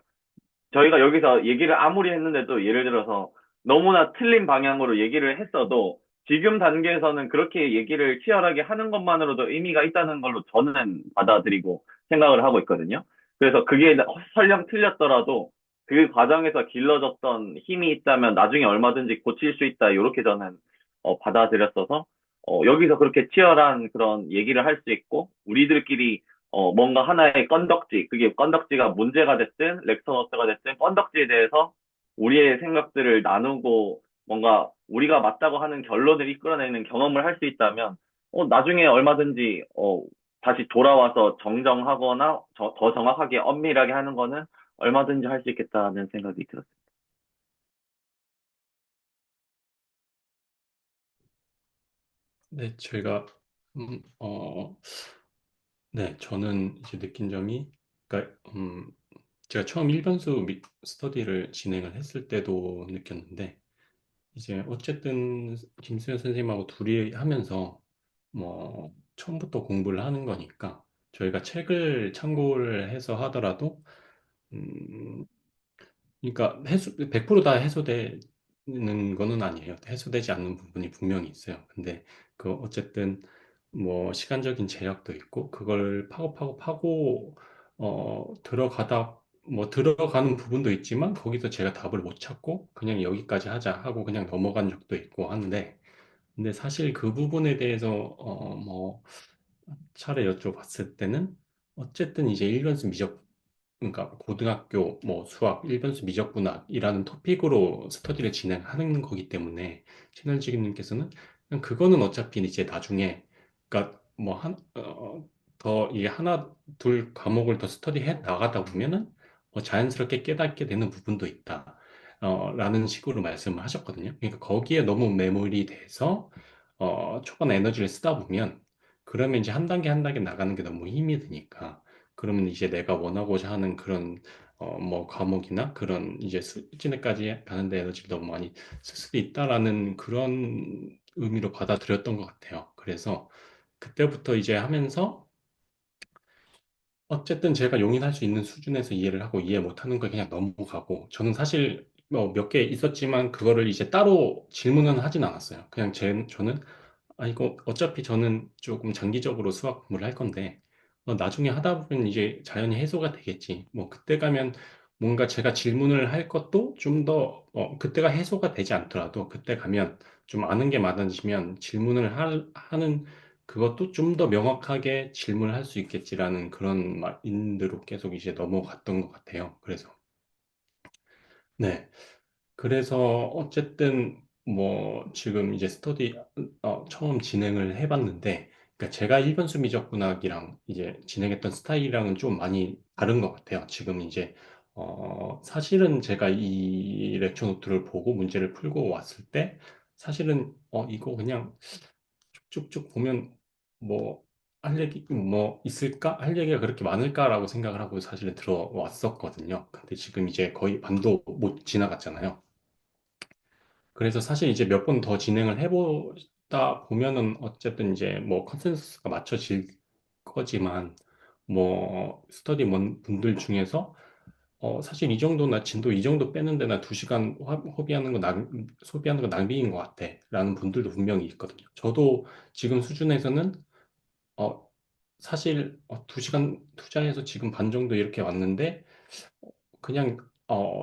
Speaker 3: 저희가 여기서 얘기를 아무리 했는데도 예를 들어서 너무나 틀린 방향으로 얘기를 했어도 지금 단계에서는 그렇게 얘기를 치열하게 하는 것만으로도 의미가 있다는 걸로 저는 받아들이고 생각을 하고 있거든요. 그래서 그게 설령 틀렸더라도 그 과정에서 길러졌던 힘이 있다면 나중에 얼마든지 고칠 수 있다. 이렇게 저는 받아들였어서 여기서 그렇게 치열한 그런 얘기를 할 수 있고 우리들끼리 뭔가 하나의 건덕지, 그게 건덕지가 문제가 됐든 렉터너스가 됐든 건덕지에 대해서 우리의 생각들을 나누고 뭔가 우리가 맞다고 하는 결론을 이끌어내는 경험을 할 수 있다면 나중에 얼마든지 다시 돌아와서 정정하거나 더 정확하게 엄밀하게 하는 거는 얼마든지 할 수 있겠다는 생각이 들었어요.
Speaker 5: 네, 제가 네, 저는 이제 느낀 점이, 그러니까 제가 처음 일변수 스터디를 진행을 했을 때도 느꼈는데, 이제 어쨌든 김수현 선생님하고 둘이 하면서 뭐 처음부터 공부를 하는 거니까 저희가 책을 참고를 해서 하더라도 음, 그러니까 100%다 해소되는 거는 아니에요. 해소되지 않는 부분이 분명히 있어요. 근데 그 어쨌든 뭐 시간적인 제약도 있고 그걸 파고 들어가다 뭐 들어가는 부분도 있지만 거기서 제가 답을 못 찾고 그냥 여기까지 하자 하고 그냥 넘어간 적도 있고 하는데 근데 사실 그 부분에 대해서 뭐 차례 여쭤봤을 때는 어쨌든 이제 일변수 미적 그러니까 고등학교 뭐 수학 일변수 미적분학이라는 토픽으로 스터디를 진행하는 거기 때문에 채널지기님께서는 그냥 그거는 어차피 이제 나중에 그러니까 뭐 더 이게 하나 둘 과목을 더 스터디해 나가다 보면은 자연스럽게 깨닫게 되는 부분도 있다. 라는 식으로 말씀을 하셨거든요. 그러니까 거기에 너무 매몰이 돼서 초반 에너지를 쓰다 보면 그러면 이제 한 단계 한 단계 나가는 게 너무 힘이 드니까 그러면 이제 내가 원하고자 하는 그런 뭐 과목이나 그런 이제 수준에까지 가는데 에너지를 너무 많이 쓸 수도 있다라는 그런 의미로 받아들였던 것 같아요. 그래서 그때부터 이제 하면서 어쨌든 제가 용인할 수 있는 수준에서 이해를 하고 이해 못하는 걸 그냥 넘어가고 저는 사실 뭐 몇 개 있었지만 그거를 이제 따로 질문은 하진 않았어요. 그냥 저는 이거 어차피 저는 조금 장기적으로 수학 공부를 할 건데 나중에 하다 보면 이제 자연히 해소가 되겠지. 뭐 그때 가면 뭔가 제가 질문을 할 것도 좀 더 그때가 해소가 되지 않더라도 그때 가면 좀 아는 게 많아지면 질문을 하는 그것도 좀 더 명확하게 질문을 할 수 있겠지라는 그런 마인드로 계속 이제 넘어갔던 것 같아요. 그래서 네. 그래서 어쨌든 뭐 지금 이제 스터디 처음 진행을 해봤는데 그러니까 제가 일변수 미적분학이랑 이제 진행했던 스타일이랑은 좀 많이 다른 것 같아요. 지금 이제 사실은 제가 이 렉처 노트를 보고 문제를 풀고 왔을 때 사실은 이거 그냥 쭉쭉 보면 뭐 할 얘기 뭐 있을까? 할 얘기가 그렇게 많을까라고 생각을 하고 사실은 들어왔었거든요. 근데 지금 이제 거의 반도 못 지나갔잖아요. 그래서 사실 이제 몇 번 더 진행을 해보다 보면은 어쨌든 이제 뭐 컨센서스가 맞춰질 거지만 뭐 스터디 분들 중에서 사실 이 정도나 진도 이 정도 빼는데 나 2시간 허비하는 거 소비하는 거 낭비인 것 같아 라는 분들도 분명히 있거든요. 저도 지금 수준에서는 어, 사실 2시간 투자해서 지금 반 정도 이렇게 왔는데 그냥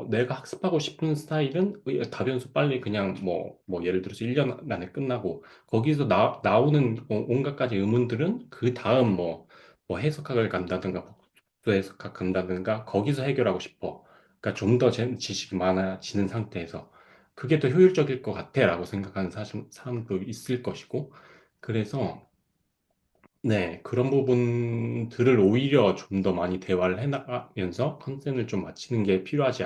Speaker 5: 내가 학습하고 싶은 스타일은 다변수 빨리 그냥 뭐 예를 들어서 1년 안에 끝나고 거기서 나오는 온갖 가지 의문들은 그 다음 뭐 해석학을 간다든가 복수 해석학 간다든가 거기서 해결하고 싶어. 그러니까 좀 더 지식이 많아지는 상태에서 그게 더 효율적일 것 같아라고 생각하는 사람도 있을 것이고 그래서 네, 그런 부분들을 오히려 좀 더 많이 대화를 해나가면서 컨센을 좀 맞추는 게 필요하지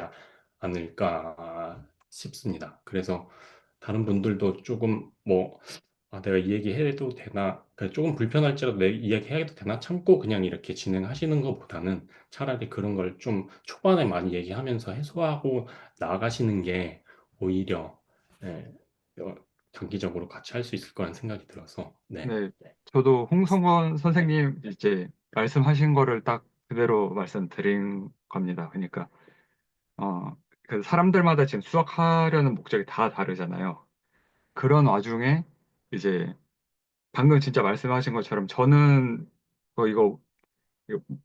Speaker 5: 않을까 싶습니다. 그래서 다른 분들도 조금 내가 이 얘기 해도 되나, 그러니까 조금 불편할지라도 내 이야기 해도 되나 참고 그냥 이렇게 진행하시는 것보다는 차라리 그런 걸 좀 초반에 많이 얘기하면서 해소하고 나아가시는 게 오히려 네, 어, 장기적으로 같이 할 수 있을 거라는 생각이 들어서 네.
Speaker 2: 네, 저도 홍성원 선생님 이제 말씀하신 거를 딱 그대로 말씀드린 겁니다. 그러니까 어, 그 사람들마다 지금 수학하려는 목적이 다 다르잖아요. 그런 와중에 이제 방금 진짜 말씀하신 것처럼 저는 이거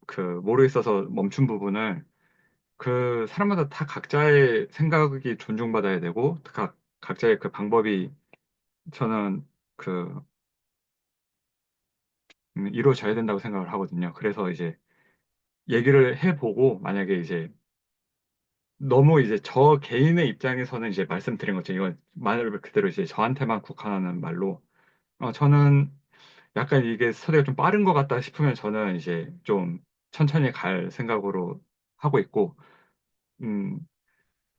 Speaker 2: 그 모르 있어서 멈춘 부분을 그 사람마다 다 각자의 생각이 존중받아야 되고 각자의 그 방법이 저는 그 이루어져야 된다고 생각을 하거든요. 그래서 이제 얘기를 해보고 만약에 이제 너무 이제 저 개인의 입장에서는 이제 말씀드린 것처럼 이건 말 그대로 이제 저한테만 국한하는 말로 저는 약간 이게 스터디가 좀 빠른 것 같다 싶으면 저는 이제 좀 천천히 갈 생각으로 하고 있고 음,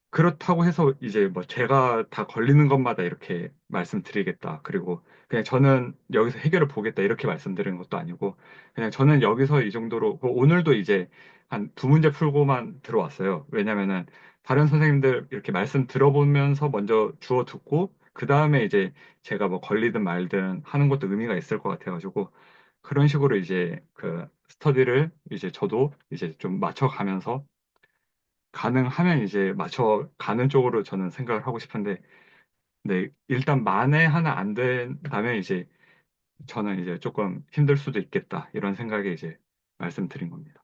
Speaker 2: 그렇다고 해서 이제 뭐 제가 다 걸리는 것마다 이렇게 말씀드리겠다. 그리고 그냥 저는 여기서 해결을 보겠다. 이렇게 말씀드리는 것도 아니고 그냥 저는 여기서 이 정도로 오늘도 이제 한 두 문제 풀고만 들어왔어요. 왜냐면은 다른 선생님들 이렇게 말씀 들어보면서 먼저 주워 듣고 그 다음에 이제 제가 뭐 걸리든 말든 하는 것도 의미가 있을 것 같아가지고 그런 식으로 이제 그 스터디를 이제 저도 이제 좀 맞춰가면서 가능하면 이제 맞춰가는 쪽으로 저는 생각을 하고 싶은데, 네, 일단 만에 하나 안 된다면 이제 저는 이제 조금 힘들 수도 있겠다. 이런 생각에 이제 말씀드린 겁니다.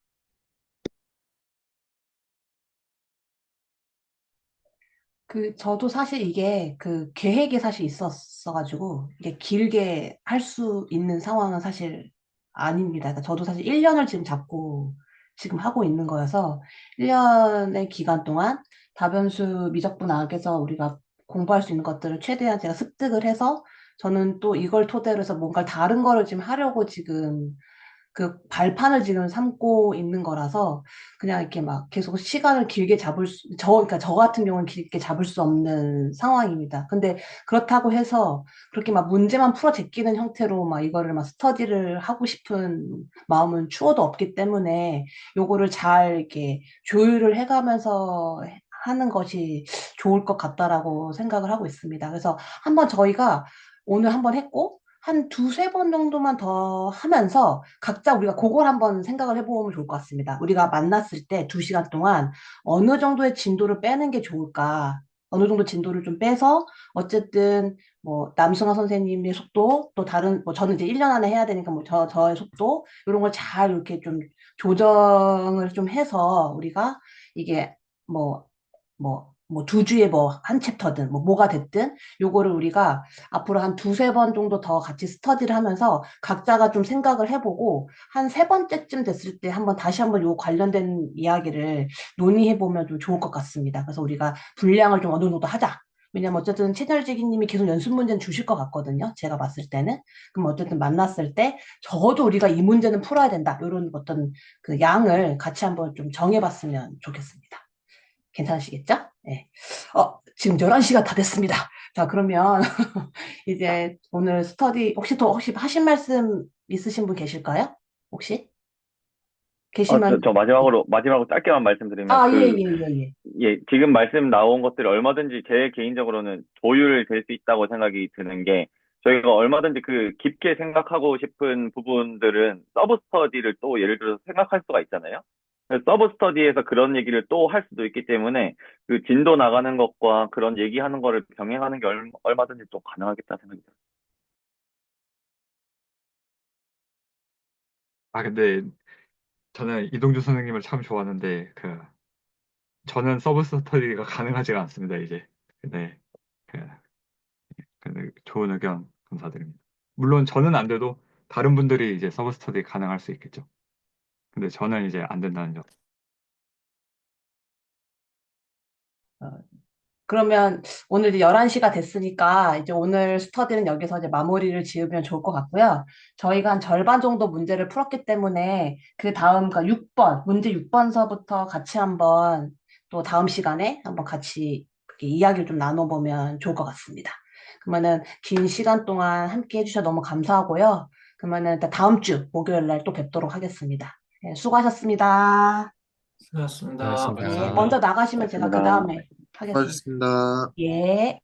Speaker 1: 저도 사실 이게 계획이 사실 있었어가지고, 이게 길게 할 수 있는 상황은 사실 아닙니다. 그러니까 저도 사실 1년을 지금 잡고 지금 하고 있는 거여서, 1년의 기간 동안 다변수 미적분 악에서 우리가 공부할 수 있는 것들을 최대한 제가 습득을 해서, 저는 또 이걸 토대로 해서 뭔가 다른 거를 지금 하려고 지금 발판을 지금 삼고 있는 거라서 그냥 이렇게 막 계속 시간을 길게 그러니까 저 같은 경우는 길게 잡을 수 없는 상황입니다. 근데 그렇다고 해서 그렇게 막 문제만 풀어 제끼는 형태로 막 이거를 막 스터디를 하고 싶은 마음은 추호도 없기 때문에 요거를 잘 이렇게 조율을 해가면서 하는 것이 좋을 것 같다라고 생각을 하고 있습니다. 그래서 한번 저희가 오늘 한번 했고 한 두세 번 정도만 더 하면서 각자 우리가 그걸 한번 생각을 해보면 좋을 것 같습니다. 우리가 만났을 때 2시간 동안 어느 정도의 진도를 빼는 게 좋을까? 어느 정도 진도를 좀 빼서 어쨌든 뭐 남승아 선생님의 속도 또 다른 뭐 저는 이제 1년 안에 해야 되니까 뭐 저의 속도 이런 걸 잘 이렇게 좀 조정을 좀 해서 우리가 이게 뭐 두 주에 뭐 한 챕터든 뭐가 됐든 요거를 우리가 앞으로 한 두세 번 정도 더 같이 스터디를 하면서 각자가 좀 생각을 해보고 한 세 번째쯤 됐을 때 다시 한번 요 관련된 이야기를 논의해보면 좀 좋을 것 같습니다. 그래서 우리가 분량을 좀 어느 정도 하자. 왜냐면 어쨌든 채널지기님이 계속 연습 문제는 주실 것 같거든요. 제가 봤을 때는. 그럼 어쨌든 만났을 때 적어도 우리가 이 문제는 풀어야 된다. 이런 어떤 그 양을 같이 한번 좀 정해봤으면 좋겠습니다. 괜찮으시겠죠? 네. 지금 11시가 다 됐습니다. 자, 그러면 이제 오늘 스터디 혹시 하신 말씀 있으신 분 계실까요? 혹시? 계시면
Speaker 3: 저 마지막으로 짧게만 말씀드리면,
Speaker 1: 예, 예, 예, 예.
Speaker 3: 예, 지금 말씀 나온 것들이 얼마든지 제 개인적으로는 조율될 수 있다고 생각이 드는 게, 저희가 얼마든지 깊게 생각하고 싶은 부분들은 서브 스터디를 또 예를 들어서 생각할 수가 있잖아요. 그래서 서브 스터디에서 그런 얘기를 또 할 수도 있기 때문에, 그 진도 나가는 것과 그런 얘기하는 거를 병행하는 게 얼마든지 또 가능하겠다 생각이 들어요.
Speaker 2: 근데 저는 이동주 선생님을 참 좋아하는데 저는 서브 스터디가 가능하지가 않습니다, 이제. 네. 그, 근데 좋은 의견 감사드립니다. 물론 저는 안 돼도 다른 분들이 이제 서브 스터디 가능할 수 있겠죠. 근데 저는 이제 안 된다는 점.
Speaker 1: 어, 그러면 오늘 이제 11시가 됐으니까 이제 오늘 스터디는 여기서 이제 마무리를 지으면 좋을 것 같고요. 저희가 한 절반 정도 문제를 풀었기 때문에 그 다음, 그러니까 6번, 문제 6번서부터 같이 한번 또 다음 시간에 한번 같이 이렇게 이야기를 좀 나눠보면 좋을 것 같습니다. 그러면은 긴 시간 동안 함께 해주셔서 너무 감사하고요. 그러면은 일단 다음 주 목요일 날 또 뵙도록 하겠습니다. 네, 수고하셨습니다.
Speaker 8: 수고하셨습니다.
Speaker 1: 네,
Speaker 5: 수고하셨습니다.
Speaker 1: 먼저 나가시면 제가 그
Speaker 3: 고맙습니다.
Speaker 1: 다음에 하겠습니다.
Speaker 9: 수고하셨습니다.
Speaker 1: 예.